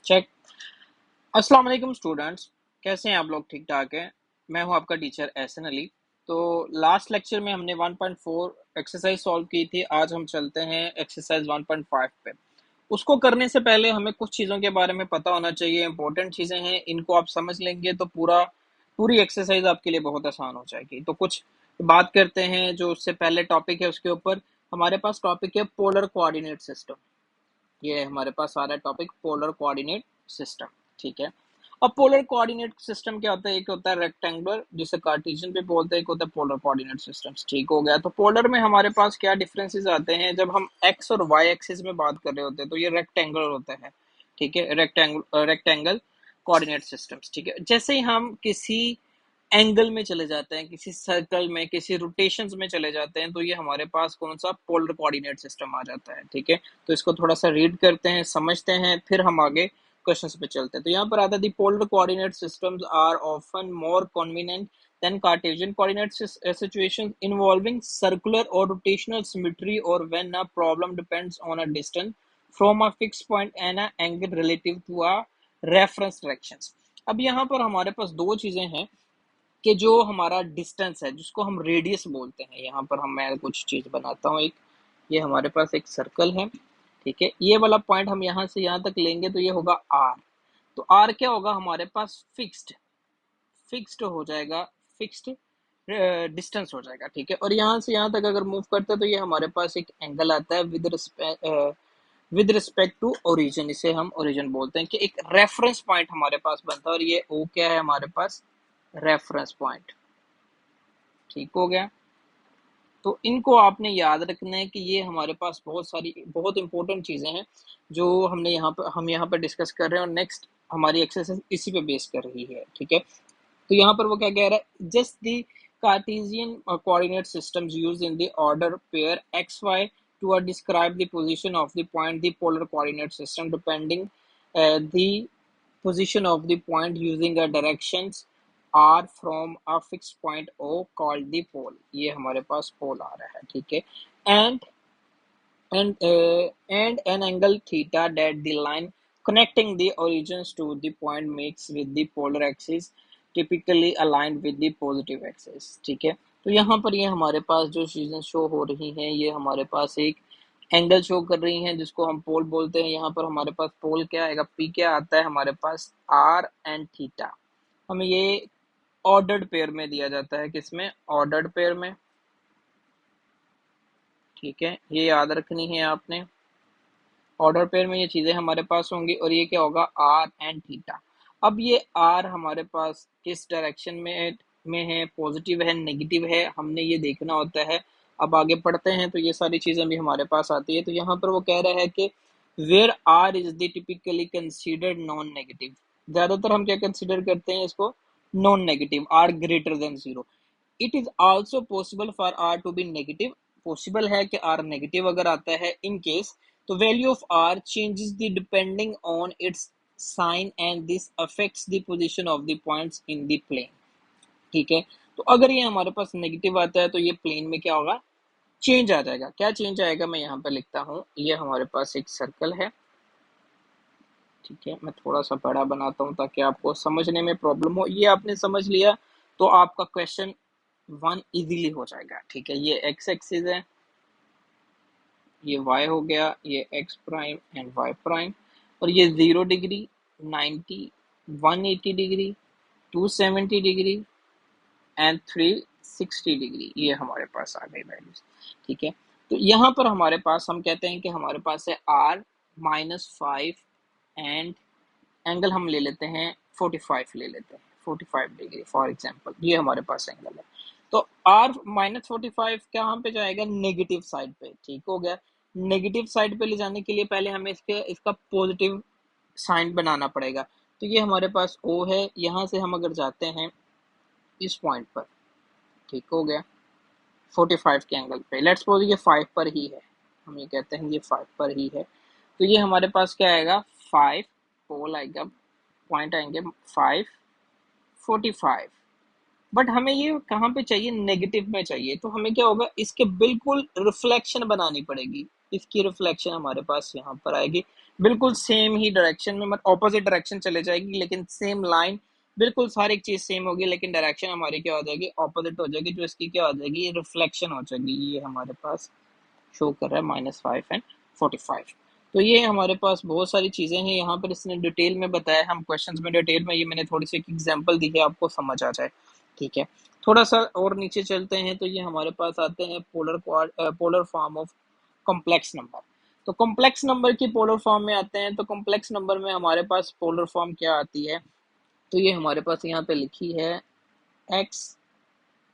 Check. अस्सलाम वालेकुम students, कैसे हैं आप लोग? ठीक ठाक हैं। मैं हूं आपका टीचर एहसन अली। तो लास्ट लेक्चर में हमने 1.4 एक्सरसाइज सॉल्व की थी। आज हम चलते हैं एक्सरसाइज 1.5 पे। उसको करने से पहले हमें कुछ चीज़ों के बारे में पता होना चाहिए। इंपॉर्टेंट चीज़ें हैं, इनको आप समझ लेंगे तो पूरी एक्सरसाइज आपके लिए बहुत आसान हो जाएगी। तो कुछ बात करते हैं। जो उससे पहले टॉपिक है उसके ऊपर हमारे पास टॉपिक है पोलर कोऑर्डिनेट सिस्टम। ये हमारे पास आ रहा है टॉपिक पोलर कोऑर्डिनेट सिस्टम। ठीक है। अब पोलर कोऑर्डिनेट सिस्टम क्या होता है? एक होता है रेक्टेंगुलर, जिसे कार्टेशियन भी बोलते हैं, एक होता है पोलर कोऑर्डिनेट सिस्टम्स। ठीक हो गया। तो पोलर में हमारे पास क्या डिफरेंसेस आते हैं? जब हम एक्स और वाई एक्सिस में बात कर रहे होते हैं तो ये रेक्टेंगुलर होता है। ठीक है, रेक्टेंगल कोऑर्डिनेट सिस्टम्स। ठीक है। जैसे ही हम किसी एंगल में चले जाते हैं, किसी सर्कल में, किसी रोटेशंस में चले जाते हैं, तो ये हमारे पास कौन सा पोलर कोऑर्डिनेट सिस्टम आ जाता है। ठीक है। तो इसको थोड़ा सा रीड करते हैं, समझते हैं, फिर हम आगे क्वेश्चंस पे चलते हैं। तो यहाँ पर आता है the polar coordinate systems are often more convenient than Cartesian coordinate situations involving circular or rotational symmetry, or when a problem depends on a distance from a fixed point and an angle relative to a reference directions। अब यहाँ पर हमारे पास दो चीजें हैं कि जो हमारा डिस्टेंस है, जिसको हम रेडियस बोलते हैं। यहाँ पर मैं कुछ चीज बनाता हूँ। एक ये हमारे पास एक सर्कल है। ठीक है। ये वाला पॉइंट हम यहाँ से यहाँ तक लेंगे तो ये होगा आर। तो आर क्या होगा? हमारे पास फिक्स्ड हो जाएगा, फिक्स्ड डिस्टेंस हो जाएगा। ठीक है। और यहाँ से यहाँ तक अगर मूव करते हैं तो ये हमारे पास एक एंगल आता है विद रिस्पेक्ट टू ओरिजिन। इसे हम ओरिजिन बोलते हैं कि एक रेफरेंस पॉइंट हमारे पास बनता है। और ये ओ क्या है? हमारे पास रेफरेंस पॉइंट। ठीक हो गया। तो इनको आपने याद रखना है कि ये हमारे पास बहुत इंपॉर्टेंट चीजें हैं जो हम यहाँ पर डिस्कस कर रहे हैं। और नेक्स्ट हमारी एक्सरसाइज इसी पे बेस कर रही है। ठीक है। तो यहाँ पर वो क्या कह रहा है? Just the Cartesian coordinate systems used in the order pair X Y to describe the position of the point, the polar coordinate system depending the position of the point using a directions r from a fixed point o called the pole। ये हमारे पास पोल आ रहा है। ठीक है। and and an angle theta that the line connecting the origins to the point makes with the polar axis typically aligned with the positive axis। ठीक है। तो यहाँ पर ये हमारे पास जो चीजें शो हो रही हैं, ये हमारे पास एक एंगल शो कर रही हैं जिसको हम पोल बोलते हैं। यहाँ पर हमारे पास पोल क्या आएगा? पी क्या आता है? हमारे पास आर एंड थीटा। हमें ये ऑर्डर्ड पेयर में दिया जाता है। किसमें? ऑर्डर्ड पेयर में। ठीक है। ये याद रखनी है आपने। ऑर्डर पेयर में ये चीजें हमारे पास होंगी। और ये क्या होगा? R and theta. अब ये आर हमारे पास किस डायरेक्शन में है? पॉजिटिव है, नेगेटिव है, हमने ये देखना होता है। अब आगे पढ़ते हैं तो ये सारी चीजें भी हमारे पास आती है। तो यहाँ पर वो कह रहा है कि where R is the typically considered non negative. ज्यादातर हम क्या कंसीडर करते हैं इसको? Non negative, R greater than zero. It is also possible for R to be negative. Possible है कि आर नेगेटिव अगर आता है इन केस, तो value of r changes the depending on its sign and this affects the position of the points in the plane। ठीक है। तो अगर ये हमारे पास नेगेटिव आता है तो ये प्लेन में क्या होगा? चेंज आ जाएगा। क्या चेंज आएगा? मैं यहाँ पे लिखता हूँ। ये हमारे पास एक सर्कल है। ठीक है। मैं थोड़ा सा बड़ा बनाता हूँ ताकि आपको समझने में प्रॉब्लम हो। ये आपने समझ लिया तो आपका क्वेश्चन 1 इजीली हो जाएगा। ठीक है। ये एक्स एक्सिस है, ये y हो गया, ये x prime and y prime. और ये 0 degree, 90, 180 degree, 270 degree and 360 degree, ये हमारे पास आ गई वैल्यूज। ठीक है। तो यहाँ पर हमारे पास हम कहते हैं कि हमारे पास है r -5 एंड एंगल हम ले लेते हैं 45, ले लेते हैं 45 डिग्री फॉर एग्जांपल। ये हमारे पास एंगल है। तो r -45 कहाँ पे जाएगा? नेगेटिव साइड पे। ठीक हो गया। नेगेटिव साइड पे ले जाने के लिए पहले हमें इसका पॉजिटिव साइन बनाना पड़ेगा। तो ये हमारे पास O है। यहाँ से हम अगर जाते हैं इस पॉइंट पर, ठीक हो गया, 45 के एंगल पे, लेट्स सपोज ये 5 पर ही है, हम ये कहते हैं ये 5 पर ही है। तो ये हमारे पास क्या आएगा? 5 पोल आएगा, पॉइंट आएंगे 5, 45। बट हमें ये कहाँ पे चाहिए? नेगेटिव में चाहिए। तो हमें क्या होगा? इसके बिल्कुल रिफ्लेक्शन बनानी पड़ेगी। इसकी रिफ्लेक्शन हमारे पास यहाँ पर आएगी, बिल्कुल सेम ही डायरेक्शन में, मतलब ऑपोजिट डायरेक्शन चले जाएगी, लेकिन सेम लाइन, बिल्कुल सारी एक चीज सेम होगी, लेकिन डायरेक्शन हमारी क्या हो जाएगी, ऑपोजिट हो जाएगी, जो इसकी क्या हो जाएगी, रिफ्लेक्शन हो जाएगी। ये हमारे पास शो कर रहा है -5 एंड 45। तो ये हमारे पास बहुत सारी चीज़ें हैं यहाँ पर, इसने डिटेल में बताया, हम क्वेश्चंस में डिटेल में, ये मैंने थोड़ी सी एक एग्जांपल दी है आपको समझ आ जाए, ठीक है। थोड़ा सा और नीचे चलते हैं तो ये हमारे पास आते हैं polar form of complex number. तो कॉम्प्लेक्स नंबर की पोलर फॉर्म में आते हैं, तो कॉम्प्लेक्स नंबर में हमारे पास पोलर फॉर्म क्या आती है, तो ये हमारे पास यहाँ पे लिखी है x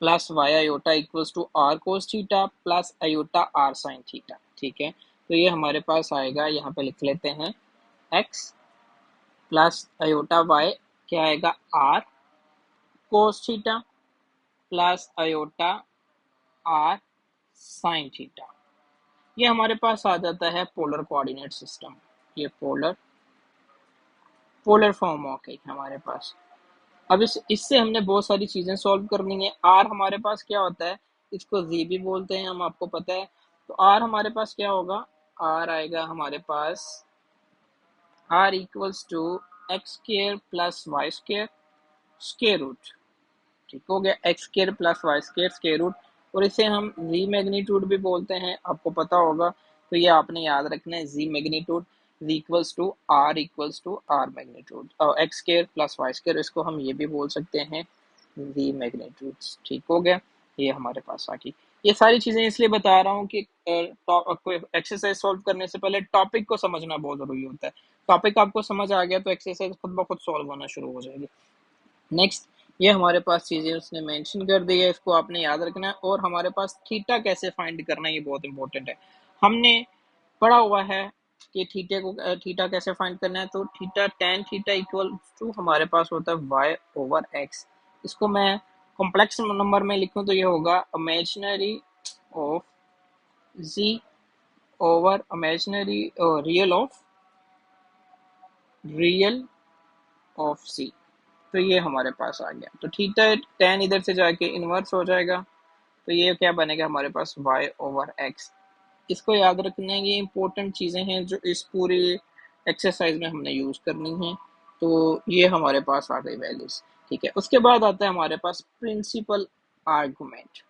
plus Y iota equals to are cos theta plus iota R sine theta, ठीक है। तो ये हमारे पास आएगा, यहाँ पे लिख लेते हैं x प्लस आयोटा वाई क्या आएगा, R cos theta plus iota R sine theta. ये हमारे पास आ जाता है पोलर कोऑर्डिनेट सिस्टम। ये पोलर फॉर्म हो गई हमारे पास। अब इससे हमने बहुत सारी चीजें सॉल्व करनी है। आर हमारे पास क्या होता है, इसको जी भी बोलते हैं हम, आपको पता है। तो आर हमारे पास क्या होगा, आर आएगा हमारे पास r equals to x square plus y square square root, ठीक हो गया, x square plus y square square root. और इसे हम जी मैग्नीट्यूड भी बोलते हैं, आपको पता होगा। तो ये आपने याद रखना है, z magnitude z equals to r magnitude, और x square plus y square, इसको हम ये भी बोल सकते हैं जी मैग्नीट्यूड्स, ठीक हो गया। ये हमारे पास आ गई। ये सारी चीजें इसलिए बता रहा हूँ कि कोई एक्सरसाइज सॉल्व करने से पहले टॉपिक को समझना बहुत जरूरी होता है। टॉपिक आपको समझ आ गया तो एक्सरसाइज खुद ब खुद सॉल्व होना शुरू हो जाएगी। नेक्स्ट, ये हमारे पास चीजें उसने मेंशन कर दी है, इसको आपने याद रखना है। और हमारे पास थीटा कैसे फाइंड करना है, ये बहुत इंपॉर्टेंट है। हमने पढ़ा हुआ है कि थीटा कैसे फाइंड करना है। तो theta tan theta equal to हमारे पास होता है वाई ओवर एक्स। इसको मैं कॉम्प्लेक्स नंबर में लिखूं तो ये होगा imaginary of z over imaginary real of C. तो ये हमारे पास आ गया। तो थीटा टेन इधर से जाके इनवर्स हो जाएगा, तो ये क्या बनेगा हमारे पास वाई ओवर एक्स। इसको याद रखना है, ये इंपॉर्टेंट चीज़ें हैं जो इस पूरी एक्सरसाइज में हमने यूज़ करनी है। तो ये हमारे पास आ गई वैल्यूज, ठीक है। उसके बाद आता है हमारे पास प्रिंसिपल आर्गुमेंट।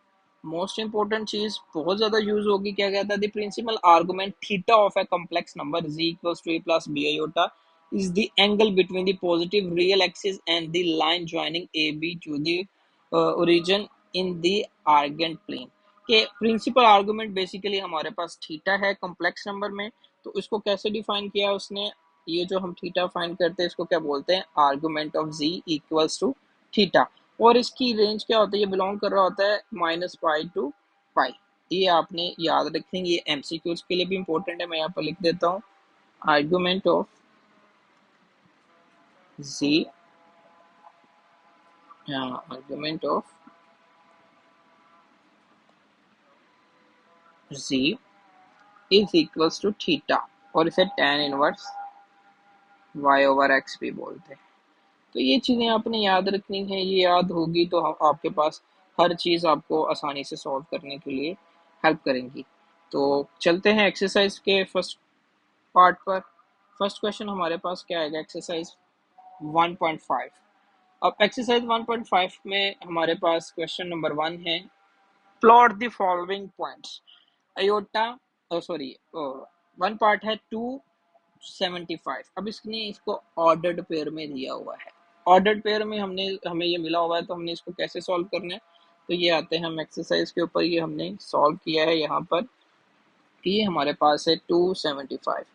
मोस्ट इंपॉर्टेंट चीज बहुत ज्यादा यूज होगी, क्या कहता है, the principal argument theta of a complex number z equals to a plus b iota is the angle between the positive real axis and the line joining ab to the origin in the argent plane। के principal argument basically हमारे पास theta है complex number में। तो इसको कैसे define किया उसने, ये जो हम थीटा फाइंड करते हैं इसको क्या बोलते हैं, argument of z equals to theta. और इसकी रेंज क्या होता है, ये बिलोंग कर रहा होता है -पाई टू पाई। ये आपने याद रखेंगे, ये एमसीक्यूज के लिए भी इंपॉर्टेंट है। मैं यहाँ पर लिख देता हूँ, argument of z, argument of z is equals to theta, और इसे tan inverse y over x भी बोलते हैं। तो ये चीज़ें आपने याद रखनी है, ये याद होगी तो आपके पास हर चीज़ आपको आसानी से सॉल्व करने के लिए हेल्प करेंगी। तो चलते हैं एक्सरसाइज के फर्स्ट पार्ट पर। फर्स्ट क्वेश्चन हमारे पास क्या आएगा, एक्सरसाइज 1.5। अब एक्सरसाइज 1.5 में हमारे पास क्वेश्चन नंबर 1 है, plot the following points iota, sorry, one part है 275। अब इसने इसको ऑर्डर्ड पेयर में दिया हुआ है। ऑर्डर्ड पेयर में हमें ये मिला हुआ है, तो हमने इसको कैसे सॉल्व करना है। तो ये आते हैं हम एक्सरसाइज के ऊपर, ये हमने सॉल्व किया है यहाँ पर। ये हमारे पास है 275।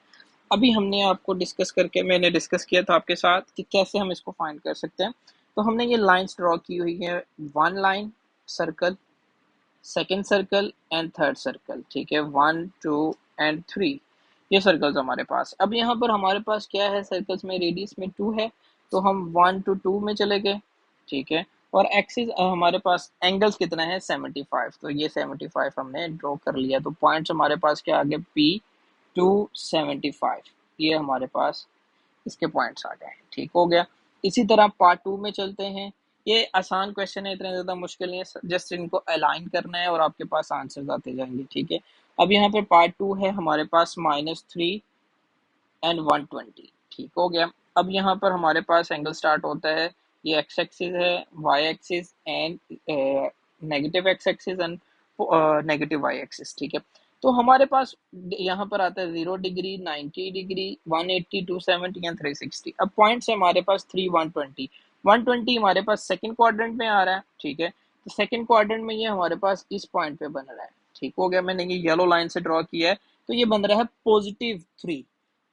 अभी हमने आपको मैंने डिस्कस किया था आपके साथ कि कैसे हम इसको फाइंड कर सकते हैं। तो हमने ये लाइंस ड्रॉ की हुई है, one line, circle, second circle and third circle, ठीक है, 1 2 एंड 3, ये सर्कल्स हमारे पास। अब यहाँ पर हमारे पास क्या है, सर्कल्स में रेडियस में 2 है, तो हम 1 to 2 में चले गए, ठीक है। और एक्सिस हमारे पास एंगल्स कितना है, 75, तो ये 75 हमने ड्रॉ कर लिया। तो पॉइंट्स हमारे पास क्या आ गए, P275, ये हमारे पास इसके पॉइंट्स आ गए, ठीक हो गया। इसी तरह पार्ट 2 में चलते हैं। ये आसान क्वेश्चन है, इतने ज़्यादा मुश्किल नहीं है, जस्ट इनको अलाइन करना है और आपके पास आंसर्स आते जाएंगे, ठीक है। अब यहाँ पर पार्ट 2 है हमारे पास -3 एंड 120। ठीक हो गया। अब यहाँ पर हमारे पास एंगल स्टार्ट होता है, ये एक्स एक्सिस है, Y axis and negative X axis and negative Y axis. ठीक है, तो हमारे पास यहाँ पर आता है 0 डिग्री, 90 डिग्री, 180, 270 एंड 360। अब पॉइंट्स है हमारे पास 3, 120। 120 हमारे पास सेकंड क्वाड्रेंट में आ रहा है। ठीक है, तो सेकंड क्वाड्रेंट में ये हमारे पास इस पॉइंट पे बन रहा है। ठीक हो गया, मैंने ये येलो लाइन से ड्रॉ किया है, तो ये बन रहा है +3।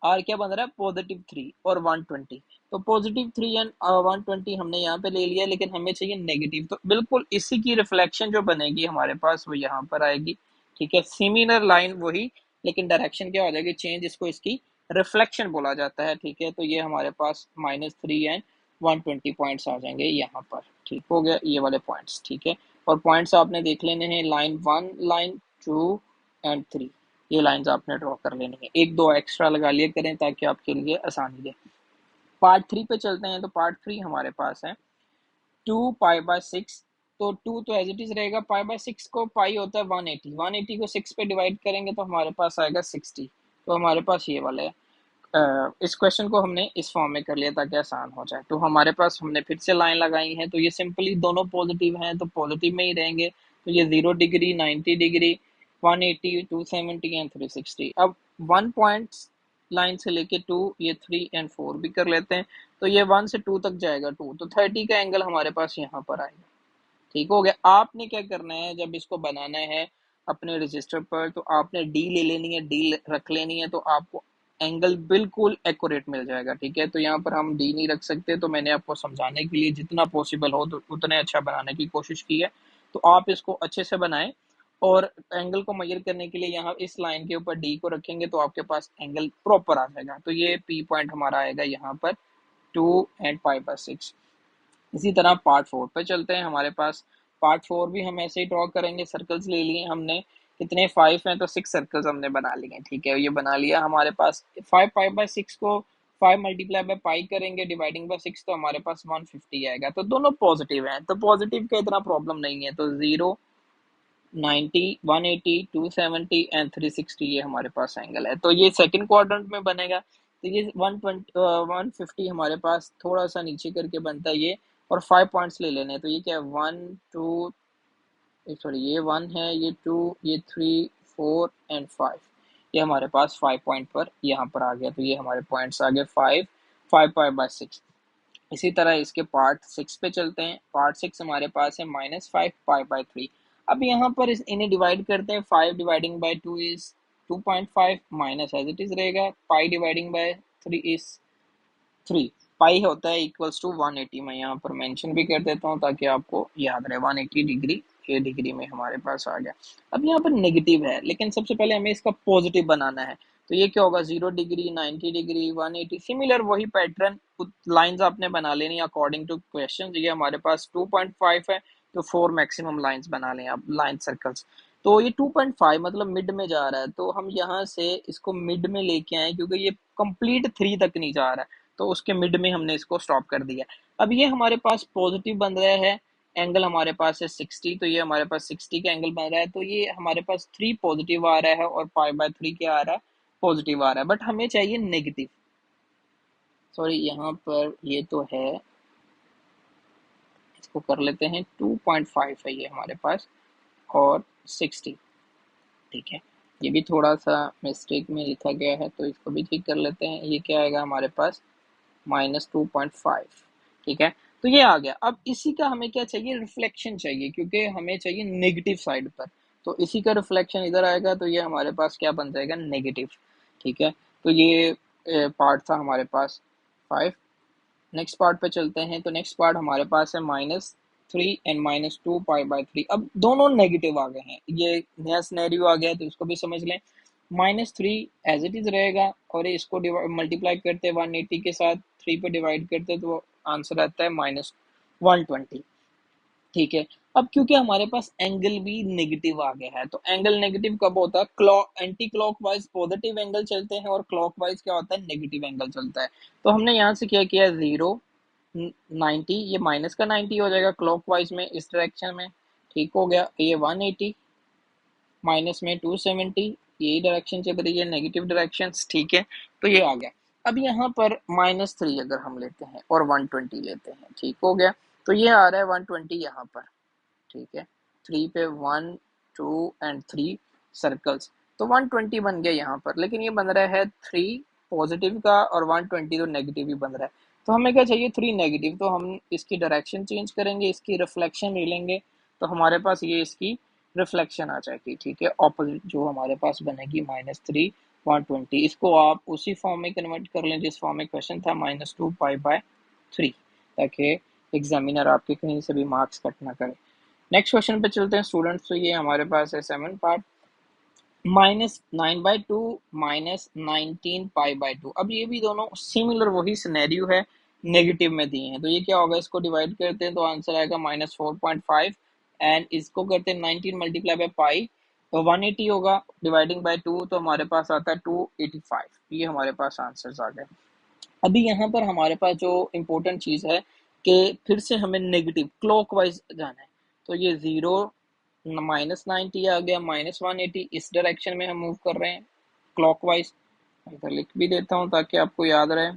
आर क्या बन रहा है, +3 और 120। तो +3 एंड 120 हमने यहाँ पे ले लिया, लेकिन हमें चाहिए नेगेटिव, तो बिल्कुल इसी की रिफ्लेक्शन जो बनेगी हमारे पास वो यहाँ पर आएगी। ठीक है, सिमिलर लाइन वही, लेकिन डायरेक्शन क्या हो जाएगी चेंज, इसको इसकी रिफ्लेक्शन बोला जाता है। ठीक है, तो ये हमारे पास -3 एंड 120 पॉइंट्स आ जाएंगे यहाँ पर। ठीक हो गया, ये वाले पॉइंट्स। ठीक है, और पॉइंट्स आपने देख लेने हैं, लाइन 1, लाइन 2 एंड 3, ये लाइंस आपने ड्रॉ कर लेनी है। एक दो एक्स्ट्रा लगा लिए करें ताकि आपके लिए आसानी रहे। पार्ट 3 पे चलते हैं, तो पार्ट 3 हमारे पास है 2π/6। तो 2 तो एज इट इज रहेगा, π/6 को पाई होता है 180, 180 को 6 पे डिवाइड करेंगे तो हमारे पास आएगा 60। तो हमारे पास ये वाला है। इस क्वेश्चन को हमने इस फॉर्म में कर लिया ताकि आसान हो जाए। तो हमारे पास हमने फिर से लाइन लगाई है, तो ये सिंपली दोनों पॉजिटिव हैं तो पॉजिटिव में ही रहेंगे। तो ये 0 डिग्री, 90 डिग्री, 180, 270 एंड 360। अब 1 पॉइंट लाइन से लेके 2, ये 3 एंड 4 भी कर लेते हैं। तो ये 1 से 2 तक जाएगा 2, तो 30 का एंगल हमारे पास यहाँ पर आएगा। ठीक हो गया। आपने क्या करना है, जब इसको बनाना है अपने रजिस्टर पर, तो आपने डी ले लेनी है, डी रख लेनी है, तो आपको एंगल बिल्कुल एक्यूरेट मिल जाएगा। ठीक है, तो यहाँ पर हम डी नहीं रख सकते, तो मैंने आपको समझाने के लिए जितना पॉसिबल हो तो उतने अच्छा बनाने की कोशिश की है। तो आप इसको अच्छे से बनाएं, और एंगल को मेजर करने के लिए यहाँ इस लाइन के ऊपर डी को रखेंगे तो आपके पास एंगल प्रॉपर आ जाएगा। तो ये पी पॉइंट हमारा आएगा यहाँ पर 2 एंड π/6। इसी तरह पार्ट 4 पे चलते हैं। हमारे पास पार्ट 4 भी हम ऐसे ही ड्रॉ करेंगे। सर्कल्स ले लिए हमने, कितने 5 हैं, तो 6 सर्कल्स हमने बना लिए। ठीक है, ये बना लिया हमारे पास। 5π/6 को 5 मल्टीप्लाई बाय पाई करेंगे डिवाइडिंग बाय 6, तो हमारे पास 150 आएगा। तो दोनों पॉजिटिव हैं, तो पॉजिटिव का इतना प्रॉब्लम नहीं है। तो 0, 90, 180, 270 एंड 360 ये हमारे पास एंगल है। तो ये सेकंड क्वाड्रेंट में बनेगा। तो ये 150 हमारे पास थोड़ा सा नीचे करके बनता है ये, और 5 पॉइंट्स ले लेने हैं। तो ये क्या है, 1, 2, सॉरी ये 1 है, ये 2, ये 3, 4 एंड 5। ये हमारे पास 5 पॉइंट पर यहाँ पर आ गया। तो ये हमारे पॉइंट्स आ गए 5, 5π/6। इसी तरह इसके पार्ट 6 पे चलते हैं। पार्ट 6 हमारे पास है -5π/3। अब यहाँ पर इन्हें डिवाइड करते हैं। 5 dividing by 2 is 2.5, minus as it is रहेगा। Pi dividing by 3 is 3। Pi होता है इक्वल्स टू 180। मैं यहाँ पर मेंशन भी कर देता हूँ ताकि आपको याद रहे। 180 डिग्री ये डिग्री में हमारे पास आ गया। अब यहाँ पर नेगेटिव है, लेकिन सबसे पहले हमें इसका पॉजिटिव बनाना है। तो ये क्या होगा, 0 डिग्री, 90 डिग्री, 180, सिमिलर वही पैटर्न लाइंस आपने बना लेनी अकॉर्डिंग टू क्वेश्चन। ये हमारे पास 2.5 है, तो 4 मैक्सिमम लाइंस बना लें आप, लाइन सर्कल्स। तो ये 2.5 मतलब मिड में जा रहा है, तो हम यहाँ से इसको मिड में लेके आए, क्योंकि ये कंप्लीट 3 तक नहीं जा रहा है, तो उसके मिड में हमने इसको स्टॉप कर दिया। अब ये हमारे पास पॉजिटिव बन रहा है, एंगल हमारे पास है 60, तो ये हमारे पास 60 का एंगल बन रहा है। तो ये हमारे पास 3 पॉजिटिव आ रहा है और π/3 क्या आ रहा है, पॉजिटिव आ रहा है। बट हमें चाहिए नेगेटिव। सॉरी, यहाँ पर ये तो है, इसको कर लेते हैं। 2.5 है ये हमारे पास, और 60। ठीक है, ये भी थोड़ा सा मिस्टेक में लिखा गया है, तो इसको भी ठीक कर लेते हैं। ये क्या आएगा हमारे पास, -2.5। ठीक है, तो ये आ गया। अब इसी का हमें क्या चाहिए, रिफ्लेक्शन चाहिए, क्योंकि हमें चाहिए नेगेटिव साइड पर। तो इसी का रिफ्लेक्शन इधर आएगा, तो ये हमारे पास क्या बन जाएगा, नेगेटिव। ठीक है, तो ये पार्ट था हमारे पास 5। नेक्स्ट पार्ट पे चलते हैं। तो नेक्स्ट पार्ट हमारे पास है -3 एंड -2π/3। अब दोनों नेगेटिव आ गए हैं, ये नया सिनेरियो आ गया है, तो इसको भी समझ लें। -3 एज इट इज रहेगा, और इसको मल्टीप्लाई करते हैं 180 के साथ, 3 पे डिवाइड करते हैं, तो आंसर आता है -120। ठीक है, अब क्योंकि हमारे पास एंगल भी नेगेटिव आ गया है, तो एंगल नेगेटिव कब होता है, एंटी क्लॉकवाइज पॉजिटिव एंगल चलते हैं, और क्लॉकवाइज क्या होता है, नेगेटिव एंगल चलता है। तो हमने यहाँ से क्या किया, 0, 90, ये माइनस का 90 हो जाएगा क्लॉकवाइज में, इस डायरेक्शन में। ठीक हो गया, ये 180, माइनस में 270, यही डायरेक्शन चल रही है, नेगेटिव डायरेक्शन, ठीक है। तो ये आ गया। अब यहाँ पर -3 अगर हम लेते हैं और 120 लेते हैं, ठीक हो गया। तो ये आ रहा है 120 यहाँ पर, ठीक है। 3 पे 1 2 एंड 3 सर्कल्स, तो 120 बन गया यहाँ पर। लेकिन ये बन रहा है 3 पॉजिटिव का और 120 तो नेगेटिव ही बन रहा है। तो हमें क्या चाहिए, 3 नेगेटिव। तो हम इसकी डायरेक्शन चेंज करेंगे, इसकी रिफ्लेक्शन ले लेंगे, तो हमारे पास ये इसकी रिफ्लेक्शन आ जाएगी, ठीक है। ऑपोजिट जो हमारे पास बनेगी -3 120, इसको आप उसी फॉर्म में कन्वर्ट कर लें जिस फॉर्म में क्वेश्चन था, -2 पाई/3, ताकि एग्जामिनर आपके कहीं से भी मार्क्स कट ना करे। नेक्स्ट क्वेश्चन पे चलते हैं स्टूडेंट्स। तो ये हमारे पास है 7 पार्ट, -9/2 -19 पाई/2। अब ये भी दोनों सिमिलर वही सिनेरियो है, नेगेटिव में दिए हैं। तो ये क्या होगा, इसको डिवाइड करते हैं तो आंसर आएगा -4.5, एंड इसको करते हैं 19 मल्टीप्लाई बाय पाई, तो 180 होगा, डिवाइडिंग बाय 2 तो हमारे पास आता है 285। ये हमारे पास आंसर्स आ गए। अभी यहाँ पर हमारे पास जो इम्पोर्टेंट चीज़ है कि फिर से हमें नेगेटिव क्लॉकवाइज जाना है। तो ये 0 -90 आ गया, -180, इस डायरेक्शन में हम मूव कर रहे हैं क्लॉकवाइज। इधर लिख भी देता हूँ ताकि आपको याद रहे,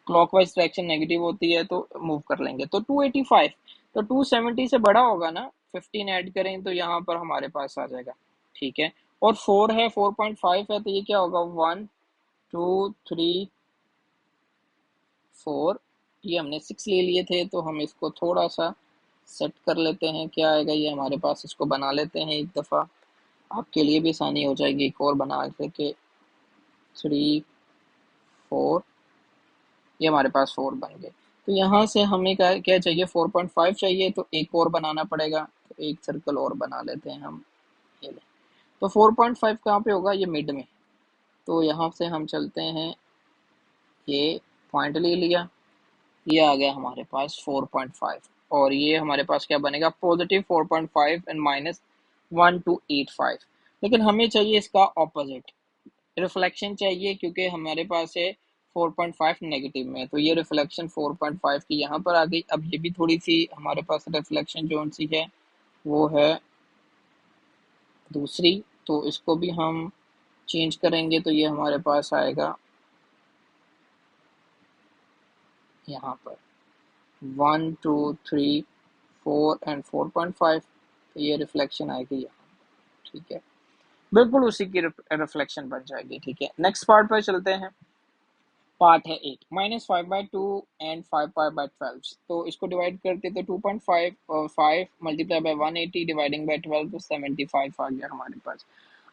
क्लॉकवाइज डायरेक्शन नेगेटिव होती है तो मूव कर लेंगे। तो 285, तो 270 से बड़ा होगा ना, 15 ऐड करें तो यहाँ पर हमारे पास आ जाएगा, ठीक है। और 4 है, 4.5 है, तो ये क्या होगा, 1 2 3 4, ये हमने 6 ले लिए थे, तो हम इसको थोड़ा सा सेट कर लेते हैं, क्या आएगा ये हमारे पास, इसको बना लेते हैं एक दफ़ा, आपके लिए भी आसानी हो जाएगी। एक और बना के 3 4, ये हमारे पास 4 बन गए। तो यहाँ से हमें क्या क्या चाहिए, 4.5 चाहिए, तो एक और बनाना पड़ेगा, तो एक सर्कल और बना लेते हैं हम, ये ले। तो 4.5 कहाँ पे होगा, ये मिड में। तो यहाँ से हम चलते हैं, ये पॉइंट ले लिया, ये आ गया हमारे पास 4.5, और ये हमारे पास क्या बनेगा, +4.5 एंड -1285। लेकिन हमें चाहिए इसका ऑपोजिट, रिफ्लेक्शन चाहिए, क्योंकि हमारे पास है 4.5 नेगेटिव में, तो ये रिफ्लेक्शन 4.5 की यहाँ पर आ गई। अब ये भी थोड़ी सी हमारे पास रिफ्लेक्शन जो सी है वो है दूसरी, तो इसको भी हम चेंज करेंगे, तो ये हमारे पास आएगा यहाँ पर 1 2 3 4 एंड 4.5, तो ये रिफ्लेक्शन आएगी यहाँ, ठीक है। बिल्कुल उसी की रिफ्लेक्शन बन जाएगी, ठीक है। नेक्स्ट पार्ट पर चलते हैं। पार्ट है 8, -5/2 एंड 5 पाई/12। तो इसको डिवाइड करते तो 2.5 और 5 मल्टीप्लाई बाय 180 डिवाइडिंग बाय 12, तो 75 आ गया हमारे पास।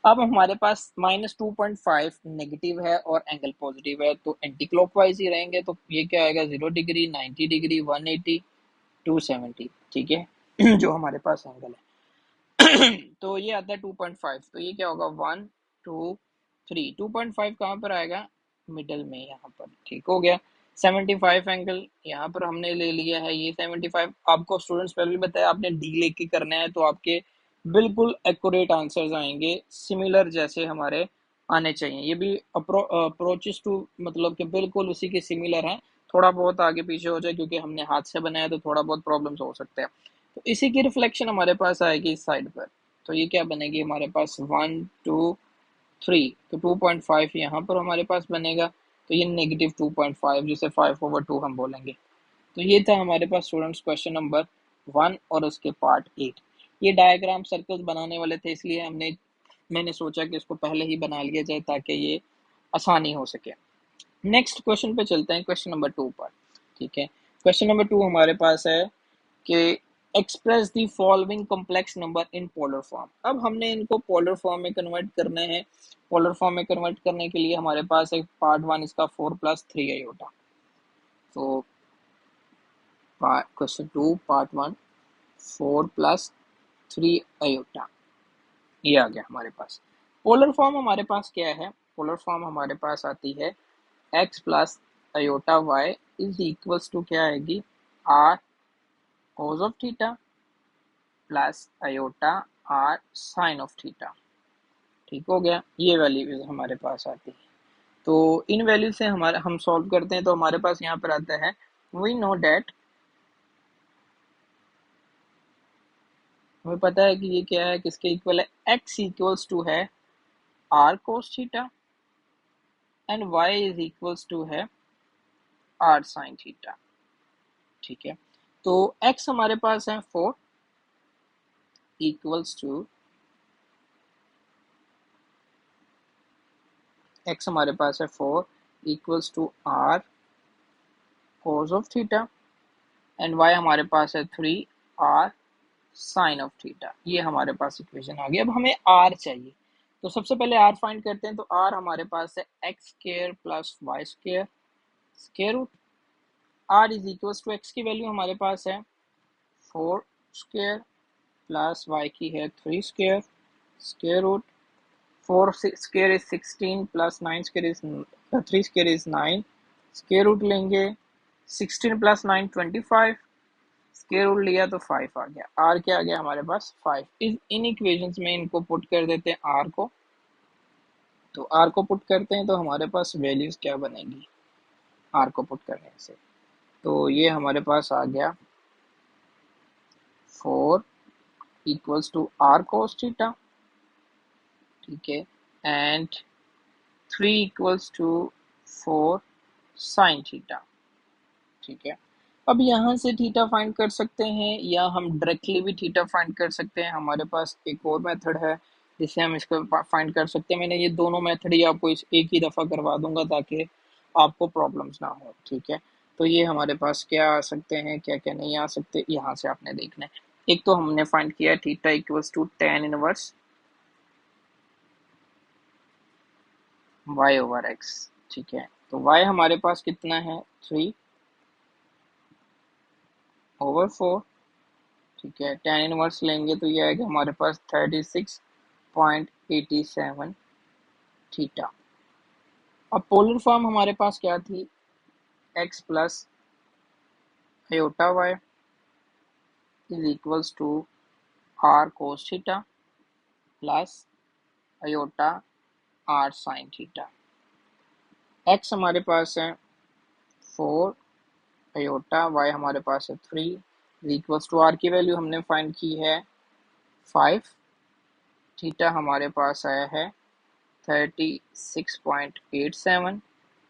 अब हमारे पास -2.5 नेगेटिव है और एंगल पॉजिटिव है, तो एंटी क्लॉकवाइज ही रहेंगे। तो ये क्या आएगा, 0 डिग्री, 90 डिग्री, 180, 270, ठीक है। जो हमारे पास एंगल है। तो ये आता है 2.5, तो ये क्या होगा, 1 2 3, 2.5 कहाँ पर आएगा, मिडल में यहाँ पर, ठीक हो गया। 75 एंगल यहाँ पर हमने ले लिया है, ये 75। आपको स्टूडेंट्स पहले भी बताया, आपने डी लेके करना है, तो आपके बिल्कुल एक्यूरेट आंसर्स आएंगे, सिमिलर जैसे हमारे आने चाहिए। ये भी अप्रोचेस टू मतलब कि बिल्कुल उसी के सिमिलर हैं, थोड़ा बहुत आगे पीछे हो जाए क्योंकि हमने हाथ से बनाया, तो थोड़ा बहुत प्रॉब्लम्स हो सकते हैं। तो इसी की रिफ्लेक्शन हमारे पास आएगी इस साइड पर, तो ये क्या बनेगी हमारे पास, 1 2 3, तो 2.5 यहाँ पर हमारे पास बनेगा, तो ये -2.5, जिसे 5/2 हम बोलेंगे। तो ये था हमारे पास स्टूडेंट्स क्वेश्चन नंबर 1 और उसके पार्ट 8। ये डायग्राम सर्कल्स बनाने वाले थे, इसलिए मैंने सोचा कि इसको पहले ही बना लिया जाए ताकि ये आसानी हो सके। नेक्स्ट क्वेश्चन पे चलते हैं, क्वेश्चन नंबर 2 पर, ठीक है। क्वेश्चन नंबर 2 हमारे पास है कि express the following complex number in polar form. अब हमने इनको पोलर फॉर्म में कन्वर्ट करना है। पोलर फॉर्म में कन्वर्ट करने के लिए हमारे पास एक पार्ट 1 इसका 4+3 आयोटा। तो क्वेश्चन 2 पार्ट 1 4+3 आयोटा, ये आ गया हमारे पास। पोलर फॉर्म हमारे पास क्या है, पोलर फॉर्म हमारे पास आती है x plus iota y is equals to क्या आएगी, r cos of theta plus iota r sine of theta, ठीक हो गया। ये वैल्यू हमारे पास आती है। तो इन वैल्यू से हमारे हम सॉल्व करते हैं, तो हमारे पास यहाँ पर आता है, वी नो डेट हमें पता है कि ये क्या है, किसके इक्वल है, x इक्वल्स टू है r cos theta and y is equals to है r sin थीटा। ठीक है, तो x हमारे पास है 4 इक्वल्स टू, x हमारे पास है 4 equals to r cos of theta and y हमारे पास है 3 r sin ऑफ थीटा। ये हमारे पास इक्वेशन आ गई। अब हमें r चाहिए, तो सबसे पहले r फाइंड करते हैं। तो r हमारे पास है X square plus Y square square root, r is equals to x की वैल्यू हमारे पास है 4 स्क्वायर प्लस y की है 3 square square root, 4 square is 16 plus 9 square is 3 square is 9 square root लेंगे, 16 प्लस 9 25 स्क्वायर रूट लिया तो 5 आ गया। r क्या आ गया हमारे पास 5। इन इक्वेशंस में इनको पुट कर देते हैं r को, तो r को पुट करते हैं तो हमारे पास वैल्यूज क्या बनेगी r को पुट करने से। तो ये हमारे पास आ गया 4 equals to r cos theta, ठीक है, and 3 equals to 4 sine theta. ठीक है, अब यहाँ से थीटा फाइंड कर सकते हैं या हम डायरेक्टली भी थीटा फाइंड कर सकते हैं। हमारे पास एक और मेथड है जिससे हम इसको फाइंड कर सकते हैं। मैंने ये दोनों मेथड ही आपको इस एक ही दफ़ा करवा दूंगा ताकि आपको प्रॉब्लम्स ना हो। ठीक है, तो ये हमारे पास क्या आ सकते हैं, क्या क्या नहीं आ सकते, यहाँ से आपने देखना है। एक तो हमने फाइंड किया theta equals to tan inverse y over x। ठीक है, तो y हमारे पास कितना है 3 ओवर 4। ठीक है, tan इनवर्स लेंगे तो ये आएगा हमारे पास 36.87 थीटा। अब पोलर फॉर्म हमारे पास क्या थी, x plus iota y is equals to r cos theta plus iota r sin theta. x हमारे पास है 4 आयोटा, y हमारे पास है 3 इज इक्वल्स टू r की वैल्यू हमने फाइंड की है 5, थीटा हमारे पास आया है 36.87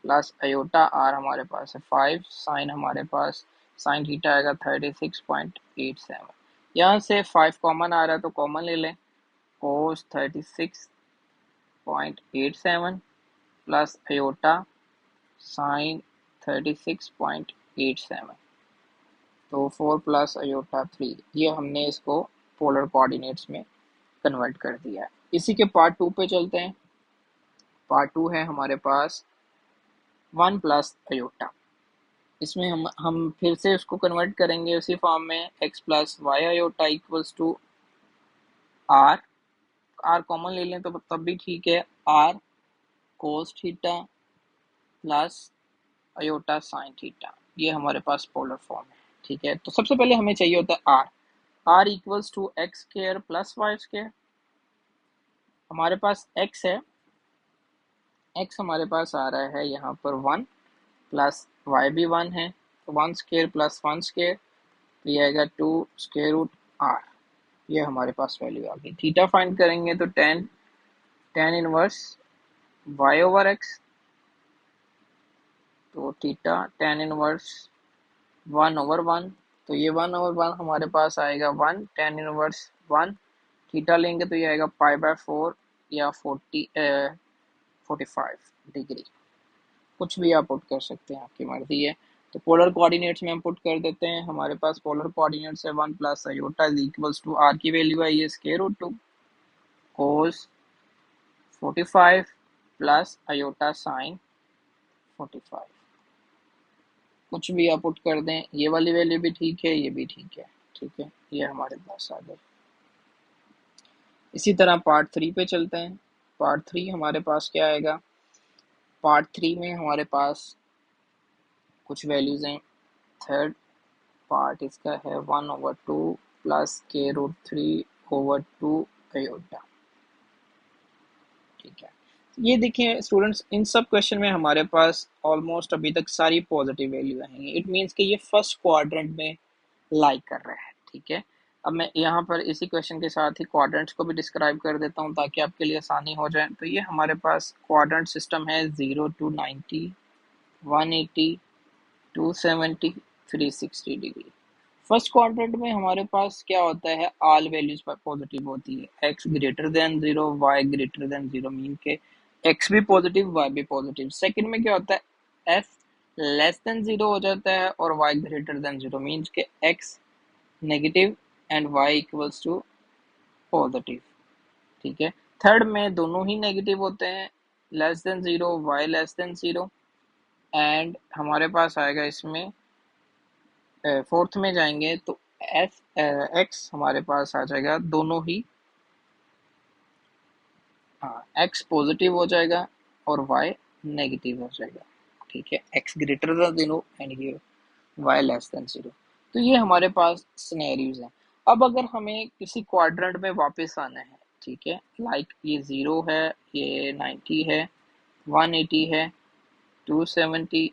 प्लस आयोटा r हमारे पास है 5, साइन हमारे पास साइन थीटा आएगा 36.87। यहाँ से 5 कॉमन आ रहा है तो कॉमन ले लें, कोस 36.87 प्लस आयोटा साइन 36.87, तो 4 प्लस आयोटा 3, ये हमने इसको पोलर कोऑर्डिनेट्स में कन्वर्ट कर दिया है। इसी के पार्ट 2 पे चलते हैं। पार्ट 2 है हमारे पास 1 प्लस आयोटा। इसमें हम फिर से उसको कन्वर्ट करेंगे उसी फॉर्म में, x plus Y iota equals to r, r common ले लें तो तब भी ठीक है, r cos theta plus iota sine theta. ये हमारे पास पोलर फॉर्म है। ठीक है, तो सबसे पहले हमें चाहिए होता है r equals to x square plus Y square. हमारे पास x है, x हमारे पास आ रहा है यहाँ पर 1 प्लस y भी 1 है, तो 1 स्क्वायर प्लस 1 स्क्वायर, तो ये आएगा 2 स्क्वायर रूट r। ये हमारे पास वैल्यू आ गई। थीटा फाइंड करेंगे तो tan inverse y over x, तो थीटा tan इनवर्स 1 ओवर 1, तो ये 1 ओवर 1 हमारे पास आएगा 1, tan इनवर्स 1, थीटा लेंगे तो ये आएगा π/4 या 45 डिग्री, कुछ भी आप पुट कर सकते हैं, आपकी मर्जी है। तो पोलर कोऑर्डिनेट्स में हम पुट कर देते हैं। हमारे पास पोलर कोऑर्डिनेट्स है 1 plus iota is equals to r की वैल्यू आई है square root 2 cos 45 plus iota sine 45, कुछ भी आप पुट कर दें, ये वाली वैल्यू भी ठीक है, ये भी ठीक है। ठीक है, ये हमारे पास आ गए। इसी तरह पार्ट 3 पे चलते हैं। पार्ट 3 हमारे पास क्या आएगा, पार्ट 3 में हमारे पास कुछ वैल्यूज हैं। थर्ड पार्ट इसका है 1 ओवर 2 प्लस के रूट 3 ओवर 2 आयोटा। ठीक है, ये देखिए स्टूडेंट्स, इन सब क्वेश्चन में हमारे पास ऑलमोस्ट अभी तक सारी पॉजिटिव वैल्यू हैं। इट मीन्स कि ये फर्स्ट क्वाड्रेंट में लाई कर रहा है। ठीक है, अब मैं यहाँ पर इसी क्वेश्चन के साथ ही क्वाड्रेंट्स को भी डिस्क्राइब कर देता हूँ ताकि आपके लिए आसानी हो जाए। तो ये हमारे पास क्वाड्रेंट सिस्टम है 0 to 90, 180, 270, 360 डिग्री। फर्स्ट क्वाड्रेंट में हमारे पास क्या होता है, ऑल वैल्यूज पर पॉजिटिव होती है, x greater than 0, y greater than 0, mean के x भी पॉजिटिव y भी पॉजिटिव। सेकंड में क्या होता है, f लेस देन 0 हो जाता है और y ग्रेटर देन 0, मीन्स के x negative and y equals to positive. ठीक है। थर्ड में दोनों ही नेगेटिव होते हैं, less than 0, y less than 0, and हमारे पास आएगा इसमें फोर्थ में जाएंगे तो एफ एक्स हमारे पास आ जाएगा, दोनों ही एक्स पॉजिटिव हो जाएगा और वाई नेगेटिव हो जाएगा। ठीक है, एक्स ग्रेटर देन 0 एंड ये वाई लेस देन 0। तो ये हमारे पास सिनेरियोज हैं। अब अगर हमें किसी क्वाड्रेंट में वापस आना है, ठीक है, लाइक ये 0 है, ये 90 है, 180 है, 270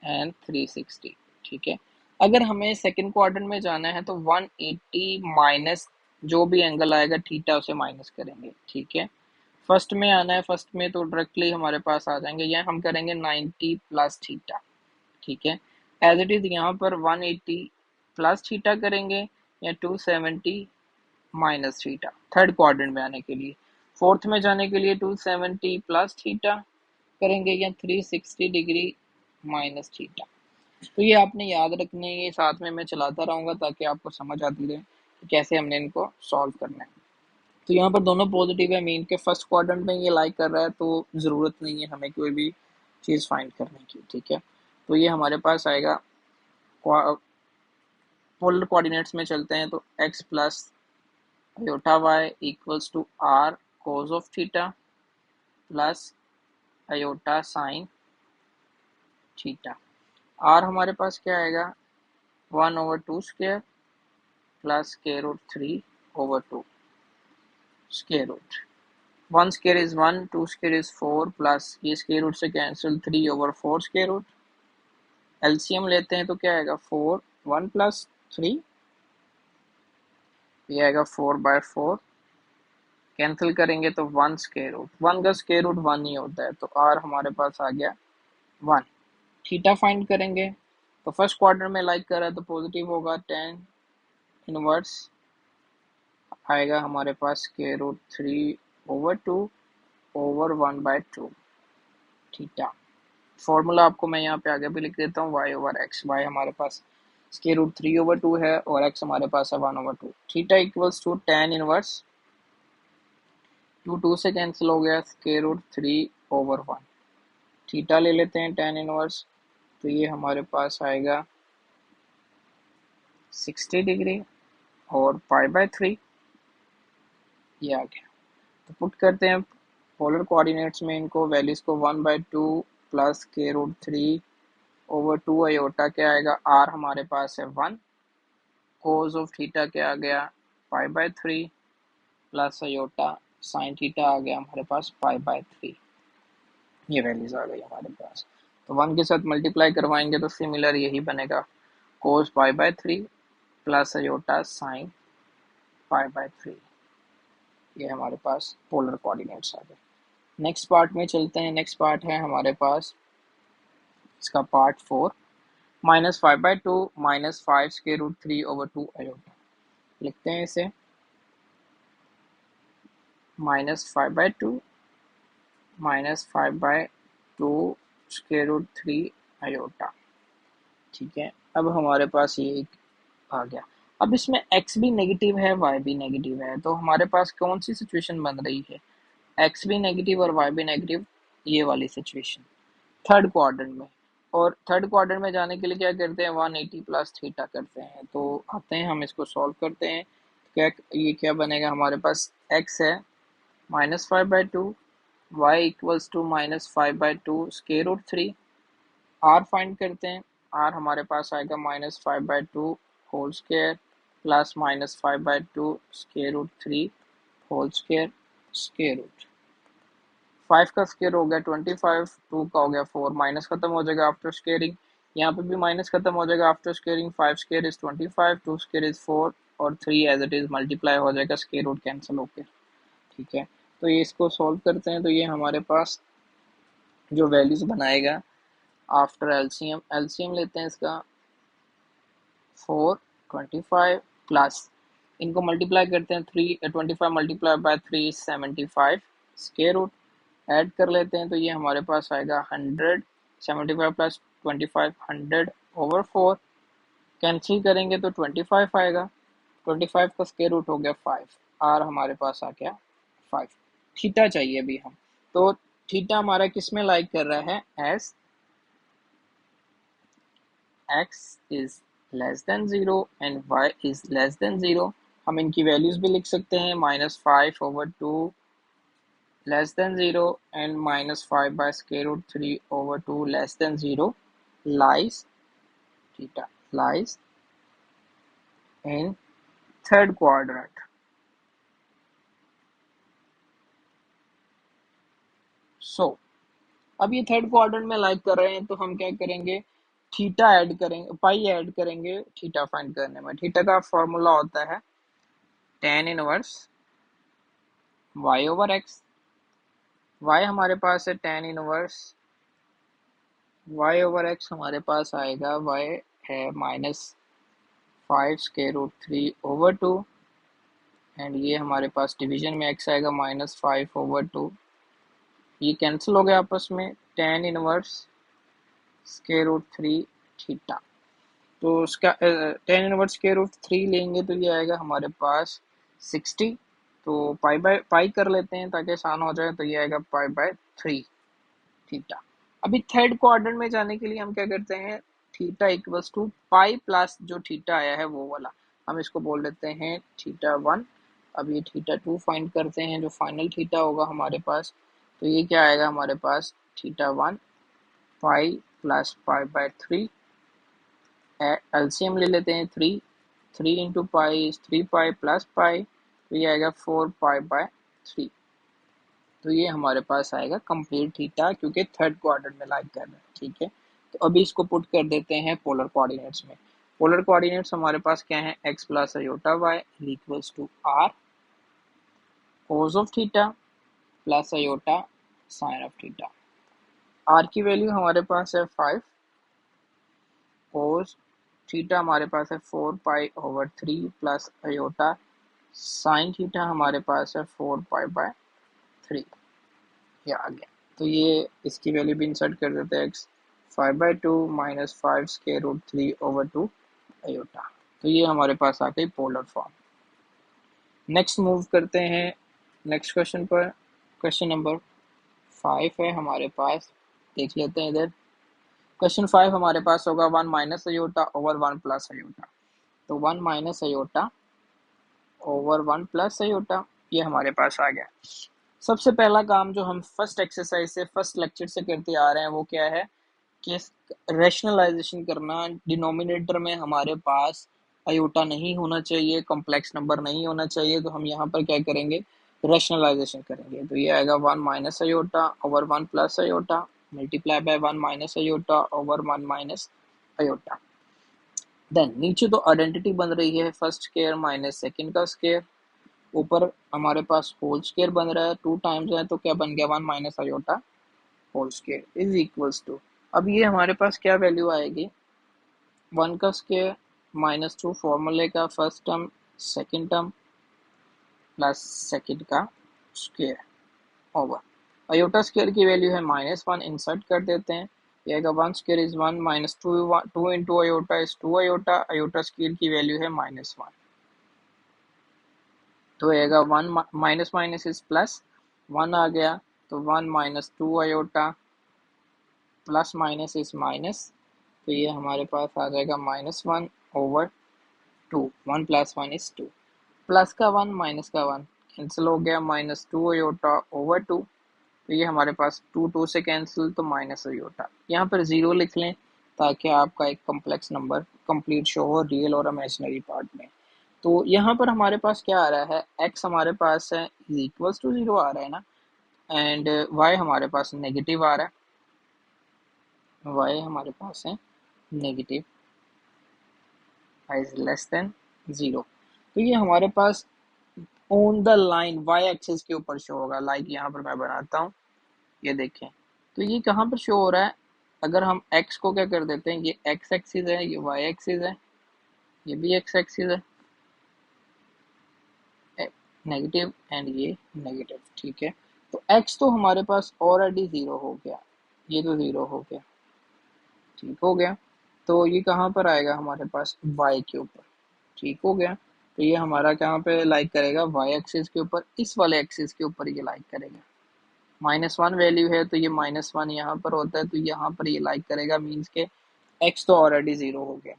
एंड 360। ठीक है। अगर हमें सेकंड क्वाड्रेंट में जाना है तो 180 माइनस जो भी एंगल आएगा थीटा उसे माइनस करेंगे। ठीक है। फर्स्ट में आना है, फर्स्ट में तो डायरेक्टली हमारे पास आ जाएंगे, या हम करेंगे 90 प्लस थीटा। ठीक है। एज इट इज यहाँ पर 180 प्लस थीटा करेंगे या 270 माइनस थीटा थर्ड क्वाड्रेंट में आने के लिए। फोर्थ में जाने के लिए 270 प्लस थीटा करेंगे या 360 डिग्री माइनस थीटा। तो ये आपने याद रखने, ये साथ में मैं चलाता रहूँगा ताकि आपको समझ आती रहे कि कैसे हमने इनको सॉल्व करना है। तो यहाँ पर दोनों पॉजिटिव है, मीन के फर्स्ट क्वाड्रेंट में ये लाइक कर रहा है तो ज़रूरत नहीं है हमें कोई भी चीज़ फाइंड करने की। ठीक है। तो ये हमारे पास आएगा, पोलर कोऑर्डिनेट्स में चलते हैं तो x plus iota Y equals to are cos of theta plus iota sine theta. R हमारे पास क्या आएगा, 1/2 square plus square root 3/2 square root. 1 square is 1, 2 square is 4 plus ये स्क्वायर रूट से कैंसिल 3/4 स्क्वायर रूट। एलसीएम लेते हैं तो क्या आएगा, 4, 1 प्लस 3, ये आएगा 4/4, कैंसिल करेंगे तो 1 स्क्वायर रूट, 1 का स्क्वायर रूट 1 ही होता है, तो आर हमारे पास आ गया 1। थीटा फाइंड करेंगे तो फर्स्ट क्वार्टर में लाइक कर रहा है तो पॉजिटिव होगा, 10 इनवर्स आएगा हमारे पास square root 3/2 over 1/2 theta. Formula आपको मैं यहाँ पे आगे भी लिख देता हूँ, वाई ओवर एक्स। वाई हमारे पास स्क्वायर रूट 3/2 है और एक्स हमारे पास है 1/2। थीटा इक्वल्स टू 10 इनवर्स, 2 से कैंसिल हो गया, स्क्वायर रूट 3/1। थीटा ले लेते हैं 10 इनवर्स, तो ये हमारे पास आएगा 60 डिग्री और पाई/3 ये आ गया। तो पुट करते हैं पोलर कोऑर्डिनेट्स में इनको, वैल्यूज को 1/2 प्लस स्क्वायर रूट 3/2 आयोटा क्या आएगा, आर हमारे पास है 1, कोस ऑफ थीटा क्या आ गया, पाई/3 प्लस आयोटा साइन थीटा आ गया हमारे पास पाई/3। ये वैल्यूज आ गई हमारे पास। तो 1 के साथ मल्टीप्लाई करवाएंगे तो सिमिलर यही बनेगा, कोस पाई/3 प्लस आयोटा साइन पाई/3। ये हमारे पास पोलर कोऑर्डिनेट्स आ गए। नेक्स्ट पार्ट में चलते हैं। नेक्स्ट पार्ट है हमारे पास इसका पार्ट 4, -5/2 -5 स्क्वायर रूट 3/2 आयोटा। लिखते हैं इसे, -5/2 -5/2 स्क्वायर रूट 3 आयोटा। ठीक है। अब हमारे पास ये एक आ गया। अब इसमें x भी नेगेटिव है, y भी नेगेटिव है, तो हमारे पास कौन सी सिचुएशन बन रही है, x भी नेगेटिव और y भी नेगेटिव, ये वाली सिचुएशन थर्ड क्वाड्रेंट में। और थर्ड क्वाड्रेंट में जाने के लिए क्या करते हैं, 180 प्लस थीटा करते हैं। तो आते हैं हम इसको सॉल्व करते हैं। क्या ये क्या बनेगा, हमारे पास x है -5/2, y equals to -5/2 square root 3, r find करते हैं। r हमारे पास आएगा -5/2 whole square plus -5/2 square root 3 whole square square root. 5 का स्क्वायर हो गया 25, 2 का हो गया 4, माइनस खत्म हो जाएगा आफ्टर स्क्वेयरिंग, यहाँ पे भी माइनस खत्म हो जाएगा after squaring. 5 square is 25, 2 square is 4, और 3 एज इट इज़ मल्टीप्लाई हो जाएगा, स्क्वायर रूट कैंसिल होकर। ठीक है, तो ये इसको सॉल्व करते हैं, तो ये हमारे पास जो वैल्यूज बनाएगा आफ्टर एलसीएम, एलसीएम लेते हैं इसका 4 25 प्लस इनको मल्टीप्लाई करते हैं 3 25 multiply by 3 75 square root add कर लेते हैं, तो ये हमारे पास आएगा 100 75 प्लस 25 100 ओवर 4 कैंसिल करेंगे तो 25 आएगा, 25 का स्क्वायर रूट हो गया 5, आर हमारे पास आ गया 5। थीटा चाहिए अभी हम, तो थीटा हमारा किस में लाइक कर रहा है, S x is less than 0 and y is less than 0। हम इनकी वैल्यूज भी लिख सकते हैं, -5/2 less than 0 and -5 by square root 3/2 less than 0 lies theta lies in third quadrant। so अब ये थर्ड क्वाड्रेंट में लाइक कर रहे हैं, तो हम क्या करेंगे, थीटा ऐड करेंगे, पाई ऐड करेंगे थीटा फाइंड करने में। थीटा का फॉर्मूला होता है tan inverse y over x। y हमारे पास है tan inverse y over x, हमारे पास आएगा y है -5 स्क्वायर रूट 3/2 एंड ये हमारे पास डिवीजन में x आएगा -5/2। ये कैंसिल हो गया आपस में, tan inverse square root 3 theta. तो उसका tan इनवर्स स्क्वायर रूट 3 लेंगे तो ये आएगा हमारे पास 60। तो पाई बाय पाई कर लेते हैं ताकि आसान हो जाए, तो ये आएगा पाई/3 थीटा। अभी थर्ड क्वाड्रेंट में जाने के लिए हम क्या करते हैं, theta equals to pi plus जो थीटा आया है वो वाला, हम इसको बोल देते हैं थीटा 1। अब ये थीटा 2 फाइंड करते हैं, जो फाइनल थीटा होगा हमारे पास, तो ये क्या आएगा हमारे पास थीटा 1 पाई प्लस पाई/3। एलसीएम ले लेते हैं 3, 3 into pi 3 pi plus pi, तो ये आएगा 4 पाई/3। तो ये हमारे पास आएगा कंप्लीट थीटा, क्योंकि थर्ड क्वाड्रेंट में लाइक कर रहे हैं। ठीक है, तो अभी इसको पुट कर देते हैं पोलर कोऑर्डिनेट्स में। पोलर कोऑर्डिनेट्स हमारे पास क्या है, x plus iota y equals to r cos of theta plus iota sine of theta. r की वैल्यू हमारे पास है 5, कोस थीटा हमारे पास है 4 पाई/3 प्लस अयोटा साइन थीटा हमारे पास है 4 पाई/3। ये आ गया, तो ये इसकी वैल्यू भी इंसर्ट कर देते हैं, x 5/2 -5 स्क्वायर रूट 3/2 अयोटा। तो ये हमारे पास आ गई पोलर फॉर्म। नेक्स्ट मूव करते हैं नेक्स्ट क्वेश्चन पर। क्वेश्चन नंबर 5 है हमारे पास, देख लेते हैं इधर। क्वेश्चन 5 हमारे पास होगा 1 minus iota over 1 plus aorta. तो 1 minus iota over 1 plus aorta ये हमारे पास आ गया। सबसे पहला काम जो हम फर्स्ट एक्सरसाइज से फर्स्ट लेक्चर से करते आ रहे हैं वो क्या है कि रैशनलाइजेशन करना। डिनोमिनेटर में हमारे पास अयोटा नहीं होना चाहिए, कॉम्प्लेक्स नंबर नहीं होना चाहिए, तो हम यहाँ पर क्या करेंगे, रैशनलाइजेशन करेंगे। तो ये आएगा 1 minus iota over 1 plus iota multiply by 1 minus iota over 1 minus iota. Then नीचे तो आइडेंटिटी बन रही है, फर्स्ट स्क्वायर माइनस सेकंड का स्क्वायर, ऊपर हमारे पास होल स्क्वायर बन रहा है, 2 टाइम्स है तो क्या बन गया 1 minus iota whole square is equals to. अब ये हमारे पास क्या वैल्यू आएगी, 1 का स्क्वायर -2 फॉर्मूले का first term second term plus second का स्क्वायर ओवर अयोटा स्क्वायर की वैल्यू है -1, इंसर्ट कर देते हैं, ये आएगा 1 square is 1 -2 into iota is 2 iota, iota square की वैल्यू है -1, तो आएगा 1 माइनस माइनस इज प्लस 1 आ गया, तो 1 -2 iota plus minus is minus, तो ये हमारे पास आ जाएगा -1 ओवर 2, 1 प्लस 1 इज 2, प्लस का 1 माइनस का 1 कैंसिल हो गया, -2 अयोटा ओवर 2, तो ये हमारे पास 2 2 से कैंसिल, तो माइनस अयोटा। यहाँ पर 0 लिख लें ताकि आपका एक कॉम्प्लेक्स नंबर कंप्लीट शो हो रियल और इमेजिनरी पार्ट में। तो यहाँ पर हमारे पास क्या आ रहा है, x हमारे पास है इक्वल्स टू 0 आ रहा है ना, एंड y हमारे पास नेगेटिव आ रहा है, y हमारे पास है negative, y is less than 0। तो ये हमारे पास on the line Y axis के ऊपर शो होगा। लाइक यहाँ पर मैं बनाता हूँ, ये देखें। तो ये कहाँ पर शो हो रहा है? अगर हम x को क्या कर देते हैं, ये x एक्सिस है, ये y एक्सिस है, ये भी x एक्सिस है, नेगेटिव एंड ये नेगेटिव, ठीक है। तो x तो हमारे पास ऑलरेडी ज़ीरो हो गया, ये तो ज़ीरो हो गया, ठीक हो गया। तो ये कहाँ पर आएगा हमारे पास? y के ऊपर, ठीक हो गया। तो ये हमारा कहाँ पे लाइक करेगा? y एक्सिस के ऊपर, इस वाले एक्सिस के ऊपर ये लाइक करेगा। -1 वैल्यू है तो ये -1 यहाँ पर होता है, तो यहाँ पर ये लाइक करेगा, मीन्स के x तो ऑलरेडी ज़ीरो हो गया।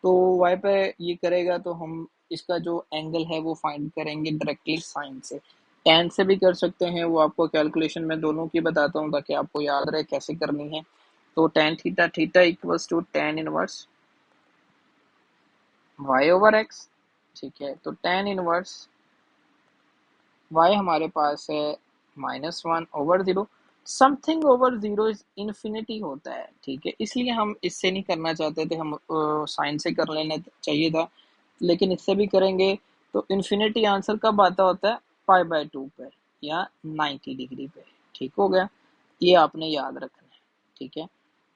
तो y पे ये करेगा तो हम इसका जो एंगल है वो फाइंड करेंगे डायरेक्टली साइन से। tan से भी कर सकते हैं, वो आपको कैलकुलेशन में दोनों की बताता हूँ ताकि आपको याद रहे कैसे करनी है। तो tan theta theta equals to tan inverse y over x, ठीक है। तो tan इनवर्स y हमारे पास है -1/0। Something over zero is infinity होता है, ठीक है, इसलिए हम इससे नहीं करना चाहते थे, हम साइन से कर लेना चाहिए था, लेकिन इससे भी करेंगे तो इन्फिनिटी आंसर कब आता होता है? π/2 पे या 90 डिग्री पे, ठीक हो गया। ये आपने याद रखना है, ठीक है।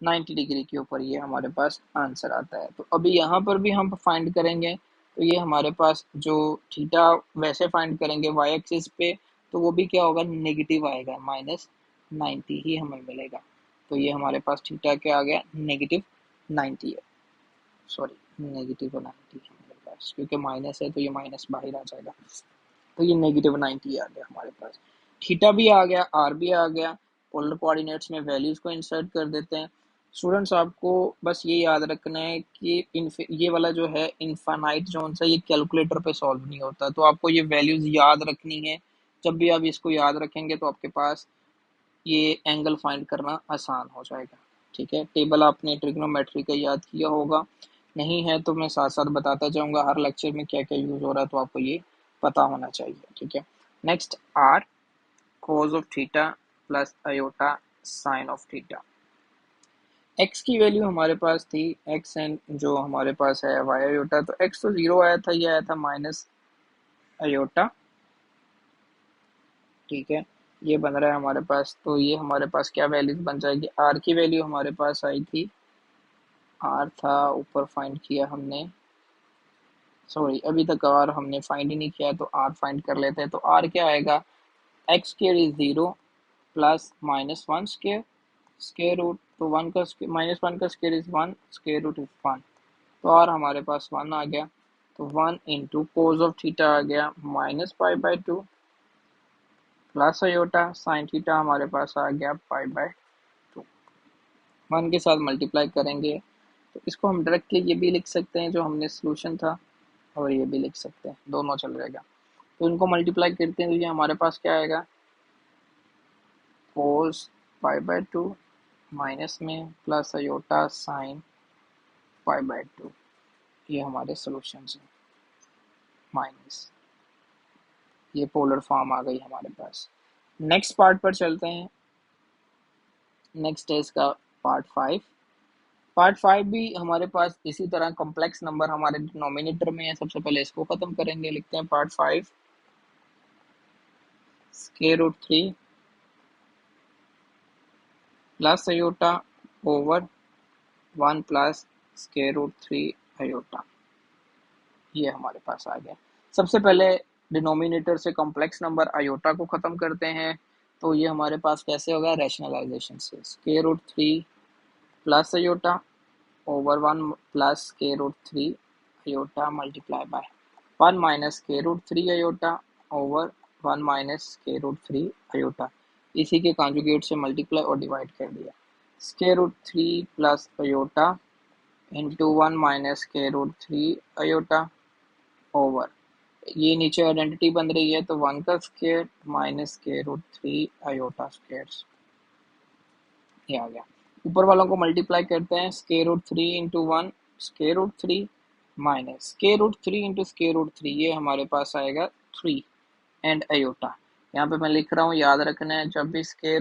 90 डिग्री के ऊपर ये हमारे पास आंसर आता है। तो अभी यहाँ पर भी हम फाइंड करेंगे, तो ये हमारे पास जो थीटा वैसे फाइंड करेंगे वाई एक्सिस पे, तो वो भी क्या होगा? नेगेटिव आएगा, -90 ही हमें मिलेगा। तो ये हमारे पास थीटा क्या आ गया? -90 है, सॉरी, -90 है हमारे पास, क्योंकि माइनस है तो ये माइनस बाहर आ जाएगा। तो ये -90 आ गया हमारे पास, थीटा भी आ गया, आर भी आ गया। पोलर कोऑर्डिनेट्स में वैल्यूज को इंसर्ट कर देते हैं। स्टूडेंट्स आपको बस ये याद रखना है कि ये वाला जो है इनफाइनाइट जोन सा, ये कैलकुलेटर पे सॉल्व नहीं होता, तो आपको ये वैल्यूज याद रखनी है। जब भी आप इसको याद रखेंगे तो आपके पास ये एंगल फाइंड करना आसान हो जाएगा, ठीक है। टेबल आपने ट्रिग्नोमेट्री का याद किया होगा, नहीं है तो मैं साथ साथ बताता जाऊंगा हर लेक्चर में क्या क्या यूज हो रहा है, तो आपको ये पता होना चाहिए, ठीक है। Next, r cos of theta plus iota sine of theta. x की वैल्यू हमारे पास थी, x एंड जो हमारे पास है y अयोटा, तो x तो जीरो आया था, ये आया था माइनस अयोटा, ठीक है। ये बन रहा है हमारे पास, तो ये हमारे पास क्या वैल्यूज बन जाएगी? r की वैल्यू हमारे पास आई थी, r था ऊपर फाइंड किया हमने, सॉरी अभी तक r हमने फाइंड ही नहीं किया, तो r फाइंड कर लेते हैं। तो r क्या आएगा? x square is 0 plus -1 square, square root, तो 1 का -1 का square is 1, square root is 1, तो r हमारे पास 1 आ गया। तो 1 इंटू कोस ऑफ थीटा आ गया -π/2 प्लस अयोटा साइन थीटा हमारे पास आ गया π/2। 1 के साथ मल्टीप्लाई करेंगे तो इसको हम डायरेक्टली ये भी लिख सकते हैं जो हमने सोल्यूशन था, और ये भी लिख सकते हैं, दोनों चल जाएगा। तो इनको मल्टीप्लाई करते हैं तो ये हमारे पास क्या आएगा? कोस π/2 माइनस में प्लस अयोटा साइन π/2, ये हमारे सॉल्यूशंस हैं, माइनस, ये पोलर फॉर्म आ गई हमारे पास। नेक्स्ट पार्ट पर चलते हैं। नेक्स्ट है इसका पार्ट 5। पार्ट 5 भी हमारे पास इसी तरह कॉम्प्लेक्स नंबर हमारे डिनोमिनेटर में है। सबसे पहले इसको खत्म करेंगे, लिखते हैं part 5, √3 plus iota over 1 plus √3 iota, ये हमारे पास आ गया। सबसे पहले डिनोमिनेटर से कॉम्प्लेक्स नंबर अयोटा को ख़त्म करते हैं, तो ये हमारे पास कैसे होगा? रैशनलाइजेशन से, √3 plus iota over 1 plus √3 iota multiply by 1 minus √3 iota over 1 minus √3 iota, इसी के कॉन्जुगेट से मल्टीप्लाई और डिवाइड कर दिया। √3 plus iota into 1 minus √3 iota over, ये नीचे आइडेंटिटी बन रही है तो 1 का स्क्वायर माइनस √3 अयोटा स्क्वायर, ये आ गया। ऊपर वालों को मल्टीप्लाई करते हैं, √3 इंटू 1 √3 माइनस √3 इंटू √3, ये हमारे पास आएगा 3 एंड अयोटा। यहाँ पे मैं लिख रहा हूँ, याद रखना है, जब भी स्क्वायर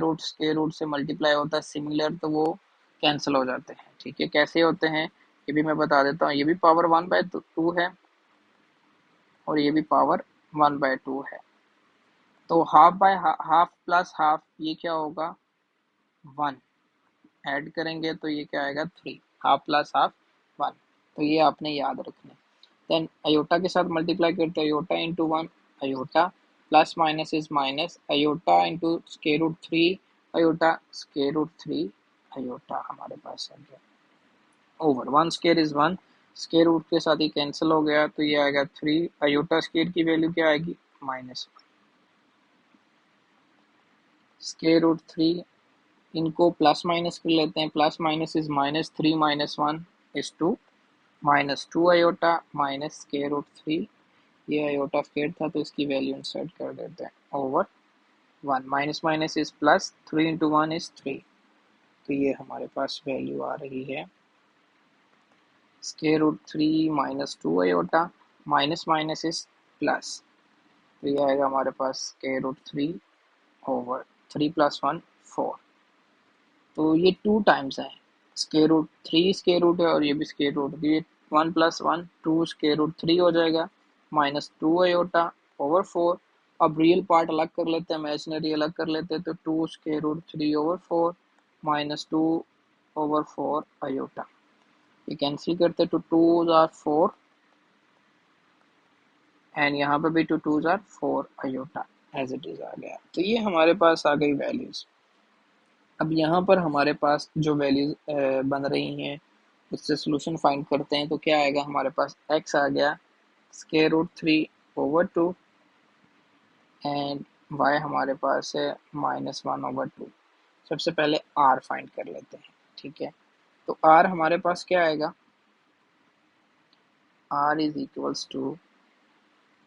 रूट से मल्टीप्लाई होता है सिमिलर, तो वो कैंसिल हो जाते हैं, ठीक है। कैसे होते हैं ये भी मैं बता देता हूँ, ये भी पावर 1/2 है और ये भी पावर 1/2 है। तो half by half plus half ये क्या होगा 1, ऐड करेंगे तो ये क्या आएगा 3, हाफ प्लस हाफ 1। तो ये आपने याद रखना है। देन अयोटा के साथ मल्टीप्लाई करते हैं, iota into 1 iota, plus minus is minus, iota into square root 3 iota, square root 3 iota हमारे पास आ गया, over 1 square is 1, square root के साथ ही कैंसिल हो गया तो ये आएगा 3, अयोटा स्क्वायर की वैल्यू क्या आएगी -1, स्क्वायर रूट 3, इनको प्लस माइनस कर लेते हैं, plus minus is minus, 3 minus 1 is 2, -2 iota minus square root 3, ये अयोटा स्क्वायर था तो इसकी वैल्यू इंसर्ट कर देते हैं, over 1, minus minus is plus, 3 into 1 is 3, तो ये हमारे पास वैल्यू आ रही है square root 3 -2 iota, minus minus is plus, तो ये आएगा हमारे पास स्क्वायर रूट 3 ओवर 3 प्लस 1 4, तो ये 2 टाइम्स है, स्क्वायर रूट 3 स्क्वायर रूट है और ये भी स्क्वायर रूट, ये 1 प्लस 1 2 स्क्वायर रूट 3 हो जाएगा, -2 अयोटा ओवर 4। अब रियल पार्ट अलग कर लेते हैं, इमेजिनरी अलग कर लेते हैं, तो 2 square root 3 over 4 -2 over 4 iota, ये कैंसिल करते तो 2 आर 4 एंड यहाँ पे भी 2 r 4 iota as it is आ गया। तो ये हमारे पास आ गई वैल्यूज। अब यहाँ पर हमारे पास जो वैल्यूज बन रही हैं उससे सोल्यूशन फाइंड करते हैं, तो क्या आएगा हमारे पास, x आ गया square root 3 over 2 and y हमारे पास है -1 ओवर 2। सबसे पहले r फाइंड कर लेते हैं, ठीक है। तो r हमारे पास क्या आएगा, r is equals to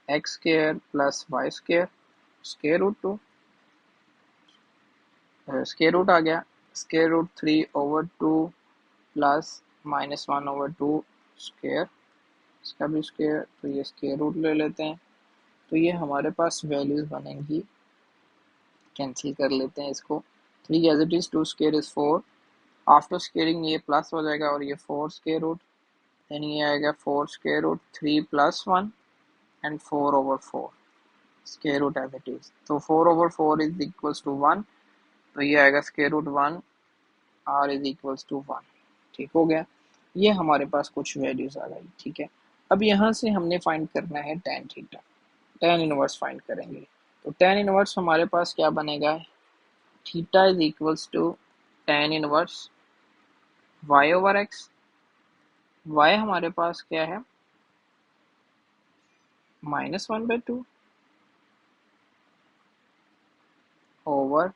x square plus Y square square root 2, square root आ गया square root 3 over 2 plus -1 over 2 square, इसका भी स्क्वायर, तो ये स्क्वायर रूट ले लेते हैं, तो ये हमारे पास वैल्यूज बनेंगी, कैंसिल कर लेते हैं इसको, 3 as it is, 2 square is 4, after squaring ये प्लस हो जाएगा और ये 4 स्क्वायर रूट, देन ये आएगा 4 square root 3 plus 1 and 4 over 4 square root as it is, तो 4 ओवर 4 इज इक्वल्स टू 1, तो ये आएगा स्क्वायर root 1, r is equals to 1, ठीक हो गया। ये हमारे पास कुछ वैल्यूज आ गई, ठीक है। अब यहाँ से हमने फाइंड करना है tan theta, tan inverse find करेंगे, तो tan इनवर्स हमारे पास क्या बनेगा, theta is equals to tan inverse y over x, y हमारे पास क्या है -1/2 ओवर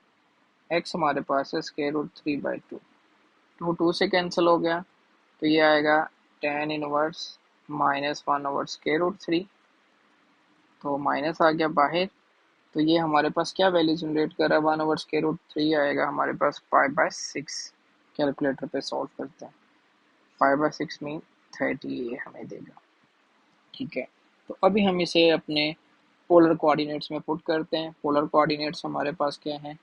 x हमारे पास है स्क्वायर रूट 3/2, 2 से कैंसिल हो गया तो ये आएगा tan inverse -1 over square root 3, तो माइनस आ गया बाहर, तो ये हमारे पास क्या वैल्यू जनरेट कर रहा है, 1 ओवर स्क्वायर रूट 3 आएगा हमारे पास 5/6, कैलकुलेटर पे सॉल्व करते हैं, 5/6 मीन 30 ये हमें देगा, ठीक है। तो अभी हम इसे अपने पोलर कोऑर्डिनेट्स में पुट करते हैं, पोलर कोऑर्डिनेट्स हमारे पास क्या है,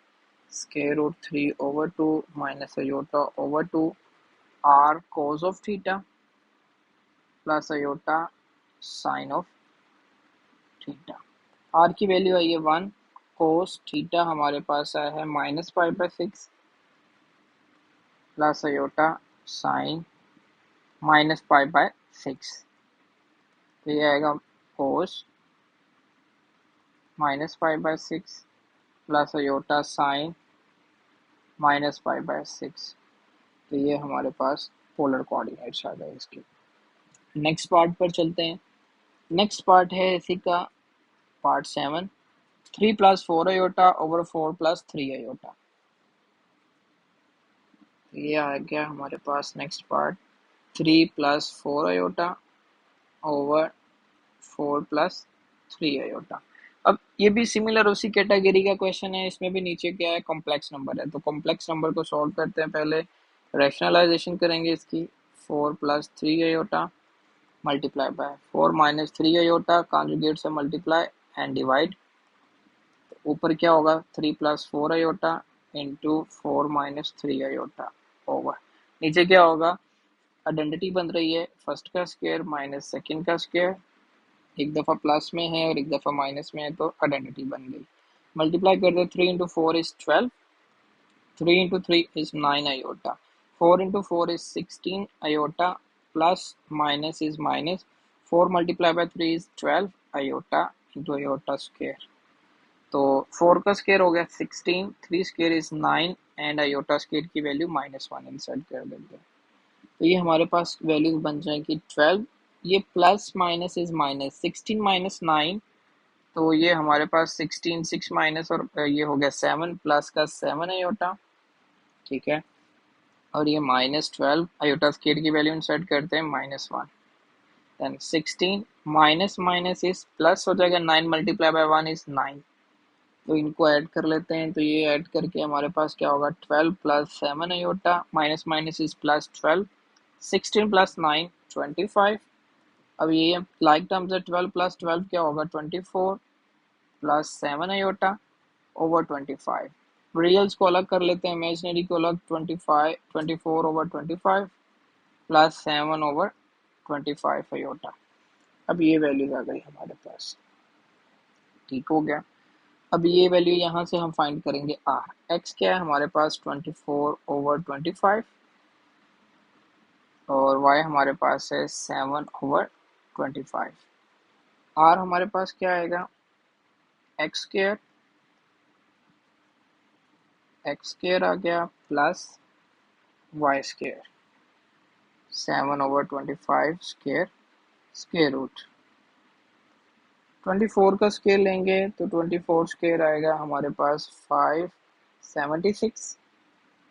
square root 3 over 2 minus iota over 2 r cos of theta plus iota sine of theta, r की वैल्यू आई है 1, cos थीटा हमारे पास आया है -5/6 प्लस अयोटा साइन -5/6, तो ये आएगा cos -5/6 प्लस अयोटा साइन -5/6, तो ये हमारे पास पोलर कोऑर्डिनेट्स आ गए इसके। नेक्स्ट पार्ट पर चलते हैं, नेक्स्ट पार्ट है इसी का part 7, 3 plus 4 iota over 4 plus 3 iota, ये आ गया हमारे पास next part, 3 plus 4 iota over 4 plus 3 iota. अब ये भी सिमिलर उसी कैटेगरी का क्वेश्चन है, इसमें भी नीचे क्या है कॉम्प्लेक्स नंबर है, तो कॉम्प्लेक्स नंबर को सॉल्व करते हैं, पहले रैशनलाइजेशन करेंगे इसकी, 4 plus 3 iota multiply by 4 minus 3 iota, conjugate से मल्टीप्लाई एंड डिवाइड, ऊपर क्या होगा 3 plus 4 iota into 4 minus 3 iota over, नीचे क्या होगा आइडेंटिटी बन रही है फर्स्ट का स्क्वायर माइनस सेकंड का स्क्वायर एक दफ़ा प्लस में है और एक दफ़ा माइनस में है तो आइडेंटिटी बन गई। मल्टीप्लाई कर दो, 3 into 4 is 12, 3 into 3 is 9 iota. 4 into 4 is 16 iota, plus minus is minus. 4 multiplied by 3 is 12 iota into iota square. तो 4 का स्क्वायर हो गया 16, 3 square is 9 and iota square की वैल्यू -1 इंसर्ट कर देंगे। तो ये हमारे पास वैल्यूज बन जाएंगी 12, ये plus minus is minus, 16 minus 9, तो ये हमारे पास 16, 6 माइनस और ये हो गया 7, प्लस का 7 iota, ठीक है। और ये -12 आयोटा स्क्वायर की वैल्यू इंसर्ट करते हैं -1, then 16 minus minus is plus हो जाएगा, 9 मल्टीप्लाई बाय 1 इज 9, तो इनको ऐड कर लेते हैं। तो ये ऐड करके हमारे पास क्या होगा 12 plus 7 iota, minus minus is plus 12, 16 plus 9 25। अब ये लाइक टर्म्स है, 12 प्लस 12 क्या होगा 24 प्लस 7 आयोटा ओवर 25। रियल्स को अलग कर लेते हैं, इमेजिनरी को अलग, 25 24 ओवर 25 प्लस 7 ओवर 25 आयोटा। अब ये वैल्यूज आ गई हमारे पास, ठीक हो गया। अब ये वैल्यू यहाँ से हम फाइंड करेंगे आर। एक्स क्या है हमारे पास 24 ओवर 25 और वाई हमारे पास है 7 ओवर 25। आर हमारे पास क्या आएगा एक्स स्क्वायर, एक्स स्क्वायर आ गया plus Y square, 7 over 25 square, square root 24 का स्क्वायर लेंगे तो 24 स्क्वायर आएगा हमारे पास 576।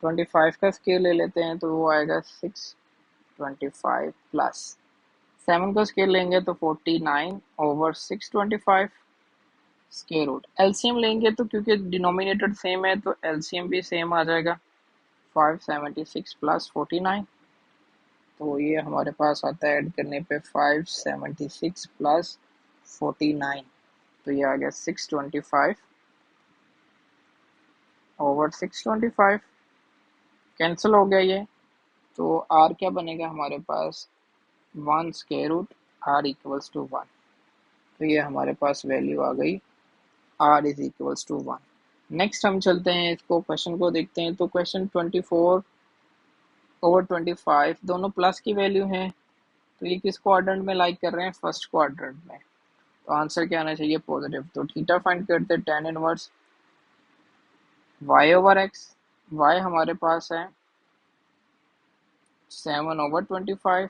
25 का स्क्वायर ले लेते हैं तो वो आएगा 625 प्लस 7 का स्क्वायर लेंगे तो 49 ओवर 625 स्क्वायर रूट। एलसीएम लेंगे तो क्योंकि डिनोमिनेटर सेम है तो एलसीएम भी सेम आ जाएगा, 576 प्लस 49, तो ये हमारे पास आता है ऐड करने पे 576 प्लस 49, तो ये आ गया 625 ओवर 625, कैंसिल हो गया ये। तो आर क्या बनेगा हमारे पास 1 square root r equals to 1, तो ये हमारे पास वैल्यू आ गई r is equals to 1। Next हम चलते हैं इसको क्वेश्चन को देखते हैं। तो क्वेश्चन 24 ओवर 25 दोनों प्लस की वैल्यू हैं, तो ये किस क्वाड्रेंट में लाइक कर रहे हैं, फर्स्ट क्वाड्रेंट में, तो आंसर क्या आना चाहिए पॉजिटिव। तो थीटा फाइंड करते हैं, tan inverse y over x, y हमारे पास है 7 ओवर 25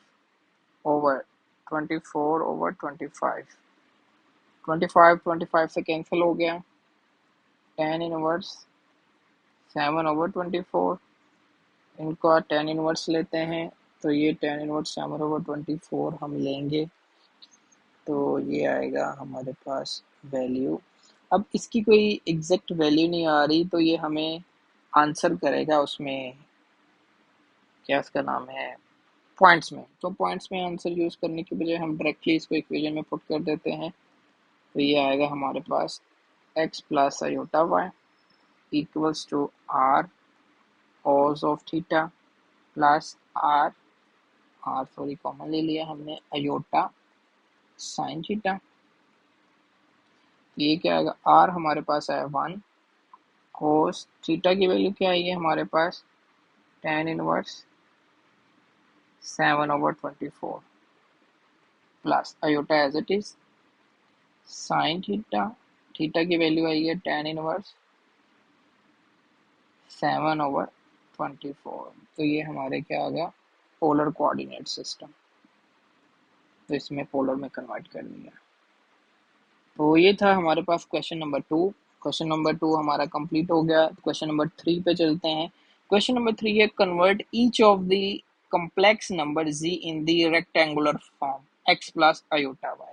ओवर 24 ओवर 25, 25 से कैंसिल हो गया, tan इनवर्स 7 ओवर 24, इनका tan इनवर्स लेते हैं तो ये tan इनवर्स 7 ओवर 24 हम लेंगे तो ये आएगा हमारे पास वैल्यू। अब इसकी कोई एग्जैक्ट वैल्यू नहीं आ रही तो ये हमें आंसर करेगा उसमें, क्या इसका नाम है, पॉइंट्स में। तो पॉइंट्स में आंसर यूज़ करने की बजाय हम डायरेक्टली इसको इक्वेशन में पुट कर देते हैं, तो ये आएगा हमारे पास x plus iota Y equals to r cos of theta plus r, r sorry common ले लिया हमने, आयोटा साइन थीटा। ये क्या आएगा, आर हमारे पास आया 1, कोस थीटा की वैल्यू क्या आई है हमारे पास tan inverse 7 over 24 plus iota as it is sine theta, theta की वैल्यू आई है tan इनवर्स 7 ओवर 24, तो ये हमारे क्या आ गया पोलर कोऑर्डिनेट सिस्टम, तो इसमें पोलर में कन्वर्ट कर दिया। तो ये था हमारे पास क्वेश्चन नंबर 2। क्वेश्चन नंबर 2 हमारा कंप्लीट हो गया। क्वेश्चन नंबर 3 पे चलते हैं। क्वेश्चन नंबर 3 है convert each of the complex number z in the rectangular form x plus iota y।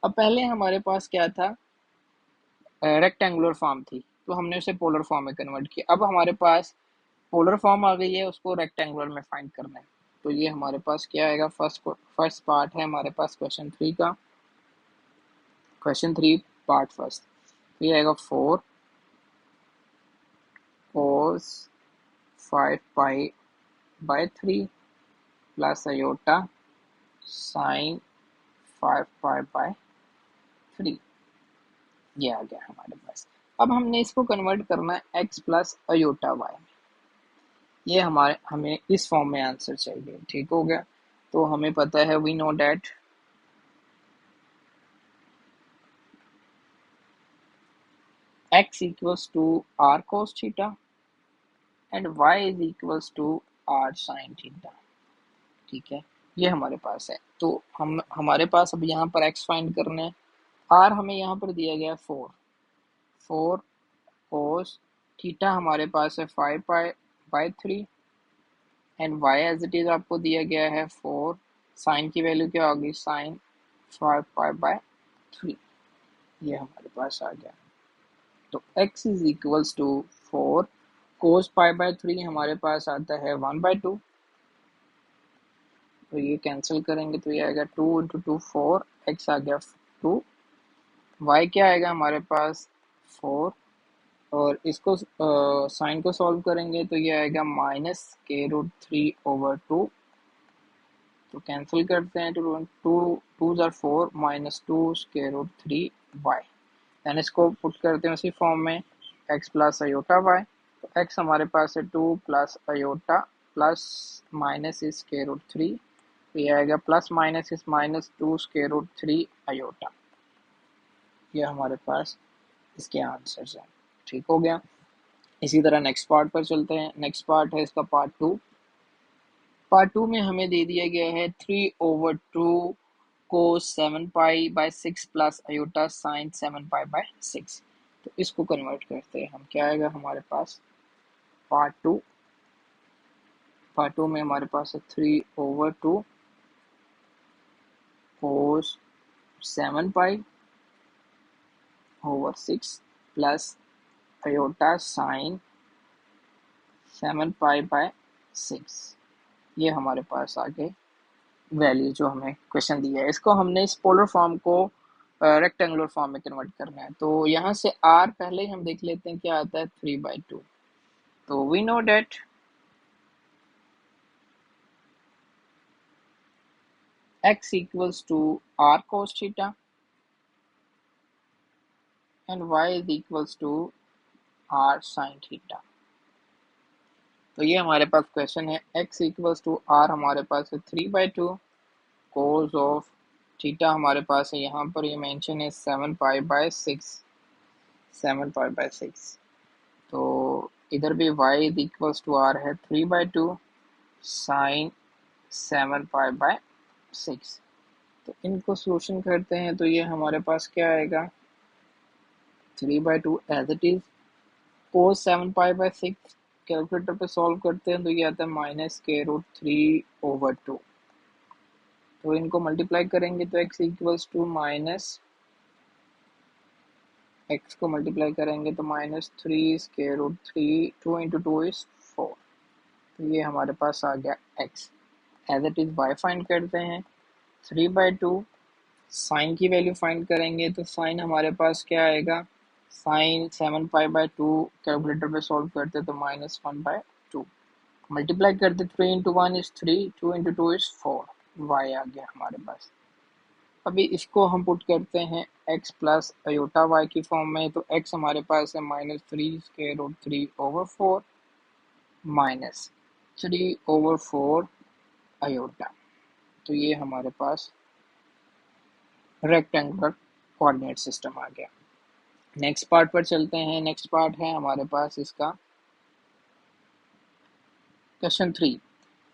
अब पहले हमारे पास क्या था, रेक्टेंगुलर फॉर्म थी तो हमने उसे पोलर फॉर्म में कन्वर्ट किया। अब हमारे पास पोलर फॉर्म आ गई है, उसको रेक्टेंगुलर में फाइंड करना है। तो ये हमारे पास क्या आएगा, फर्स्ट पार्ट है हमारे पास क्वेश्चन 3 का। क्वेश्चन 3 पार्ट फर्स्ट, ये आएगा 4 cos 5 pi by 3 plus iota sign 5 pi by 3, ये आ गया हमारे पास। अब हमने इसको कन्वर्ट करना है x प्लस अयोटा वाई, ये हमें इस फॉर्म में आंसर चाहिए। ठीक हो गया। तो हमें पता है we know that x equals to r cos theta and y is equals to r sin theta. ठीक है, ये हमारे पास है। तो हम हमारे पास अब यहाँ पर x फाइंड करना है। r हमें यहाँ पर दिया गया है 4 cos थीटा हमारे पास है 5 पाई/3 and y as it is आपको दिया गया है 4। साइन की वैल्यू क्या होगी, साइन 5 पाई/3, ये हमारे पास आ गया। तो x is equals to 4 cos pi हमारे पास आता है 1/2, तो ये कैंसिल करेंगे तो ये आएगा 2 इंटू 2 4, x आ गया 2, y क्या आएगा हमारे पास 4, और इसको साइन को सॉल्व करेंगे तो ये आएगा -√3/2, तो कैंसिल करते हैं। टू टू ज़ार 4 -2√3y, देन इसको पुट करते हैं उसी फॉर्म में, x प्लस अयोटा y। तो x हमारे पास है 2 प्लस अयोटा प्लस माइनस इस √3, तो ये आएगा प्लस माइनस इस -2√3 अयोटा, ये हमारे पास इसके आंसर्स हैं। ठीक हो गया। इसी तरह नेक्स्ट पार्ट पर चलते हैं। नेक्स्ट पार्ट है इसका पार्ट 2। पार्ट 2 में हमें दे दिया गया है 3/2 cos 7 पाई/6 प्लस अयोटा साइन 7 पाई/6। तो इसको कन्वर्ट करते हैं हम, क्या आएगा हमारे पास पार्ट 2 में हमारे पास है 3/2 cos 7 पाई/6 प्लस अयोटा साइन 7 पाई/6, ये हमारे पास आगे वैल्यू जो हमें क्वेश्चन दिया है। इसको हमने इस पोलर फॉर्म को रेक्टेंगुलर फॉर्म में कन्वर्ट करना है। तो यहाँ से r पहले ही हम देख लेते हैं क्या आता है 3/2। तो we know that x equals to r cos theta and y is equals to r sin theta. तो ये हमारे पास क्वेश्चन है। x इक्वल्स टू r हमारे पास है 3/2, कोस ऑफ थीटा हमारे पास है, यहाँ पर ये मेंशन है 7 पाई/6। तो इधर भी y is equals to r है 3/2 साइन 7 पाई/6। तो इनको सोल्यूशन करते हैं तो ये हमारे पास क्या आएगा 3/2 एज इट इज, कोस 7 पाई/6 कैलकुलेटर पे सॉल्व करते हैं तो ये आता है -√3/2। तो इनको मल्टीप्लाई करेंगे तो x इक्वल्स टू x को मल्टीप्लाई करेंगे तो -3√3, 2 इंटू 2 इज 4, तो ये हमारे पास आ गया x। As it is y find करते हैं 3/2, साइन की वैल्यू फाइंड करेंगे तो साइन हमारे पास क्या आएगा, साइन 7 पाई/2 कैलकुलेटर पे सॉल्व करते तो -1/2, मल्टीप्लाई करते 3 into 1 is 3, 2 into 2 is 4, y आ गया हमारे पास। अभी इसको हम पुट करते हैं x प्लस अयोटा y की फॉर्म में, तो x हमारे पास है -3√3/4 माइनस 3/4 अयोटा, तो ये हमारे पास रेक्टेंगुलर कोऑर्डिनेट सिस्टम आ गया। नेक्स्ट पार्ट पर चलते हैं। नेक्स्ट पार्ट है हमारे पास इसका question 3,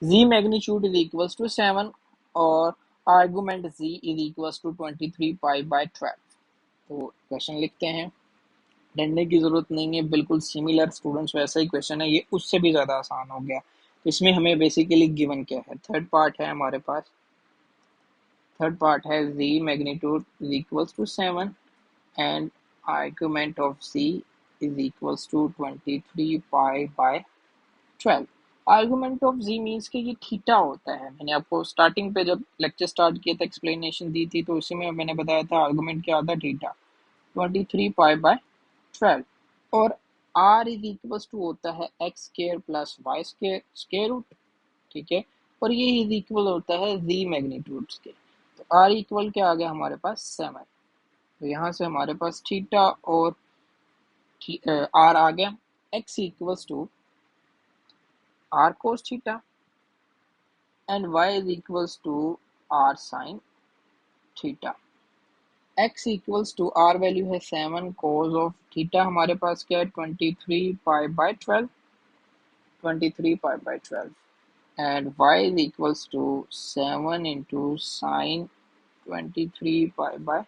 z magnitude is equals to 7 और argument z is equals to 23 pi. तो क्वेश्चन लिखते हैं, डरने की जरूरत नहीं है, बिल्कुल सिमिलर स्टूडेंट्स वैसा ही क्वेश्चन है, ये उससे भी ज़्यादा आसान हो गया। तो इसमें हमें बेसिकली गिवन क्या है, थर्ड पार्ट है हमारे पास, थर्ड पार्ट है z magnitude is equals to 7 and argument of z is equals to 23 पाई/12। आर्गुमेंट ऑफ z मीन्स कि ये थीटा होता है। मैंने आपको स्टार्टिंग पे जब लेक्चर स्टार्ट किया था एक्सप्लेनेशन दी थी, तो उसी में मैंने बताया था आर्गुमेंट क्या होता है, थीटा 23 पाई/12, और r इज इक्वल्स टू होता है x square plus y square square root. ठीक है, और ये इज इक्वल होता है z मैग्नीट्यूड्स के। तो r इक्वल क्या आ गया हमारे पास 7, तो यहाँ से हमारे पास थीटा और आर आ गया। X equals to are cos theta and y is equals to r sine theta. X equals to r value है 7 कोस ऑफ थीटा हमारे पास क्या है 23 pi by 12, 23 pi by 12 and y is equals to 7 into sine 23 pi by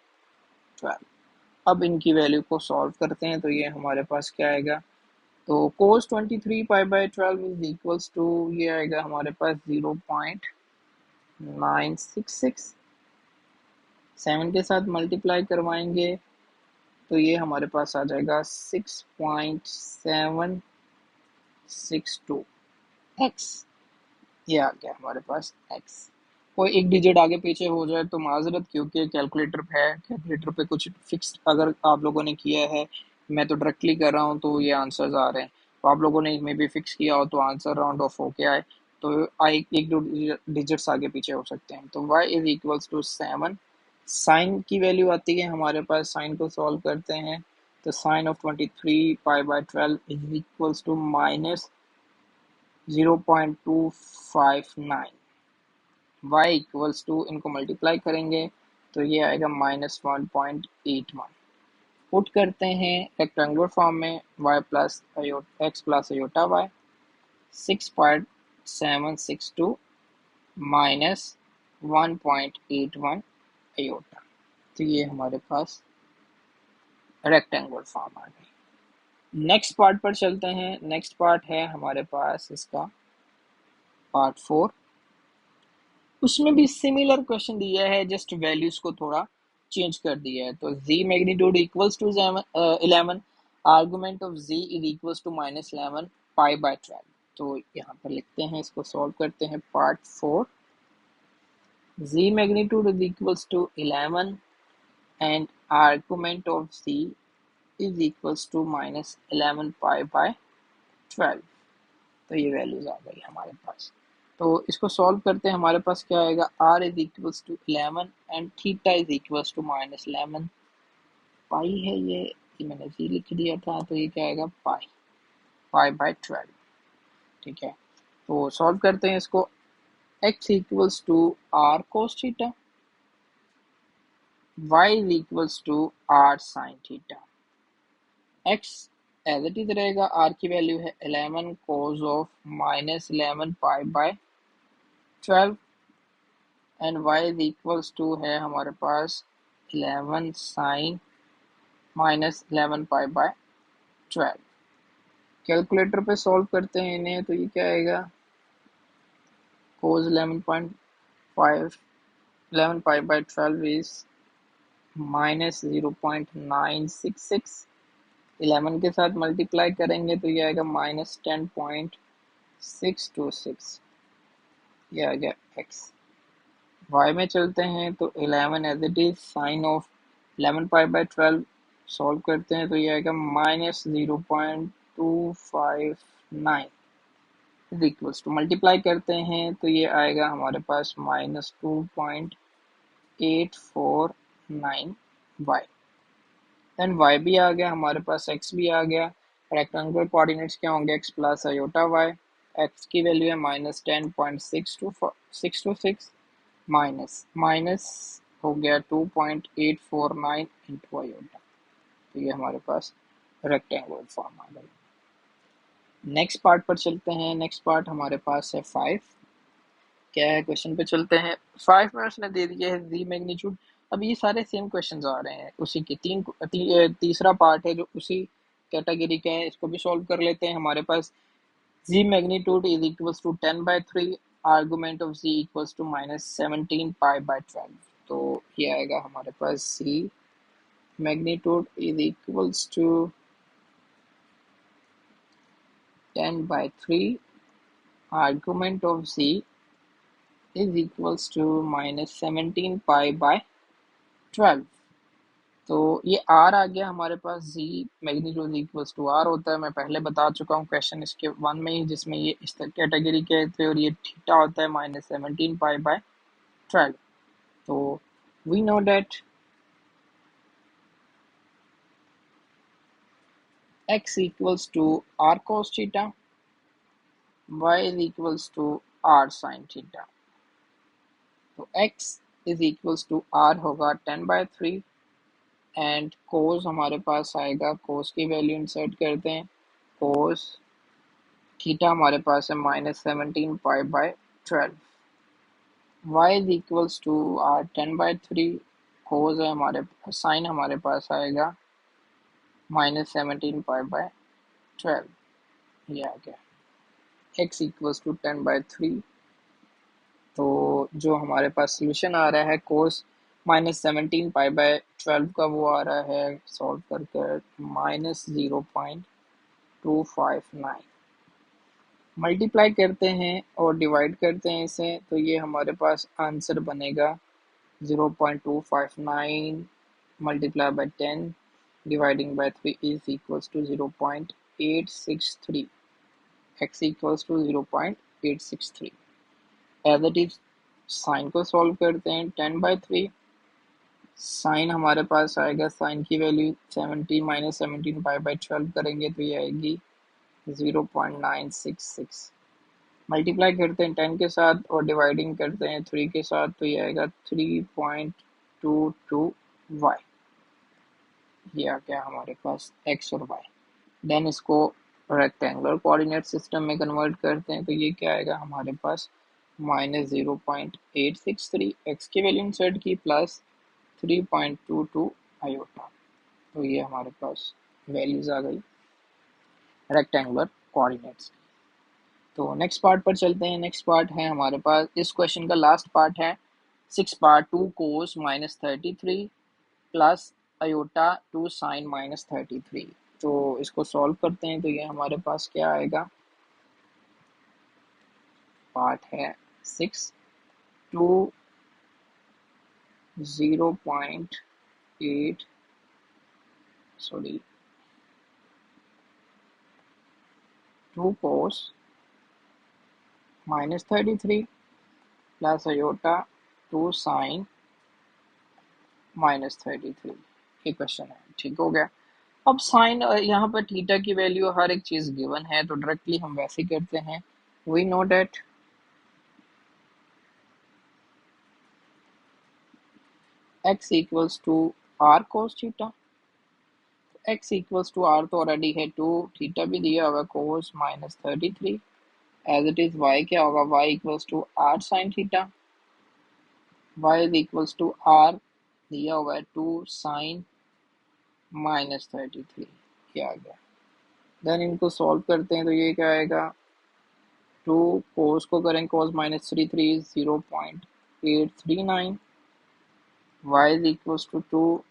12। अब इनकी value को solve करते हैं तो ये हमारे पास क्या आएगा, तो cos 23 pi by 12 is equals to ये आएगा हमारे पास 0.966। 7 के साथ मल्टीप्लाई करवाएंगे तो ये हमारे पास आ जाएगा 6.762 x। ये आ गया हमारे पास x। कोई एक डिजिट आगे पीछे हो जाए तो माजरत, क्योंकि कैलकुलेटर पे है, कैलकुलेटर पे कुछ फिक्स अगर आप लोगों ने किया है, मैं तो डायरेक्टली कर रहा हूँ तो ये आंसर्स आ रहे हैं, तो आप लोगों ने इसमें भी फिक्स किया हो तो आंसर राउंड ऑफ होके आए तो एक दो डिजिट्स आगे पीछे हो सकते हैं। तो y is equals to 7, sine की वैल्यू आती है हमारे पास, साइन को सॉल्व करते हैं तो sine of 23 pi by 12 is equals to minus 0.259। y equals to इनको मल्टीप्लाई करेंगे तो ये आएगा -1.81। पुट करते हैं रेक्टेंगुलर फॉर्म में y plus x plus iota y 6.762 minus 1.81 iota. तो ये हमारे पास रेक्टेंगुलर फॉर्म आ गई। नेक्स्ट पार्ट पर चलते हैं। नेक्स्ट पार्ट है हमारे पास इसका पार्ट 4। उसमें भी सिमिलर क्वेश्चन दिया है, जस्ट वैल्यूज को थोड़ा चेंज कर दिया है। तो z magnitude equals to 11, argument of z is equals to -11 pi by 12। तो यहाँ पर लिखते हैं, इसको सॉल्व करते हैं। Part 4, z magnitude is equals to 11 and argument of z is equals to -11 pi by 12। तो ये वैल्यूज आ गई हमारे पास। तो इसको सॉल्व करते हैं, हमारे पास क्या आएगा, r is equals to 11 and theta is equals to -11 pi है। ये मैंने जी लिख दिया था, तो ये क्या आएगा, पाई बाय 12। ठीक है, तो सॉल्व करते हैं इसको। x equals to r cos theta, y is equals to r sin theta. x as it is रहेगा, r की वैल्यू है 11 cos of -11 pi by 12 and y is equals to है हमारे पास 11 साइन -11 पाई बाय 12। कैलकुलेटर पे solve करते हैं इन्हें तो ये क्या आएगा, cos 11.5 11 पाई बाय 12 इज -0.966। 11 के साथ मल्टीप्लाई करेंगे तो ये आएगा -10.626। ये आ गया x। y में चलते हैं तो 11 as it is, sine of 11 pi by 12 solve करते हैं तो ये आएगा -0.259 इज इक्वल्स टू, मल्टीप्लाई करते हैं तो ये आएगा हमारे पास -2.849y। देन y भी आ गया हमारे पास, x भी आ गया। रेक्टेंगुलर कोऑर्डिनेट्स क्या होंगे, x plus iota y। x की वैल्यू है -10.626 माइनस माइनस हो गया 2.849 इंटू अयोटा। तो ये हमारे पास रेक्टेंगुलर फॉर्म आ गई। नेक्स्ट पार्ट पर चलते हैं। नेक्स्ट पार्ट हमारे पास है 5। क्या है, क्वेश्चन पे चलते हैं। 5 में उसने दे दिया है जी मैग्नीट्यूड। अब ये सारे सेम क्वेश्चंस आ रहे हैं, उसी के तीसरा पार्ट है जो उसी कैटेगरी का है। इसको भी सॉल्व कर लेते हैं। हमारे पास z magnitude is equals to 10/3, argument of z equals to -17 pi by 12। तो ये आएगा हमारे पास z magnitude is equals to 10/3, argument of z is equals to -17 pi by 12। तो ये r आ गया हमारे पास, z magnitude equals to r होता है। मैं पहले बता चुका हूँ क्वेश्चन इसके 1 में ही, जिसमें ये इस कैटेगरी के थे, और ये थीटा होता है -17 पाई बाय 12। तो we know that x equals to r cos theta, y is equals to r sin theta। तो x is equals to r होगा 10/3 एंड कोस हमारे पास आएगा, कोस की वैल्यू इंसर्ट करते हैं, कोस थीटा हमारे पास है -17 pi. y is equals to r 10/3, cos है हमारे साइन हमारे पास आएगा -17 पाई/12। ये आ गया x इक्वल्स टू 10/3। तो जो हमारे पास सोल्यूशन आ रहा है कोस -17 पाई/12 का, वो आ रहा है सॉल्व करके -0.259। मल्टीप्लाई करते हैं और डिवाइड करते हैं इसे, तो ये हमारे पास आंसर बनेगा 0.259 multiply by 10 dividing by 3 is equals to 0.863। x equals to 0.863। As it is sine को सॉल्व करते हैं, 10/3 साइन हमारे पास आएगा, साइन की वैल्यू 17 पाई/12 करेंगे तो ये आएगी 0.966। मल्टीप्लाई करते हैं 10 के साथ और डिवाइडिंग करते हैं 3 के साथ, तो ये आएगा 3.22y। ये आ गया हमारे पास x और y। देन इसको रेक्टेंगुलर कोऑर्डिनेट सिस्टम में कन्वर्ट करते हैं, तो ये क्या आएगा हमारे पास -0.863, x की वैल्यू इंसर्ट की प्लस 3.22 आयोटा। तो ये हमारे पास वैल्यूज आ गई रेक्टेंगुलर कोऑर्डिनेट्स। तो नेक्स्ट पार्ट पर चलते हैं। नेक्स्ट पार्ट है हमारे पास, इस क्वेश्चन का लास्ट पार्ट है 6 पार्ट 2 कोस -33 प्लस अयोटा 2 साइन -33। तो इसको सॉल्व करते हैं, तो ये हमारे पास क्या आएगा, पार्ट है 6 two 0.8 sorry 2 cos -33 plus iota 2 sine -33। ये क्वेश्चन है, ठीक हो गया। अब साइन यहाँ पर थीटा की वैल्यू हर एक चीज गिवन है, तो डायरेक्टली हम वैसे ही करते हैं। We know that x equals to r cos theta, x equals to r तो ऑलरेडी है 2, थीटा भी दिया हुआ cos -33। As it is y क्या होगा, y equals to r sin theta, y is equals to r दिया हुआ है 2 साइन -33। क्या आ गया, देन इनको सॉल्व करते हैं, तो ये क्या आएगा, 2 कोस को करें cos -33 0.839, y is equals to 2,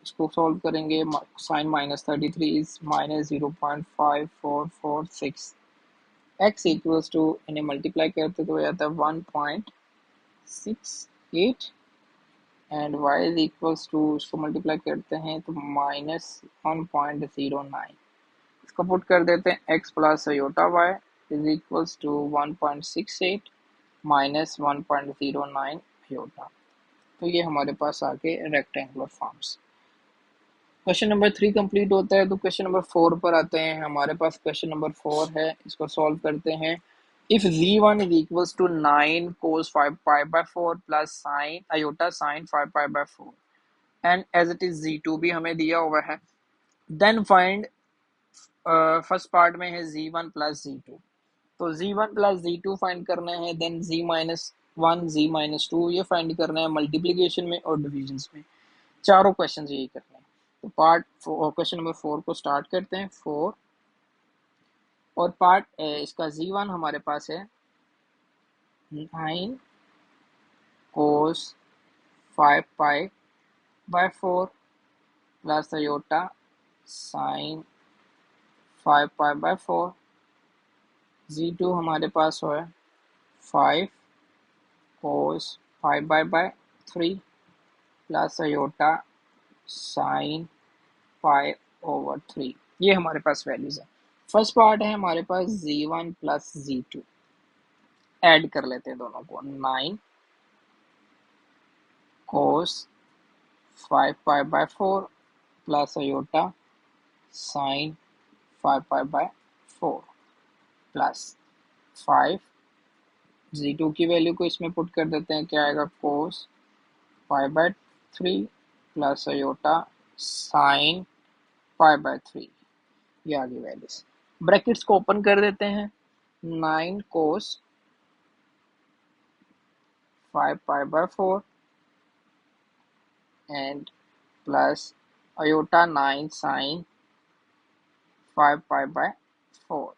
इसको सॉल्व करेंगे sine -33 is -0.5446। x equals to, इन्हें मल्टीप्लाई करते तो आता है 1.68 and y is equals to, इसको मल्टीप्लाई करते हैं तो -1.09। इसको पुट कर देते हैं x plus iota y is equals to 1.68 -1.09 iota. तो ये हमारे पास आके rectangular forms. Question number 3 complete होता है, तो क्वेश्चन नंबर 4 पर आते हैं। हमारे पास क्वेश्चन नंबर 4 है, इसको सॉल्व करते हैं। If z1 is equals to 9 cos 5 पाई/4 प्लस साइन अयोटा साइन 5 पाई/4 and as it is z2 भी हमें दिया हुआ है, देन फाइंड, फर्स्ट पार्ट में है z1 प्लस z2, तो z1 प्लस z2 फाइंड करना है, देन z-1 z-2 ये फाइंड करना है मल्टीप्लीकेशन में और डिविजन में। चारों क्वेश्चन यही करने हैं। तो पार्ट क्वेश्चन नंबर 4 को स्टार्ट करते हैं। 4 और पार्ट इसका z1 हमारे पास है 9 cos 5 पाई/4 प्लस अयोटा साइन 5 पाई/4। z2 हमारे पास है 5 cos 5/3 प्लस अयोटा साइन 5/3। ये हमारे पास वैल्यूज है। फर्स्ट पार्ट है हमारे पास z1 प्लस z2, ऐड कर लेते हैं दोनों को, 9 cos 5 पाई/4 प्लस अयोटा साइन 5 पाई/4 प्लस 5 z2 की वैल्यू को इसमें पुट कर देते हैं, क्या आएगा कोस 5/3 प्लस अयोटा साइन 5/3। ये आ गई वैल्यूज। ब्रैकेट्स को ओपन कर देते हैं, 9 कोस 5 पाई/4 एंड प्लस अयोटा 9 साइन 5 पाई/4।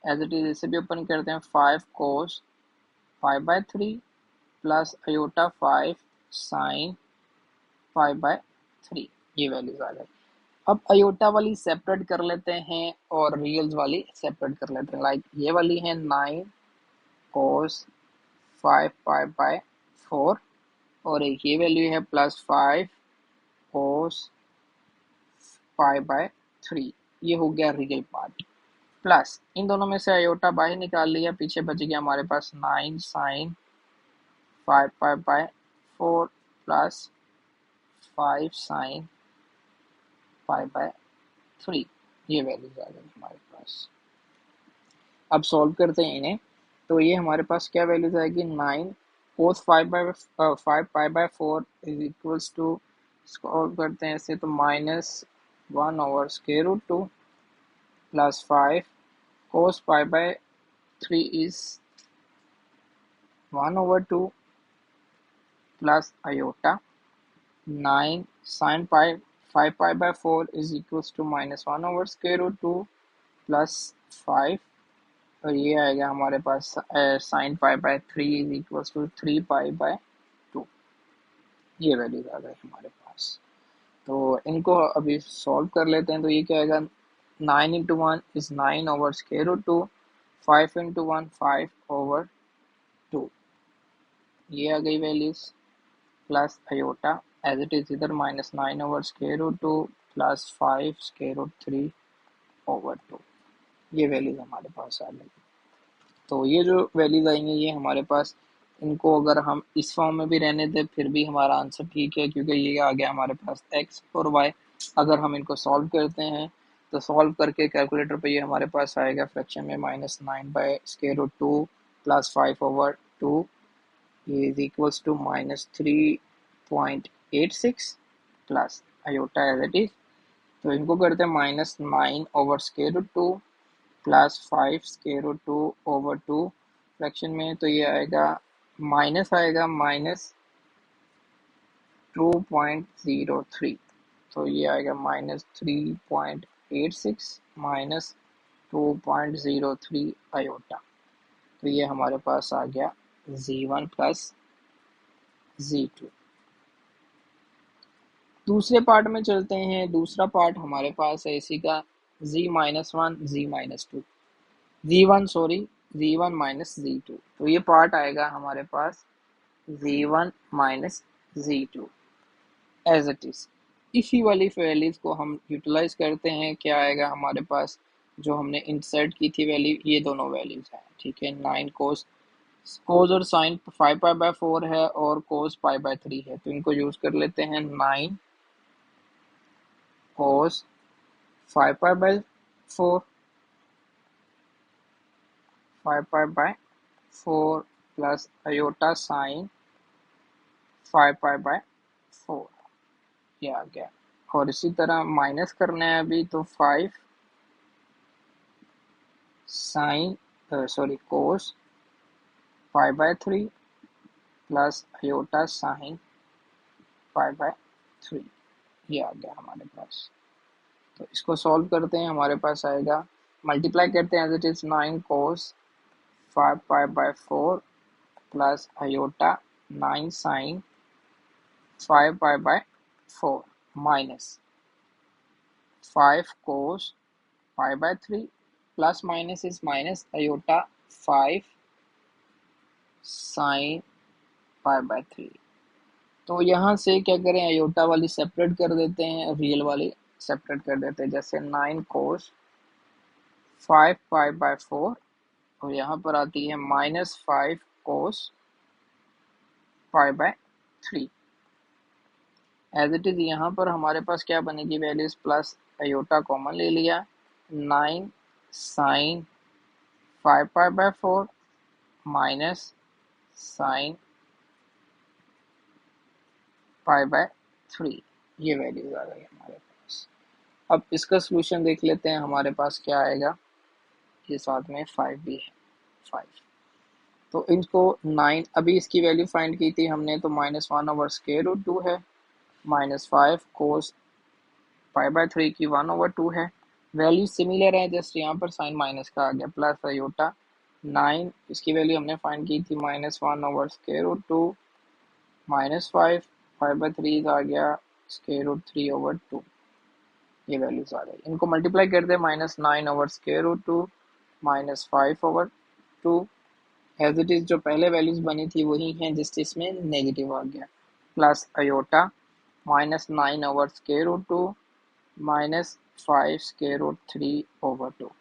एज इट इज इसे भी ओपन करते हैं, 5 कोस 5/3 प्लस अयोटा 5 साइन 5/3। ये वैल्यूज आ गई। अब अयोटा वाली सेपरेट कर लेते हैं और रियल्स वाली सेपरेट कर लेते हैं। लाइक ये वाली है 9 कोस 5 पाई/4 और एक ये वैल्यू है प्लस 5 कोस 5/3। ये हो गया रियल पार्ट। प्लस इन दोनों में से अयोटा बाहर निकाल लिया, पीछे बच गया हमारे पास 9 साइन 5 पाई/4 प्लस 5 साइन 5/3। ये वैल्यूज आ गई हमारे पास। अब सॉल्व करते हैं इन्हें, तो ये हमारे पास क्या वैल्यूज आएगी, 9 कोस 5 पाई/4 इज इक्वल्स टू, सॉल्व करते हैं इसे तो -1/√2 plus 5 cos 5/3 is 1/2 plus iota 9 sine 5 पाई/4 इज इक्वल्स टू -1/√2 प्लस 5 और ये आएगा हमारे पास साइन 5/3 इज इक्वल्स टू 3 पाई/2। ये वैल्यूज आ गए हमारे पास। तो इनको अभी सॉल्व कर लेते हैं, तो ये क्या आएगा, 9 इंटू 1 इज 9/√2, 5 इंटू 1 5/2। ये आ गई values plus iota as it is इधर -9/√2 प्लस 5/3/2। ये वैल्यूज हमारे पास आ गई। तो ये जो वैल्यूज आएंगे ये हमारे पास, इनको अगर हम इस फॉर्म में भी रहने दें फिर भी हमारा आंसर ठीक है, क्योंकि ये आ गया हमारे पास x और y। अगर हम इनको सॉल्व करते हैं तो सॉल्व करके कैलकुलेटर पे ये हमारे पास आएगा फ्रैक्शन में -9/√2 plus 5/2 is equals to -3.86 plus iota as it is. तो इनको करते हैं -9/√2 प्लस 5/2/2 फ्रैक्शन में, तो ये आएगा -2.03। तो ये आएगा -3.86 -2.03 अयोटा। तो ये हमारे पास आ गया z1 प्लस z2। दूसरे पार्ट में चलते हैं। दूसरा पार्ट हमारे पास है इसी का, z-1 z-2 z1 minus z2। तो ये पार्ट आएगा हमारे पास z1 minus z2 as it is. इसी वाली वैल्यूज को हम यूटिलाइज करते हैं, क्या आएगा हमारे पास, जो हमने इंसर्ट की थी वैल्यू, ये दोनों वैल्यूज हैं, ठीक है। 9 कोस और साइन 5 पाई/4 है और कोस 5/3 है, तो इनको यूज कर लेते हैं। 9 कोस 5 पाई/4 5 पाई/4 प्लस अयोटा साइन 5 पाई/4। ये आ गया। और इसी तरह माइनस करना है अभी, तो 5 sine cos 5/3 plus iota sign 5/3। ये आ गया हमारे पास। तो इसको सॉल्व करते हैं, हमारे पास आएगा, मल्टीप्लाई करते हैं एज इट इज, 9 कोस 5 पाई/4 प्लस अयोटा 9 साइन 5 पाई/4 minus 5 cos 5/3 plus minus is minus iota 5 sine 5/3। तो यहाँ से क्या करें, अयोटा वाली सेपरेट कर देते हैं, रियल वाली सेपरेट कर देते हैं। जैसे 9 कोस 5 पाई/4 और यहाँ पर आती है -5 कोस 5/3 एज इट इज। यहाँ पर हमारे पास क्या बनेगी वैल्यूज, प्लस अयोटा कॉमन ले लिया 9 साइन 5 पाई/4 माइनस साइन पाई/3। ये वैल्यूज आ गई हमारे पास। अब इसका सोल्यूशन देख लेते हैं, हमारे पास क्या आएगा। ये साथ में 5 भी है, 5। तो इनको 9, अभी इसकी वैल्यू फाइंड की थी हमने, तो -1/√2 है, -5 कोस पाई/3 की 1/2 है। वैल्यू सिमिलर है, जस्ट यहाँ पर साइन माइनस का आ गया, प्लस अयोटा 9, इसकी वैल्यू हमने फाइंड की थी -1/√2 -5 पाई/3 आ गया √3/2। ये वैल्यूज आ गई, इनको मल्टीप्लाई करते हैं, -9/√2 -5/2। एज इट इज जो पहले वैल्यूज बनी थी वही हैं, जिस इसमें नेगेटिव आ गया, प्लस अयोटा -9/√2 -5 √3/2।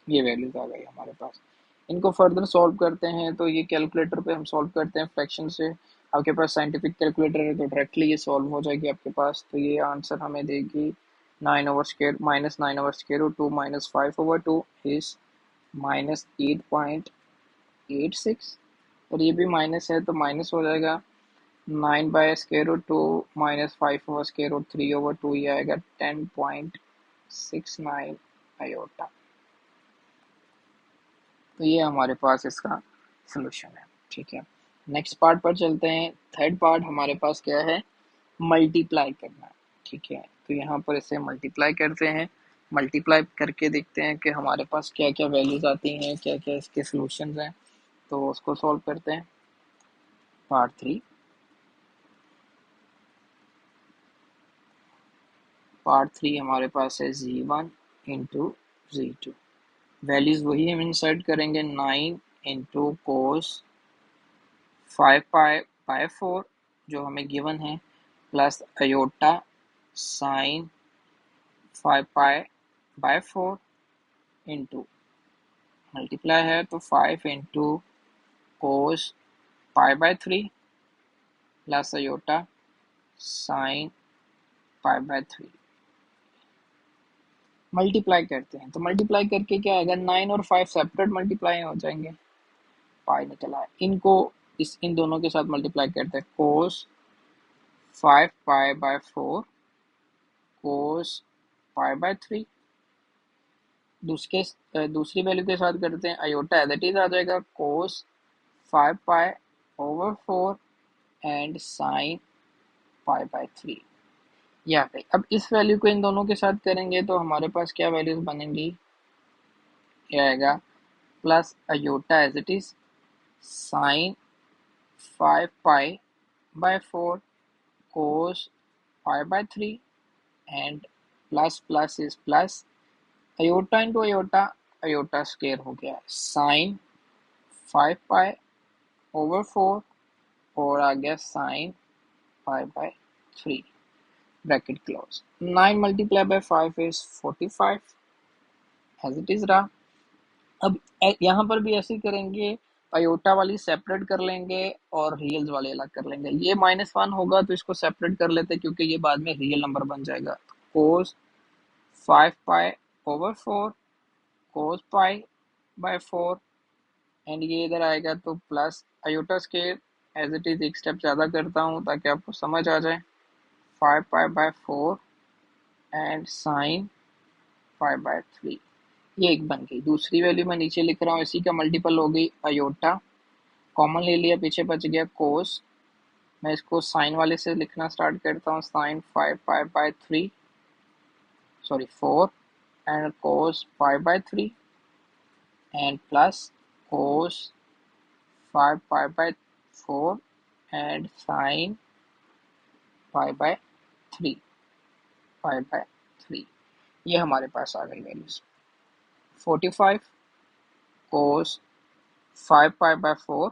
ये वैल्यूज आ गई हमारे पास। इनको फर्दर सॉल्व करते हैं, तो ये कैलकुलेटर पे हम सॉल्व करते हैं फ्रैक्शन से। आपके पास साइंटिफिक कैलकुलेटर है तो डायरेक्टली ये सॉल्व हो जाएगी आपके पास। तो ये आंसर हमें देगी 9/√2 -5/2 इज -8.86। और ये भी माइनस है तो माइनस हो जाएगा, 9/√2 -5/√3/2, ये आएगा 10.69 आयोटा। तो ये हमारे पास इसका सोल्यूशन है। ठीक है, नेक्स्ट पार्ट पर चलते हैं। थर्ड पार्ट हमारे पास क्या है, मल्टीप्लाई करना। ठीक है, तो यहाँ पर इसे मल्टीप्लाई करते हैं, मल्टीप्लाई करके देखते हैं कि हमारे पास क्या क्या वैल्यूज आती हैं, क्या क्या इसके सोल्यूशंस हैं। तो उसको सॉल्व करते हैं। पार्ट 3, हमारे पास है Z1 इंटू Z2। वैल्यूज वही हम इंसर्ट करेंगे, 9 इंटू कोस 5 पाई/4 जो हमें गिवन है, प्लस अयोटा साइन 5 पाई/4 इंटू मल्टीप्लाई है तो 5 इंटू कोस पाई/3 प्लस अयोटा साइन पाई/3। मल्टीप्लाई करते हैं, तो मल्टीप्लाई करके क्या आएगा, 9 और 5 सेपरेट मल्टीप्लाई हो जाएंगे, पाई निकला है। इनको इन दोनों के साथ मल्टीप्लाई करते हैं, कोस 5 पाई/4 कोस पाई/3। दूसरी वैल्यू के साथ करते हैं अयोटा, दैट इज आ जाएगा कोस 5 पाई/4 एंड साइन पाई/3। ये आ गई। अब इस वैल्यू को इन दोनों के साथ करेंगे तो हमारे पास क्या वैल्यूज बनेंगी, ये आएगा plus iota as it is sine 5 पाई/4 कोस पाई/3 and plus plus is plus, iota into iota, iota square हो गया, साइन 5 पाई/4 और आ गया साइन पाई/3, bracket close. 9 multiply by 5 is 45 as it is रहा। अब यहाँ पर भी ऐसे ही करेंगे, अयोटा वाली सेपरेट कर लेंगे और रियल्स वाले अलग कर लेंगे। ये -1 होगा तो इसको सेपरेट कर लेते हैं क्योंकि ये बाद में रियल नंबर बन जाएगा। कोस 5 पाई/4 कोस पाई/4 एंड ये इधर आएगा तो plus iota square as it is, एक स्टेप ज़्यादा करता हूँ ताकि आपको समझ आ जाए, 5 पाई/4 एंड साइन पाई/3। ये एक बन गई। दूसरी वैल्यू मैं नीचे लिख रहा हूँ, इसी का मल्टीपल हो गई अयोटा, कॉमन ले लिया, पीछे बच गया कोस। मैं इसको साइन वाले से लिखना स्टार्ट करता हूँ, साइन 5 पाई/3 सॉरी 4 एंड कोस पाई/3 एंड प्लस कोस 5 पाई/4 एंड साइन पाई/3 पाई/3। ये हमारे पास आ गई वैल्यूज। 45 कोस 5 पाई/4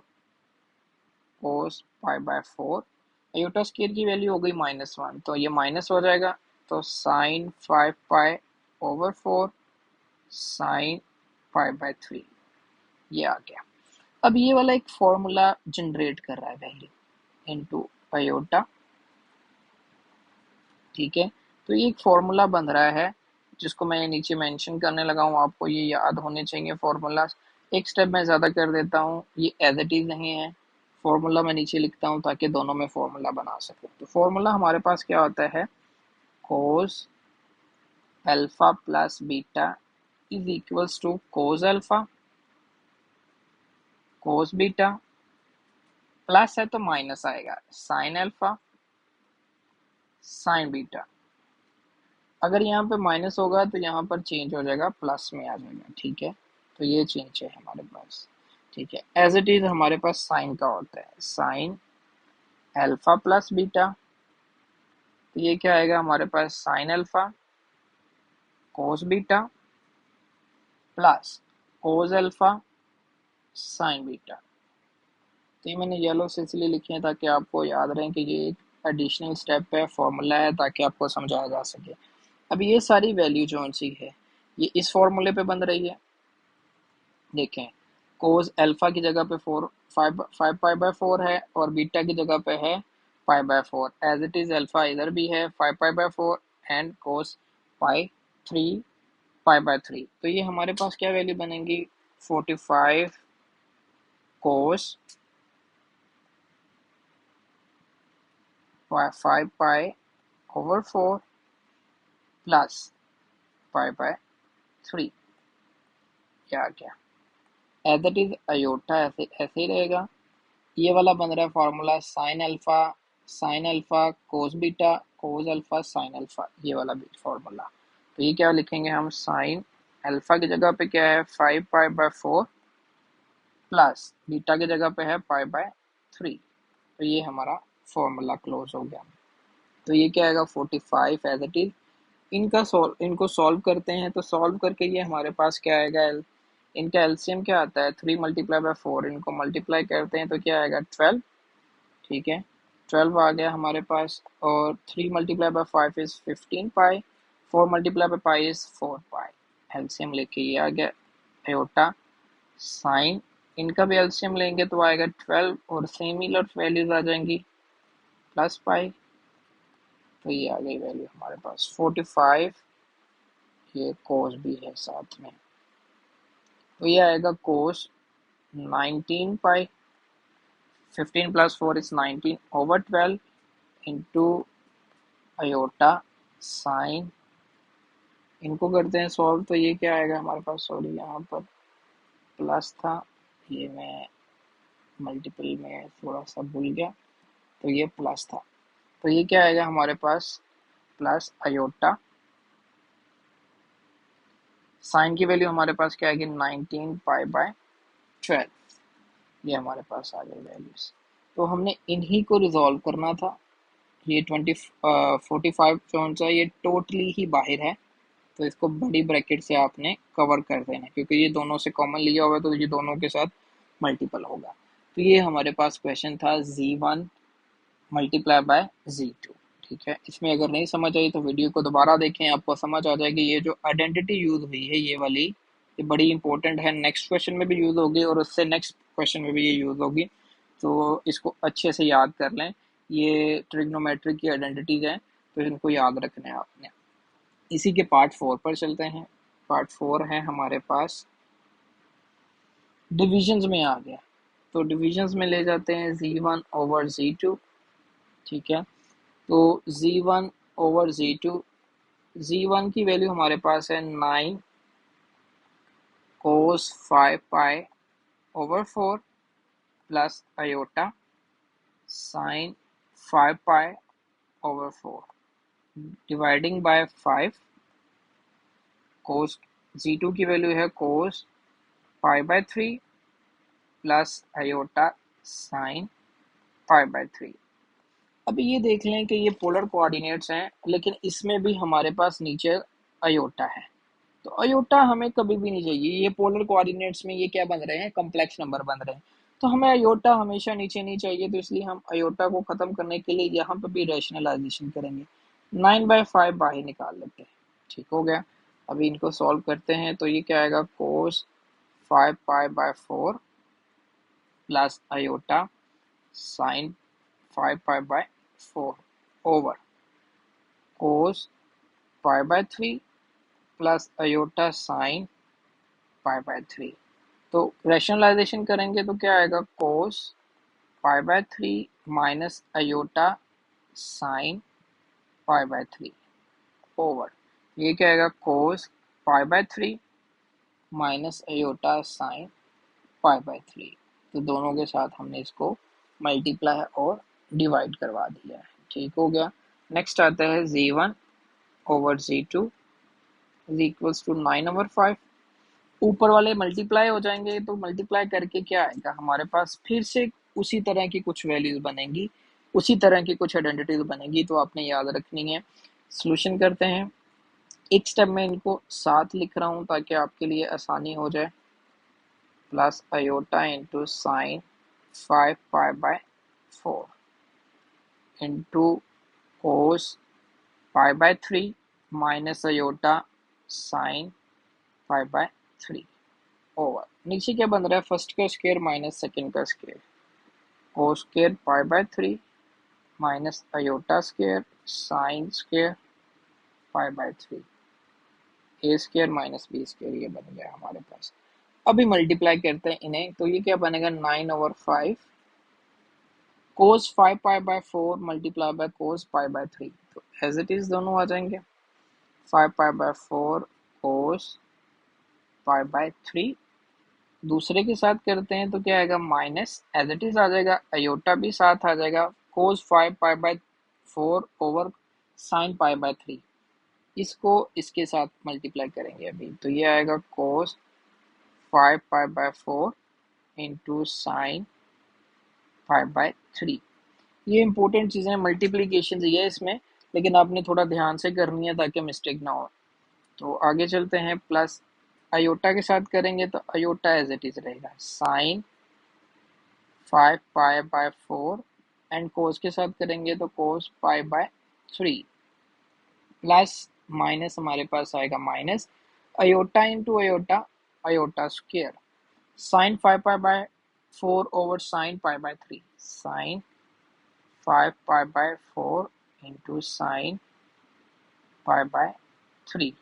कोस पाई/4, अयोटा स्क्वायर की वैल्यू हो गई -1 तो ये माइनस हो जाएगा, तो साइन 5 पाई/4 साइन पाई/3 ये आ गया। अब ये वाला एक फॉर्मूला जनरेट कर रहा है वैल्यू इनटू अयोटा। ठीक है, तो ये एक फॉर्मूला बन रहा है जिसको मैं नीचे मेंशन करने लगा हूँ, आपको ये याद होने चाहिए फॉर्मूलाज। एक स्टेप मैं ज़्यादा कर देता हूँ, ये एज इट इज़ नहीं है, फॉर्मूला मैं नीचे लिखता हूँ ताकि दोनों में फॉर्मूला बना सकूँ। तो फॉर्मूला हमारे पास क्या होता है, cos alpha plus beta is equals to cos alpha cos beta, plus है तो माइनस आएगा साइन अल्फा साइन बीटा। अगर यहाँ पे माइनस होगा तो यहाँ पर चेंज हो जाएगा, प्लस में आ जाएगा, ठीक है। तो ये चेंज है हमारे पास, ठीक है। एज इट इज हमारे पास साइन का होता है, साइन अल्फा प्लस बीटा, तो ये क्या आएगा हमारे पास, sine alpha cos beta plus cos alpha sine beta. तो ये मैंने येलो से इसलिए लिखे हैं ताकि आपको याद रहे कि ये एक एडिशनल स्टेप है, फॉर्मूला है, ताकि आपको समझाया जा सके। अब ये सारी वैल्यू जो सी है ये इस फॉर्मूले पे बन रही है। देखें, कोस अल्फा की जगह पे 5 पाई बाय 4 है और बीटा की जगह पे है pi by 4। As it is alpha इधर भी है 5 pi by 4 and cos pi 3 pi by 3। तो ये हमारे पास क्या वैल्यू बनेंगी, 45 कोस 5 पाई/4 प्लस पाई/3। क्या क्या एज इट इज अयोटा ऐसे ऐसे ही रहेगा। ये वाला बन रहा है फॉर्मूला, साइन अल्फा कोस अल्फा साइन अल्फा, ये वाला भी फॉर्मूला। तो ये क्या लिखेंगे हम, साइन अल्फा की जगह पे क्या है 5 पाई/4 प्लस बीटा की जगह पे है पाई/3। तो ये हमारा फॉर्मूला क्लोज हो गया। तो ये क्या आएगा 45 एज इट इज। इनको सॉल्व करते हैं, तो सॉल्व करके ये हमारे पास क्या आएगा, इनका एलसीएम क्या आता है 3 × 4, इनको मल्टीप्लाई करते हैं तो क्या आएगा 12, ठीक है। 12 आ गया हमारे पास, और 3 × 5 is 15 pi, 4 × pi is 4 pi. LCM लेके ये आ गया एयोटा साइन, इनका भी एलसीएम लेंगे तो आएगा 12 और सिमिलर वैल्यूज आ जाएंगी प्लस पाई। तो ये आ गई वैल्यू हमारे पास 45, ये कोस भी है साथ में, तो ये आएगा कोस 19 पाई, 15 + 4 is 19/12 इंटू अयोटा साइन। इनको करते हैं सॉल्व, तो ये क्या आएगा हमारे पास, सॉरी यहाँ पर प्लस था, ये मैं मल्टीपल में थोड़ा सा भूल गया, तो ये प्लस था। तो ये क्या आएगा हमारे पास, प्लस अयोटा साइन की वैल्यू हमारे पास क्या आएगी 19 पाई/12, ये हमारे पास आ गई वैल्यूज। तो हमने इन्हीं को रिजॉल्व करना था। ये 45 जो सा ये टोटली ही बाहर है, तो इसको बड़ी ब्रैकेट से आपने कवर कर देना, क्योंकि ये दोनों से कॉमन लिया हुआ है तो ये दोनों के साथ मल्टीपल होगा। तो ये हमारे पास क्वेश्चन था Z1 × Z2, ठीक है। इसमें अगर नहीं समझ आई तो वीडियो को दोबारा देखें, आपको समझ आ जाएगी। ये जो आइडेंटिटी यूज हुई है ये वाली, ये बड़ी इंपॉर्टेंट है, नेक्स्ट क्वेश्चन में भी यूज होगी और उससे नेक्स्ट क्वेश्चन में भी ये यूज होगी, तो इसको अच्छे से याद कर लें। ये ट्रिग्नोमेट्री की आइडेंटिटीज हैं, तो इनको याद रखना है आपने। इसी के पार्ट 4 पर चलते हैं। पार्ट 4 है हमारे पास डिविजन्स में आ गया, तो डिविजन्स में ले जाते हैं Z1/Z2, ठीक है। तो Z1/Z2, Z1 की वैल्यू हमारे पास है 9 cos 5 पाई/4 प्लस अयोटा साइन 5 पाई/4 डिवाइडिंग बाय 5, कोस Z2 की वैल्यू है कोस पाई/3 प्लस अयोटा साइन पाई/3। अभी ये देख लें कि ये पोलर कोऑर्डिनेट्स हैं, लेकिन इसमें भी हमारे पास नीचे अयोटा है, तो अयोटा हमें कभी भी नहीं चाहिए। ये पोलर कोऑर्डिनेट्स में ये क्या बन रहे हैं, कॉम्प्लेक्स नंबर बन रहे हैं, तो हमें अयोटा हमेशा नीचे नहीं चाहिए, तो इसलिए हम अयोटा को ख़त्म करने के लिए यहाँ पर भी रैशनलाइजेशन करेंगे, 9/5 बाहर निकाल लेते हैं, ठीक हो गया। अभी इनको सॉल्व करते हैं, तो ये क्या आएगा कोस 5 पाई/4 प्लस अयोटा साइन 5 पाई/4 ओवर कोस पाई/3 plus iota sine pi by three. तो रैशनलाइजेशन करेंगे तो क्या आएगा, cos pi by three minus iota sine pi by three over, ये क्या आएगा, cos pi by three minus iota sine pi by three. तो दोनों के साथ हमने इसको मल्टीप्लाई और डिवाइड करवा दिया है, ठीक हो गया। नेक्स्ट आता है z1 over z2 is equals to 9/5। ऊपर वाले मल्टीप्लाई हो जाएंगे, तो मल्टीप्लाई करके क्या आएगा हमारे पास, फिर से उसी तरह की कुछ वैल्यूज बनेंगी, उसी तरह की कुछ आइडेंटिटीज बनेंगी, तो आपने याद रखनी है। सोल्यूशन करते हैं, एक स्टेप में इनको साथ लिख रहा हूँ ताकि आपके लिए आसानी हो जाए। Plus iota into sine 5 pi by 4 into cos pi by three minus iota sine pi by three over, नीचे क्या बन रहा है, फर्स्ट का स्क्वायर माइनस सेकंड का square, cos square pi by three minus iota square sine square pi by three, A square minus B square, ये बन गया हमारे पास। अभी मल्टीप्लाई करते हैं इन्हें, तो ये क्या बनेगा, 9/5 cos 5 pi by 4 multiply by cos pi by three, तो एज इट इज दोनों आ जाएंगे। 5 pi by 4 cos pi by three, दूसरे के साथ करते हैं तो क्या आएगा, माइनस एज इट इज आ जाएगा, अयोटा भी साथ आ जाएगा, कोस 5 pi by 4 over sine pi by three, इसको इसके साथ मल्टीप्लाई करेंगे अभी, तो ये आएगा cos 5 pi by 4 into sine pi by three. ये इंपॉर्टेंट चीज़ें, मल्टीप्लीकेशन है इसमें, लेकिन आपने थोड़ा ध्यान से करनी है ताकि मिस्टेक ना हो। तो आगे चलते हैं, प्लस अयोटा के साथ करेंगे तो अयोटा एज इट इज रहेगा, sine 5 pi by 4 and cos के साथ करेंगे तो cos pi by three, plus minus हमारे पास आएगा minus iota into iota, iota square sine 5 pi by 4 over sine pi by three, sine 5 pi by 4 into sine pi by three,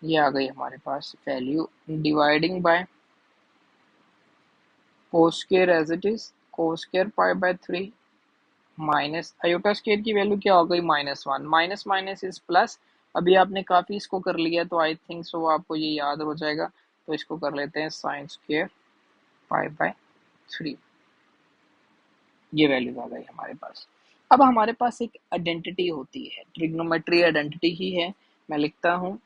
ये आ गई हमारे पास value, dividing by cos square as it is, cos square pi by three minus iota square की value क्या हो गई, -1, minus minus is plus. अभी आपने काफ़ी इसको कर लिया तो आई थिंक सो आपको ये याद हो जाएगा, तो इसको कर लेते हैं sign square pi by three, ये वैल्यूज आ गई हमारे पास। अब हमारे पास एक आइडेंटिटी होती है, ट्रिग्नोमेट्री आइडेंटिटी ही है, मैं लिखता हूँ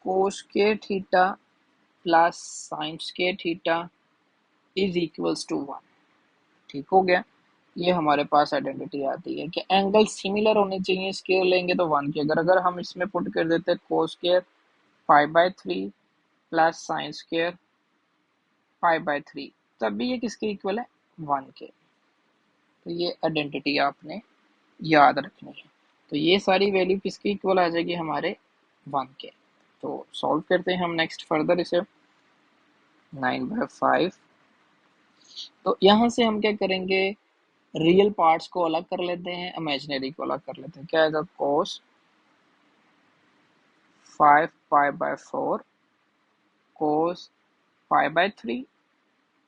cos square theta plus sine square theta is equals to 1, ठीक हो गया। ये हमारे पास आइडेंटिटी आती है कि एंगल सिमिलर होने चाहिए, स्क्वायर लेंगे तो 1 के, अगर अगर हम इसमें पुट कर देते हैं कोस square pi by three plus sine square pi by three, तब भी ये किसके इक्वल है, 1 के। तो ये आइडेंटिटी आपने याद रखनी है। तो ये सारी वैल्यू किसके इक्वल आ जाएगी, हमारे 1 के। तो सॉल्व करते हैं हम नेक्स्ट फर्दर इसे, 9/5। तो यहाँ से हम क्या करेंगे, रियल पार्ट्स को अलग कर लेते हैं, इमेजिनरी को अलग कर लेते हैं। क्या आएगा, cos 5 pi by 4 cos pi by three,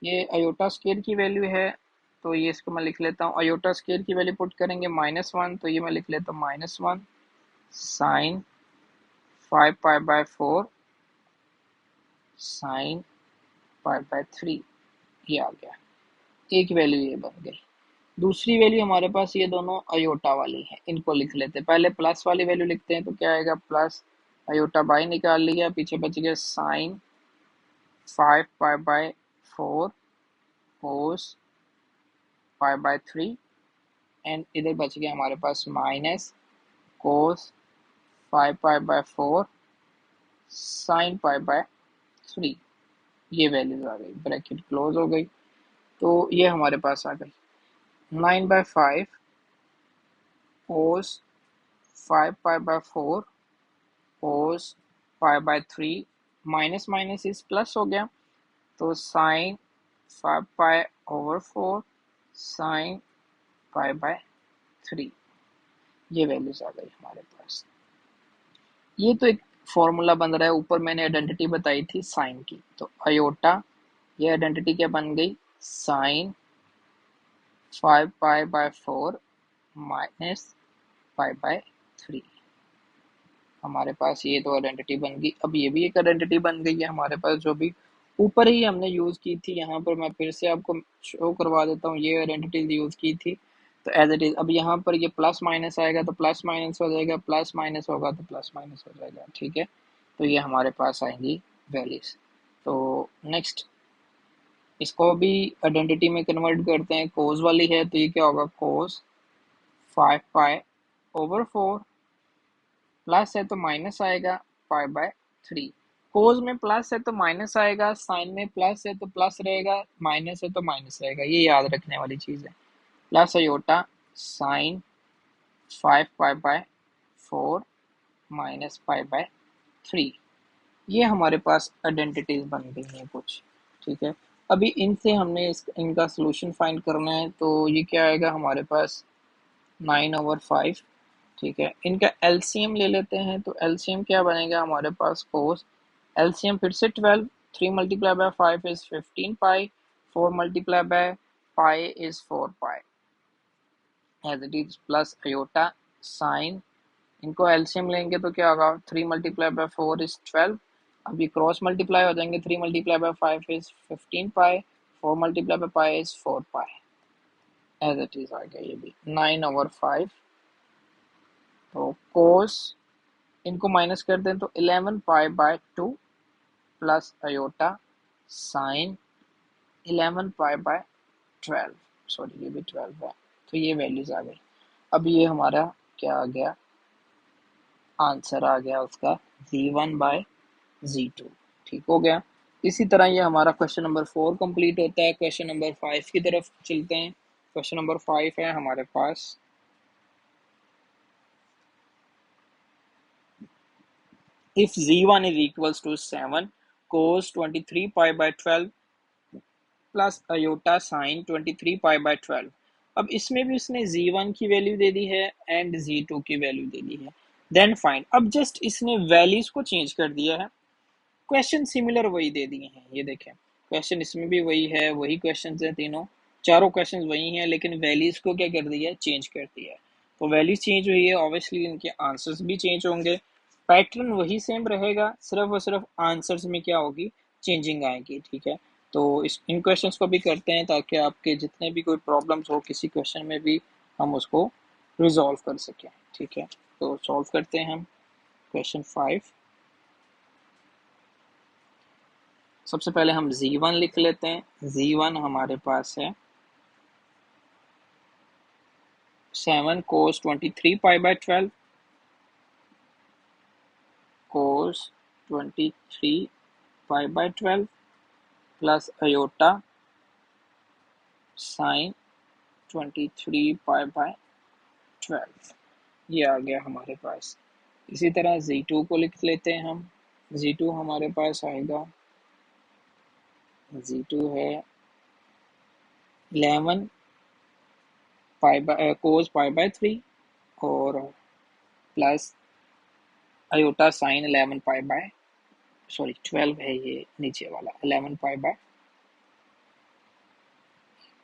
ये अयोटा स्क्वायर की वैल्यू है, तो ये इसको मैं लिख लेता हूँ, अयोटा स्क्वायर की वैल्यू पुट करेंगे -1, तो ये मैं लिख लेता हूँ -1 sine 5 pi by 4 sine pi by three, ये आ गया, एक वैल्यू ये बन गई। दूसरी वैल्यू हमारे पास ये दोनों अयोटा वाली है, इनको लिख लेते हैं, पहले प्लस वाली वैल्यू लिखते हैं, तो क्या आएगा, प्लस अयोटा बाई निकाल लिया, पीछे बच गया sine 5 pi by 4 cos pi by three, and इधर बच गया हमारे पास minus cos 5 pi by 4 sine pi by three, ये वैल्यूज आ गई, ब्रैकेट क्लोज हो गई। तो ये हमारे पास आ गई 9/5 cos 5 pi by 4 cos pi by three, minus minus इस प्लस हो गया, तो साइन 5 पाई/4 साइन पाई बाय थ्री, ये वैल्यूज आ गई हमारे पास। ये तो एक फॉर्मूला बन रहा है, ऊपर मैंने आइडेंटिटी बताई थी साइन की, तो अयोटा, ये आइडेंटिटी क्या बन गई, साइन 5π/4 माइनस π/3। हमारे पास ये तो आइडेंटिटी बन गई। अब ये भी एक आइडेंटिटी बन गई है हमारे पास, जो भी ऊपर ही हमने यूज की थी। यहाँ पर मैं फिर से आपको शो करवा देता हूँ, ये आइडेंटिटी यूज की थी तो एज इट इज। अब यहाँ पर ये प्लस माइनस आएगा तो प्लस माइनस हो जाएगा, प्लस माइनस होगा तो प्लस माइनस हो जाएगा, ठीक है। तो ये हमारे पास आएंगी वैल्यूज। तो नेक्स्ट इसको भी आइडेंटिटी में कन्वर्ट करते हैं, कोस वाली है तो ये क्या होगा, कोस 5π/4, प्लस है तो माइनस आएगा π/3। कोस में प्लस है तो माइनस आएगा, साइन में प्लस है तो प्लस रहेगा, माइनस है तो माइनस रहेगा, ये याद रखने वाली चीज है। प्लस अयोटा साइन 5π/4 माइनस π/3, ये हमारे पास आइडेंटिटीज बन गई हैं कुछ, ठीक है। अभी इनसे हमने इनका सोल्यूशन फाइंड करना है, तो ये क्या आएगा हमारे पास 9/5, ठीक है। इनका एलसीएम ले लेते हैं, तो एलसीएम क्या बनेगा हमारे पास, कोस एलसीएम फिर से 12, 3 multiply by 5 is 15π, 4 multiply by pi is 4π as it is, plus iota sine, इनको एलसीएम लेंगे तो क्या होगा, 3 मल्टीप्लाई बाय 4 इज 12, अब ये क्रॉस मल्टीप्लाई हो जाएंगे, 3 multiply by 5 is 15π, 4 multiply by pi is 4π as it is आ गया ये भी 9/5। तो कोस इनको माइनस कर दें तो 11π/2 प्लस अयोटा साइन 11π/12, सॉरी ये भी 12 है, तो ये वैल्यूज आ गई। अब ये हमारा क्या आ गया, आंसर आ गया उसका Z1/Z2, ठीक हो गया। इसी तरह ये हमारा क्वेश्चन नंबर 4 कंप्लीट होता है। क्वेश्चन नंबर 5 की तरफ चलते हैं। क्वेश्चन नंबर 5 है हमारे पास, if z1 is equals to 7 cos 23π/12 plus iota sine 23π/12। अब इसमें भी उसने z1 की वैल्यू दे दी है एंड z2 की वैल्यू दे दी है, देन फाइंड। अब जस्ट इसने वैल्यूज को चेंज कर दिया है, क्वेश्चन सिमिलर वही दे दिए हैं, ये देखें क्वेश्चन इसमें भी वही है, वही क्वेश्चन है, तीनों चारों क्वेश्चन वही हैं, लेकिन वैल्यूज को क्या कर दिया है, चेंज कर दिया है। तो वैल्यूज चेंज हुई है, ऑब्वियसली इनके आंसर्स भी चेंज होंगे, पैटर्न वही सेम रहेगा, सिर्फ और सिर्फ आंसर्स में क्या होगी, चेंजिंग आएगी, ठीक है। तो इस इन क्वेश्चंस को भी करते हैं ताकि आपके जितने भी कोई प्रॉब्लम्स हो किसी क्वेश्चन में भी हम उसको रिजॉल्व कर सकें, ठीक है। तो सॉल्व करते हैं हम क्वेश्चन 5। सबसे पहले हम z1 लिख लेते हैं। z1 हमारे पास है 7 cos 23π/12 cos 23π/12 plus iota sine 23π/12, ये आ गया हमारे पास। इसी तरह z2 को लिख लेते हैं हम। z2 हमारे पास आएगा, z2 है 11 cos π/3 और प्लस अयोटा साइन 12 है, ये नीचे वाला 11π/,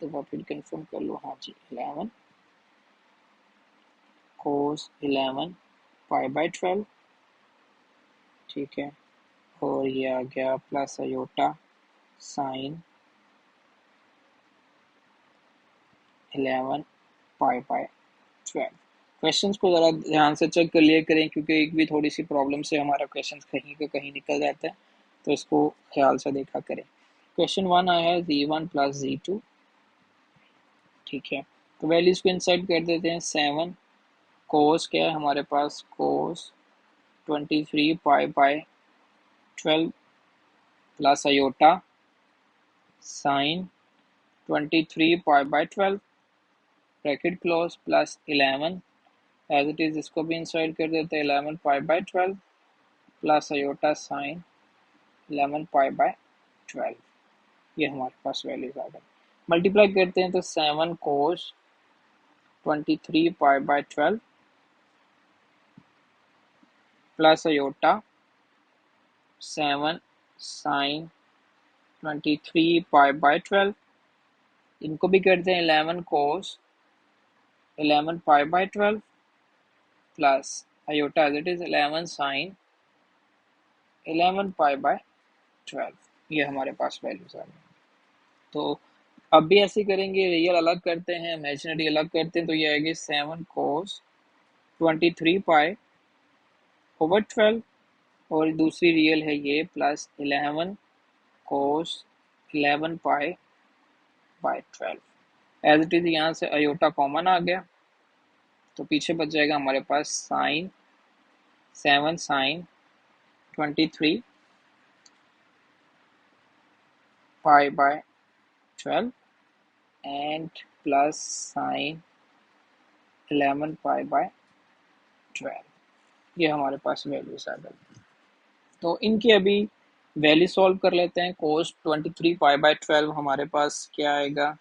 तो फिर कंफर्म कर लो, हाँ जी 11 cos 11π/12, ठीक है। और ये आ गया प्लस अयोटा साइन 11π/12। क्वेश्चंस को ज़रा ध्यान से चेक कर लिया करें, क्योंकि एक भी थोड़ी सी प्रॉब्लम से हमारा क्वेश्चन कहीं का कहीं निकल जाता है, तो इसको ख्याल से देखा करें। क्वेश्चन 1 आया है z1 प्लस z2, ठीक है। तो वैल्यूज को इंसर्ट कर देते हैं। 7 कोस क्या है हमारे पास, cos 23π/12 plus iota sine 23π/12 bracket close plus 11 as it is, इसको भी इंसर्ट कर देते हैं 11π/12 प्लस अयोटा साइन 11π/12, ये हमारे पास वैल्यूज आ गई। मल्टीप्लाई करते हैं तो 7 कोस 23π/12 प्लस अयोटा 7 साइन 23 पाई/12। इनको भी करते हैं 11 कोस 11 पाई/12 plus iota as it is 11 sine 11 पाई/12। ये हमारे पास वैल्यूज आ गई। तो अब भी ऐसे करेंगे, रियल अलग करते हैं, इमेजिनरी अलग करते हैं, तो ये आएगी 7 कोस 23 पाई/12 और दूसरी रियल है ये प्लस 11 कोस 11 पाई/12। एज इट इज यहाँ से अयोटा कॉमन आ गया, तो पीछे बच जाएगा हमारे पास साइन 7 साइन 23 पाई/12 एंड प्लस साइन 11 पाई/12। ये हमारे पास वैल्यूज आ गई। तो इनकी अभी वैल्यू सॉल्व कर लेते हैं। कोस 23 पाई/12 हमारे पास क्या आएगा,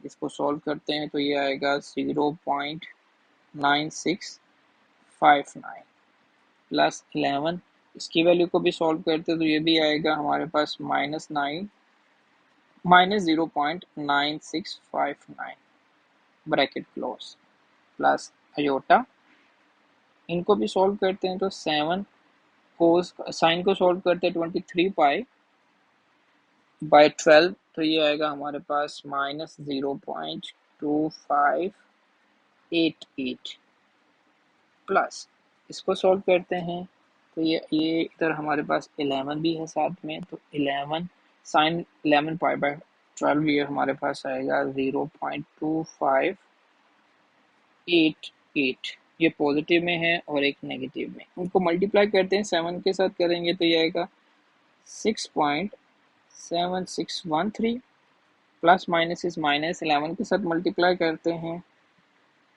इसको सॉल्व करते हैं तो ये आएगा 0.9659 प्लस 11। इसकी वैल्यू को भी सॉल्व करते हैं तो ये भी आएगा हमारे पास -0.9659 ब्रैकेट क्लोज प्लस अयोटा। इनको भी सॉल्व करते हैं तो 7 कोस साइन को सॉल्व करते हैं 23 पाई/12 तो ये आएगा हमारे पास -0.2588 प्लस इसको सॉल्व करते हैं तो ये इधर हमारे पास 11 भी है साथ में, तो 11 साइन 11 पाई/12 ये हमारे पास आएगा 0.2588। ये पॉजिटिव में है और एक नेगेटिव में, उनको मल्टीप्लाई करते हैं 7 के साथ करेंगे तो ये आएगा 6.7613 प्लस माइनस इस -11 के साथ मल्टीप्लाई करते हैं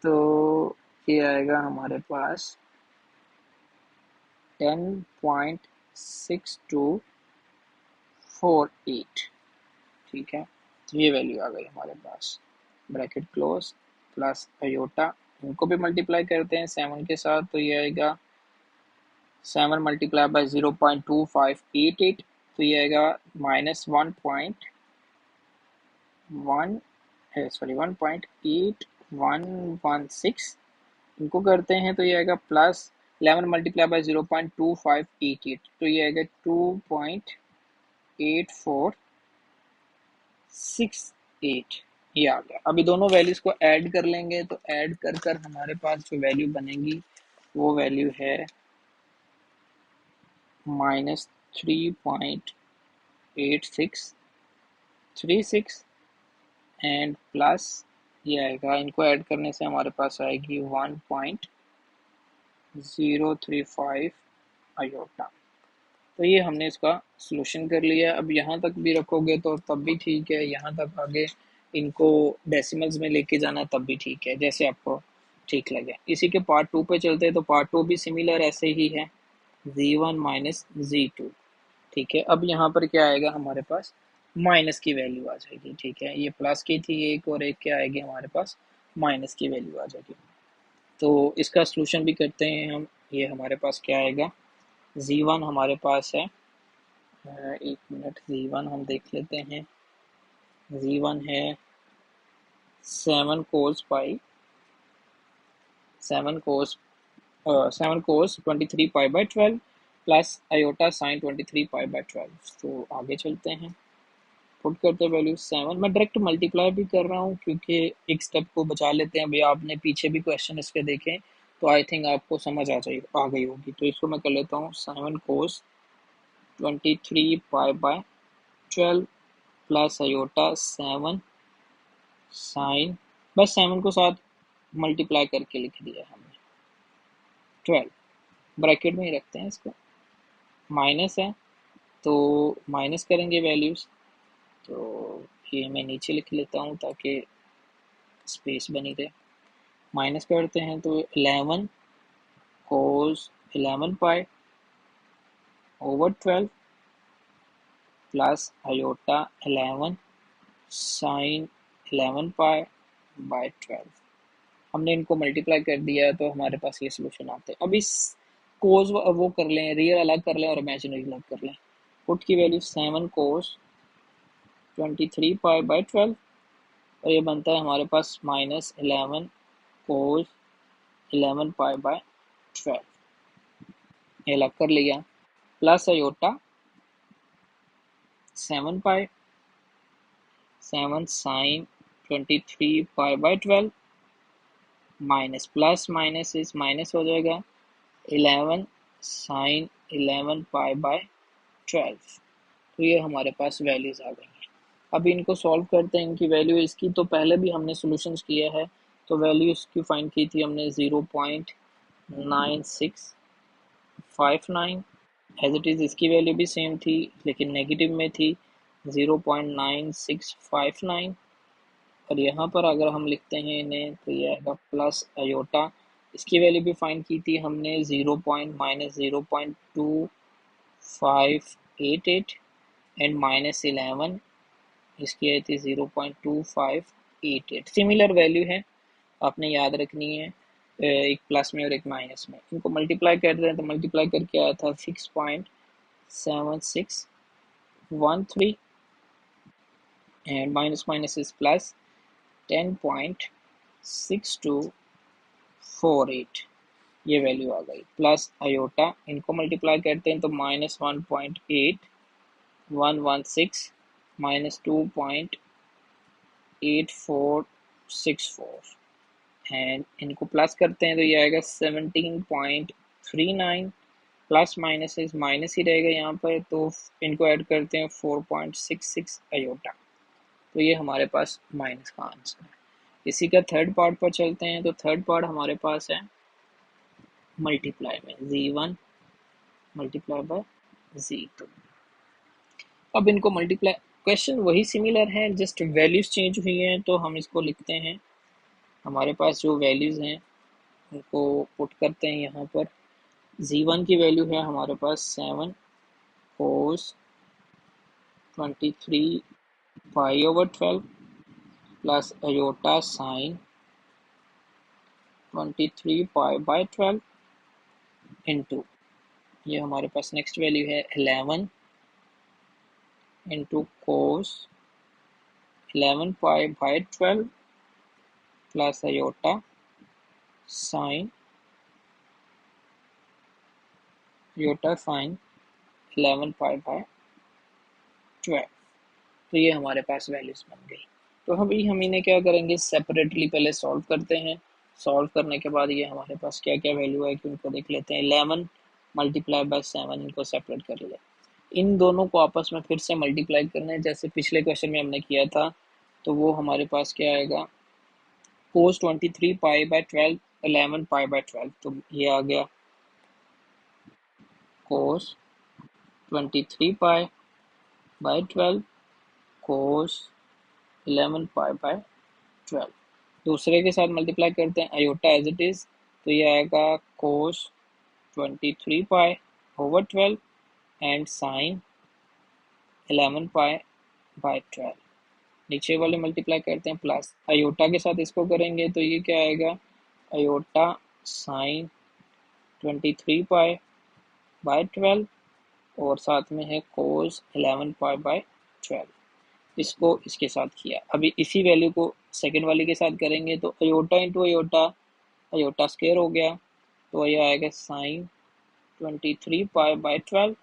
तो ये आएगा हमारे पास 10.6248। ठीक है, तो ये वैल्यू आ गई हमारे पास, ब्रैकेट क्लोज प्लस अयोटा। इनको भी मल्टीप्लाई करते हैं 7 के साथ तो ये आएगा 7 मल्टीप्लाई बाय 0.2588 तो ये आएगा -1.8116। इनको करते हैं तो ये आएगा प्लस 11 मल्टीप्लाई बाय 0.2588 तो ये आएगा 2.8468। ये आ गया। अभी दोनों वैल्यूज को ऐड कर लेंगे तो ऐड कर कर हमारे पास जो वैल्यू बनेगी वो वैल्यू है -3.8636 एंड प्लस ये आएगा, इनको ऐड करने से हमारे पास आएगी 1.035 अयोटा। तो ये हमने इसका सॉल्यूशन कर लिया। अब यहाँ तक भी रखोगे तो तब भी ठीक है, यहाँ तक आगे इनको डेसिमल्स में लेके जाना तब भी ठीक है, जैसे आपको ठीक लगे। इसी के पार्ट 2 पे चलते हैं तो पार्ट 2 भी सिमिलर ऐसे ही है, z1 माइनस z2। ठीक है, अब यहाँ पर क्या आएगा हमारे पास, माइनस की वैल्यू आ जाएगी। ठीक है, ये प्लस की थी एक और एक क्या आएगी हमारे पास, माइनस की वैल्यू आ जाएगी। तो इसका सॉल्यूशन भी करते हैं हम। ये हमारे पास क्या आएगा, z1 हमारे पास है, एक मिनट, z1 हम देख लेते हैं। z1 है 7 कोस 23 पाई/12 प्लस अयोटा साइन 23 पाई/12। तो आगे चलते हैं, पुट करते हैं वैल्यू 7। मैं डायरेक्ट मल्टीप्लाई भी कर रहा हूँ क्योंकि एक स्टेप को बचा लेते हैं। भैया आपने पीछे भी क्वेश्चन इसके देखें तो आई थिंक आपको समझ आ गई होगी। तो इसको मैं कर लेता हूँ 7 कोस 23 पाई/12 प्लस अयोटा 7 साइन, बस 7 को साथ मल्टीप्लाई करके लिख दिया हमने 12, ब्रैकेट में ही रखते हैं इसको। माइनस है तो माइनस करेंगे वैल्यूज, तो ये मैं नीचे लिख लेता हूँ ताकि स्पेस बनी रहे। माइनस करते हैं तो 11 कोस 11 पाई/12 प्लस अयोटा 11 साइन 11 पाई/12। हमने इनको मल्टीप्लाई कर दिया तो हमारे पास ये सोल्यूशन आते हैं। अब इस कोस वो कर लें, रियल अलग कर लें और इमेजिनरी अलग कर लें। पुट की वैल्यू 7 कोस 23 पाई बाई 12 और ये बनता है हमारे पास -11 कोस 11 पाई बाय 12, ये अलग कर लिया। Plus iota 7 pi 7 sine 23 pi by 12 minus plus minus इस माइनस हो जाएगा 11 साइन 11 पाई बाय 12। तो ये हमारे पास वैल्यूज आ गई हैं। अब इनको सॉल्व करते हैं। इनकी वैल्यू इसकी तो पहले भी हमने सॉल्यूशंस किया है, तो वैल्यू इसकी फाइंड की थी हमने 0.9659। एज इट इज़ इसकी वैल्यू भी सेम थी लेकिन नेगेटिव में थी 0.9659। और यहाँ पर अगर हम लिखते हैं इन्हें तो ये आएगा प्लस अयोटा। इसकी वैल्यू भी फाइंड की थी हमने 0.-0.2588 एंड -11 इसकी आई थी 0.2588। सिमिलर वैल्यू है, आपने याद रखनी है, एक प्लस में और एक माइनस में। इनको मल्टीप्लाई कर रहे हैं तो मल्टीप्लाई करके आया था 6.7613 and minus minus is plus 10.6248, ये वैल्यू आ गई। प्लस अयोटा इनको मल्टीप्लाई करते हैं तो -1.8116 -2.8464 एंड इनको प्लस करते हैं तो ये आएगा 17.39 प्लस माइनस इस माइनस ही रहेगा यहाँ पर, तो इनको ऐड करते हैं 4.66 अयोटा। तो ये हमारे पास माइनस का आंसर है। इसी का थर्ड पार्ट पर चलते हैं। तो थर्ड पार्ट हमारे पास है मल्टीप्लाई में z1 मल्टीप्लाई बाय z2। अब इनको मल्टीप्लाई, क्वेश्चन वही सिमिलर है, जस्ट वैल्यूज चेंज हुई हैं। तो हम इसको लिखते हैं, हमारे पास जो वैल्यूज हैं उनको पुट करते हैं यहाँ पर। z1 की वैल्यू है हमारे पास 7 कोस 23 pi over 12 plus iota sine 23 pi by 12 into, ये हमारे पास नेक्स्ट वैल्यू है 11 into cos 11 pi by 12 plus iota sign 11 pi by 12। तो ये हमारे पास वैल्यूज बन गई। तो अभी हम इन्हें क्या करेंगे, सेपरेटली पहले सॉल्व करते हैं। सॉल्व करने के बाद ये हमारे पास क्या क्या वैल्यू है कि उनको देख लेते हैं। 11 मल्टीप्लाई बाय 7 इनको सेपरेट कर लिया। इन दोनों को आपस में फिर से मल्टीप्लाई करना है जैसे पिछले क्वेश्चन में हमने किया था। तो वो हमारे पास क्या आएगा, cos 23 pi by 12 11 pi by 12, तो ये आ गया कोस 23 pi by 12 cos 11 pi by 12। दूसरे के साथ मल्टीप्लाई करते हैं अयोटा एज इट इज, तो ये आएगा cos 23 pi over 12 and sine 11 pi by 12। नीचे वाले मल्टीप्लाई करते हैं प्लस अयोटा के साथ इसको करेंगे तो ये क्या आएगा, अयोटा साइन 23 पाई बाय 12 और साथ में है कोस 11 पाई बाय 12। इसको इसके साथ किया। अभी इसी वैल्यू को सेकेंड वाले के साथ करेंगे तो iota into iota, iota square हो गया तो ये आएगा sine 23 pi by 12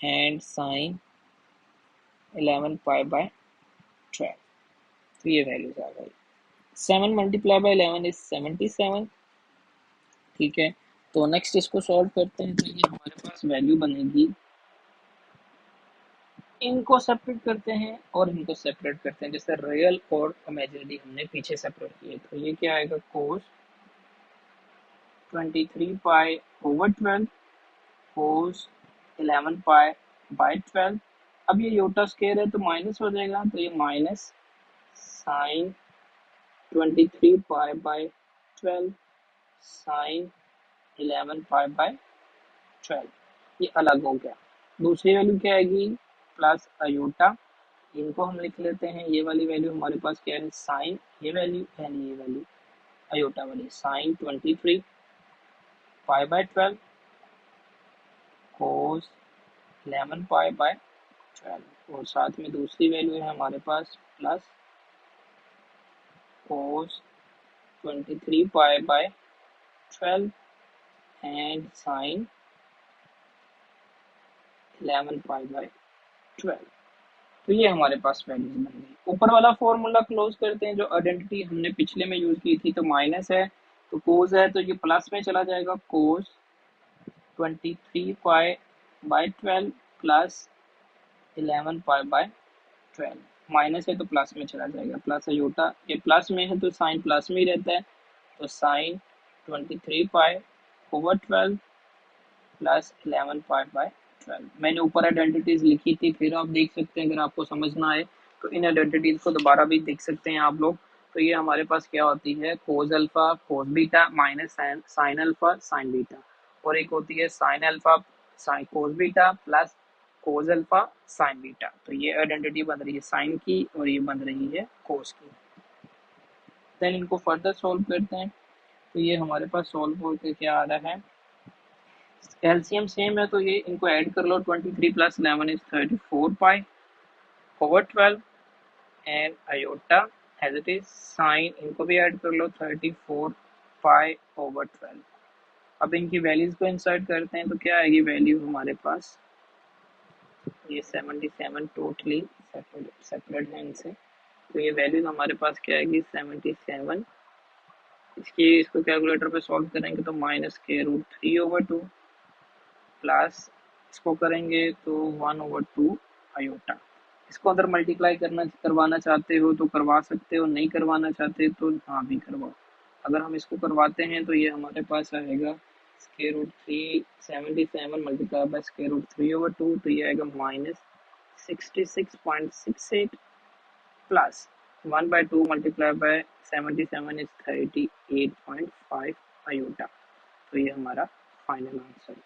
and sine 11 pi by 12। तो ये वैल्यूज आ गई। 7 मल्टीप्लाई बाय 11 इज 77। ठीक है, तो नेक्स्ट इसको सॉल्व करते हैं। तो ये हमारे पास वैल्यू बनेगी, इनको सेपरेट करते हैं और इनको सेपरेट करते हैं, जैसे रियल और इमेजिनरी हमने पीछे सेपरेट किए। तो ये क्या आएगा, cos 23 pi over 12 cos 11 pi by 12। अब ये योटा स्क्वायर है तो माइनस हो जाएगा, तो ये minus sine 23 pi by 12 sine 11 pi by 12, ये अलग हो गया। दूसरी वैल्यू क्या आएगी, प्लस अयोटा, इनको हम लिख लेते हैं। ये वाली वैल्यू हमारे पास क्या है, साइन, ये वैल्यू एंड ये वैल्यू अयोटा वाली sine 23 pi by 12 cos 11 pi by 12 और साथ में दूसरी वैल्यू है हमारे पास plus cos 23 pi by 12 and sine 11 pi by 12। तो ये हमारे पास वैल्यूज बन गई। ऊपर वाला फॉर्मूला क्लोज करते हैं, जो आइडेंटिटी हमने पिछले में यूज की थी, तो माइनस है तो कोस है तो ये प्लस में चला जाएगा, कोस 23 pi by 12 plus 11 pi by 12। Minus है तो प्लस में चला जाएगा, प्लस अयोटा, ये प्लस में है तो साइन प्लस में ही रहता है, तो sine 23 pi over 12 plus 11 pi by 12। मैंने ऊपर आइडेंटिटीज लिखी थी, फिर आप देख सकते हैं, अगर आपको समझ ना आए तो इन आइडेंटिटीज को दोबारा भी देख सकते हैं आप लोग। तो ये हमारे पास क्या होती है, cos alpha cos beta minus sine alpha sine beta, और एक होती है sine alpha sine cos beta plus cos alpha sine beta. तो ये आइडेंटिटी बन रही है साइन की और ये बन रही है कोस की। देन इनको फर्दर सोल्व करते हैं, तो ये हमारे पास सोल्व होकर क्या आ रहा है, एलसीएम सेम है तो ये इनको ऐड कर लो, 23 plus 11 is 34 pi over 12 and iota as it is, sine इनको भी ऐड कर लो 34 पाई ओवर 12। अब इनकी वैल्यूज को इंसर्ट करते हैं तो क्या आएगी वैल्यू हमारे पास, ये 77 टोटली सेपरेट है इनसे, तो ये वैल्यूज हमारे पास क्या आएगी 77। इसको कैलकुलेटर पे सॉल्व करेंगे तो -√3/2 प्लस इसको करेंगे तो 1/2 आयोटा। इसको अगर मल्टीप्लाई करवाना चाहते हो तो करवा सकते हो, नहीं करवाना चाहते तो हाँ भी करवाओ। अगर हम इसको करवाते हैं तो ये हमारे पास आएगा √377 मल्टीप्लाई बाय √3/2, तो ये आएगा -66.68 plus 1/2 multiply by 77 is 38.5 iota. तो ये हमारा फाइनल आंसर है।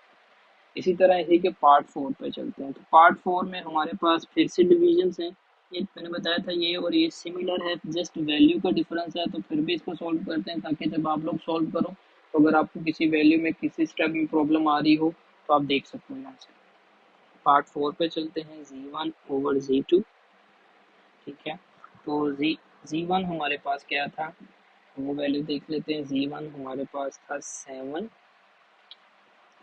इसी तरह इसी के पार्ट 4 पे चलते हैं, तो पार्ट 4 में हमारे पास फिर से डिविजन्स हैं। ये मैंने बताया था ये और ये सिमिलर है, जस्ट वैल्यू का डिफरेंस है, तो फिर भी इसको सॉल्व करते हैं ताकि जब आप लोग सॉल्व करो तो अगर आपको किसी वैल्यू में किसी स्टेप में प्रॉब्लम आ रही हो तो आप देख सकते हो यहाँ से। पार्ट 4 पे चलते हैं, Z1/Z2। ठीक है, तो Z1 हमारे पास क्या था, वो वैल्यू देख लेते हैं। Z1 हमारे पास था 7,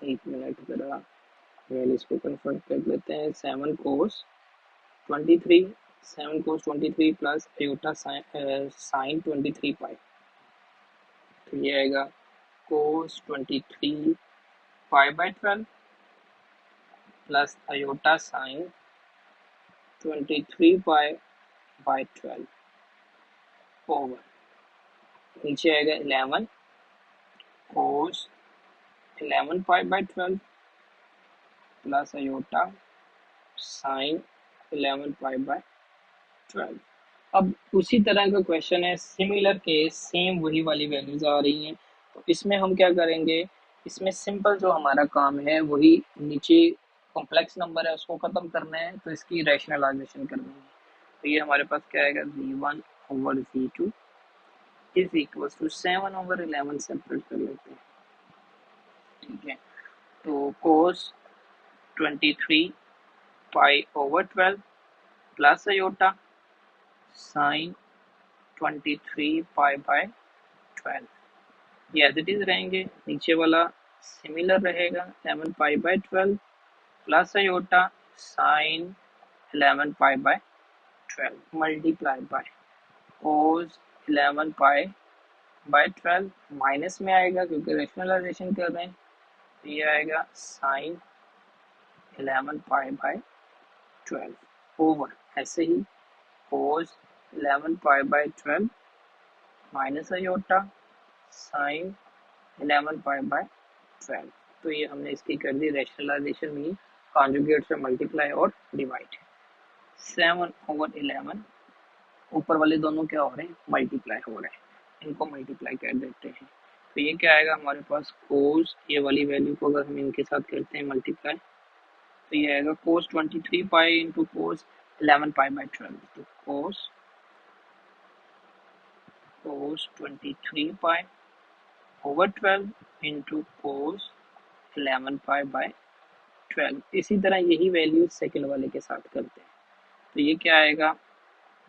एक मिनट जरा वैल्यूज को कन्फर्ट कर लेते हैं, 7 कोस 23, 7 कोस 23 प्लस आयोटा साइन 23 पाई, तो ये आएगा cos 23 pi by 12 plus iota sign 23 pi by 12 over, नीचे आएगा 11 cos 11 pi by 12 plus iota sign 11 pi by 12। अब उसी तरह का क्वेश्चन है, सिमिलर केस, सेम वही वाली वैल्यूज आ रही हैं, तो इसमें हम क्या करेंगे, इसमें सिंपल जो हमारा काम है वही नीचे कॉम्प्लेक्स नंबर है उसको खत्म करना है, तो इसकी रैशनलाइजेशन करनी है। तो ये हमारे पास क्या आएगा, Z1/Z2 is equal to 7/11 separate कर लेते हैं। ठीक है, तो कोस 23 pi over 12 plus iota sign 23 pi by 12, ये एज इट इज रहेंगे, नीचे वाला सिमिलर रहेगा 11 pi by 12 plus iota sign 11 pi by 12 multiply by cos 11 pi by 12, minus में आएगा क्योंकि रैशनलाइजेशन कर रहे हैं, तो ये आएगा साइन 11 पाई बाय 12 ओवर, ऐसे ही कोस 11 pi by 12 minus iota sine 11 pi by 12। तो ये हमने इसकी कर दी रैशनलाइजेशन में, कॉन्जुगेट से मल्टीप्लाई और डिवाइड। 7/11 ऊपर वाले दोनों क्या हो रहे हैं, मल्टीप्लाई हो रहे हैं, इनको मल्टीप्लाई कर देते हैं। तो ये क्या आएगा हमारे पास, कोस, ये वाली वैल्यू को अगर हम इनके साथ करते हैं मल्टीप्लाई, तो ये आएगा cos 23 pi into cos 11 pi by 12, तो कोस 23 pi over 12 into cos 11 pi by 12। इसी तरह यही वैल्यू सेकंड वाले के साथ करते हैं। तो ये क्या आएगा,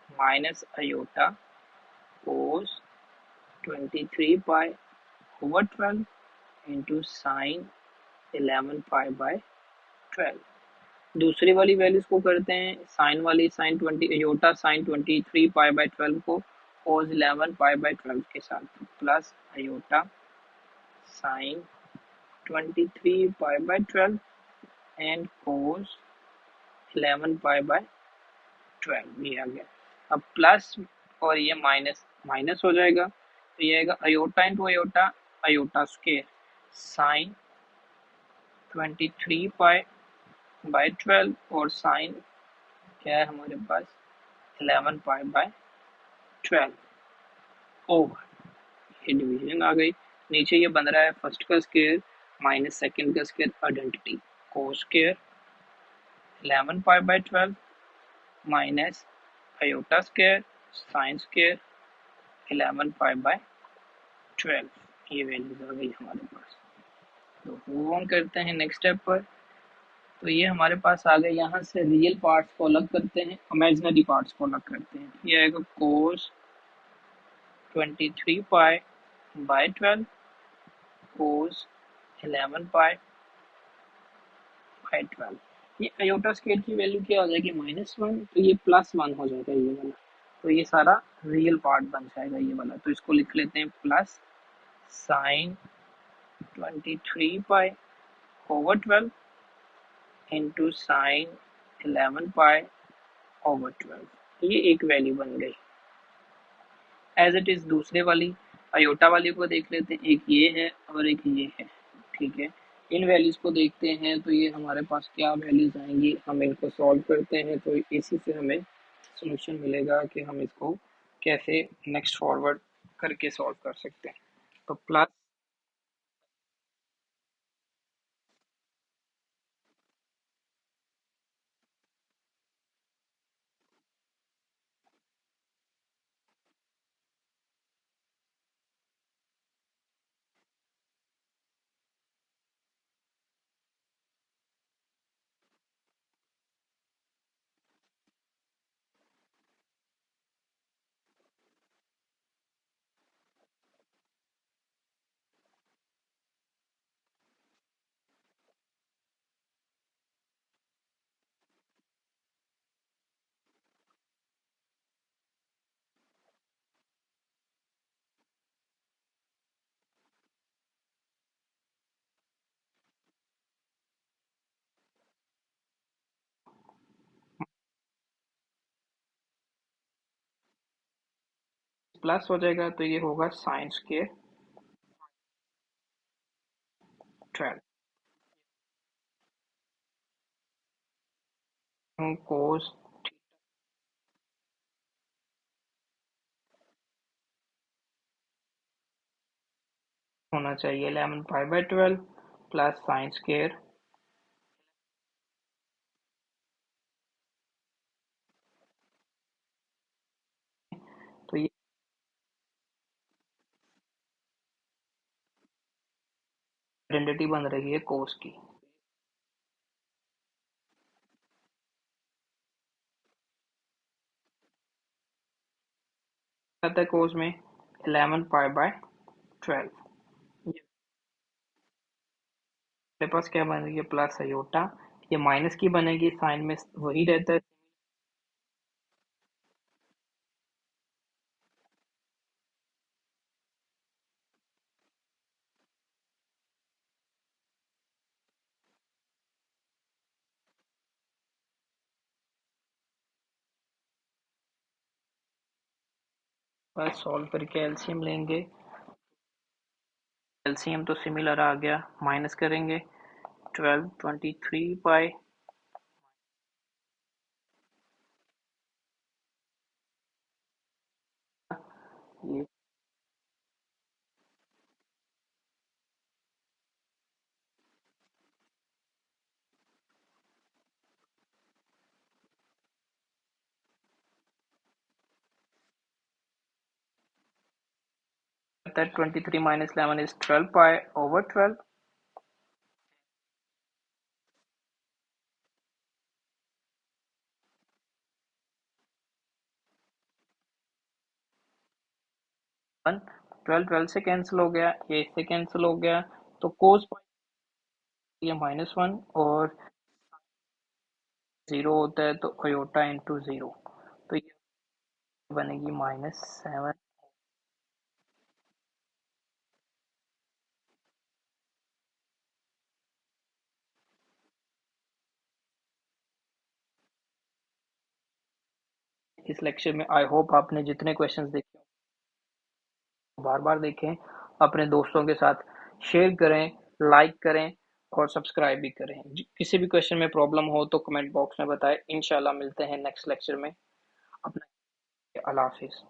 minus iota cos 23 pi over 12 into sine 11 pi by 12। दूसरी वाली वैल्यूज को करते हैं, साइन वाली sine 20 iota sine 23 pi by 12 को कोस 11 पाई बाय 12 के साथ, plus iota sine 23 pi by 12 and cos 11 pi by 12, ये आ गया। अब प्लस और ये माइनस माइनस हो जाएगा, तो ये आएगा iota into iota, iota square sine 23 pi by 12 और साइन क्या है हमारे पास 11 पाई बाय 12 ओवर, ये डिवीजन आ गई। नीचे ये बन रहा है फर्स्ट का स्क्वायर माइनस सेकंड का square, identity cos square 11 pi by 12 minus iota square sine square 11 pi by 12। ये वैल्यूज आ गई हमारे पास। तो मूव ऑन करते हैं नेक्स्ट स्टेप पर। तो ये हमारे पास आ गए, यहाँ से रियल पार्ट्स को अलग करते हैं, इमेजिनरी पार्ट्स को अलग करते हैं। ये आएगा cos 23 pi by 12 cos 11 pi by 12। ये अयोटा स्क्वायर की वैल्यू क्या हो जाएगी, -1, तो ये +1 हो जाएगा ये वाला। तो ये सारा रियल पार्ट बन जाएगा ये वाला, तो इसको लिख लेते हैं plus sign 23 pi over 12 into sine 11 पाई ओवर 12। ये एक वैल्यू बन गई। एज इट इज दूसरे वाली अयोटा वाली को देख लेते हैं, एक ये है और एक ये है, ठीक है। इन वैल्यूज को देखते हैं, तो ये हमारे पास क्या वैल्यूज आएंगी, हम इनको सॉल्व करते हैं, तो इसी से हमें सोल्यूशन मिलेगा कि हम इसको कैसे नेक्स्ट फॉरवर्ड करके सॉल्व कर सकते हैं। तो प्लस प्लस हो जाएगा, तो ये होगा साइन स्क्वायर 12 कोस होना चाहिए 11 pi by 12 plus sine square, तो ये आइडेंटिटी बन रही है कोस की। आता है कोस में 11 पाई बाय 12। ये मेरे पास क्या बनेगी, प्लस अयोटा, ये माइनस की बनेगी, साइन में वही रहता है, बस सॉल्व करके एलसीएम लेंगे। एलसीएम तो सिमिलर आ गया, माइनस करेंगे 12 23 पाई, ये that 23 minus 11 is 12 pi over 12. One 12 12 से कैंसिल हो गया, ये इससे कैंसिल हो गया, तो कोस पाई ये -1 और 0 होता है तो अयोटा इंटू 0, तो ये बनेगी -7। इस लेक्चर में आई होप आपने जितने क्वेश्चंस देखे बार बार देखें, अपने दोस्तों के साथ शेयर करें, लाइक करें और सब्सक्राइब भी करें। किसी भी क्वेश्चन में प्रॉब्लम हो तो कमेंट बॉक्स में बताएं। इंशाल्लाह मिलते हैं नेक्स्ट लेक्चर में। अपना अल्लाह हाफिज।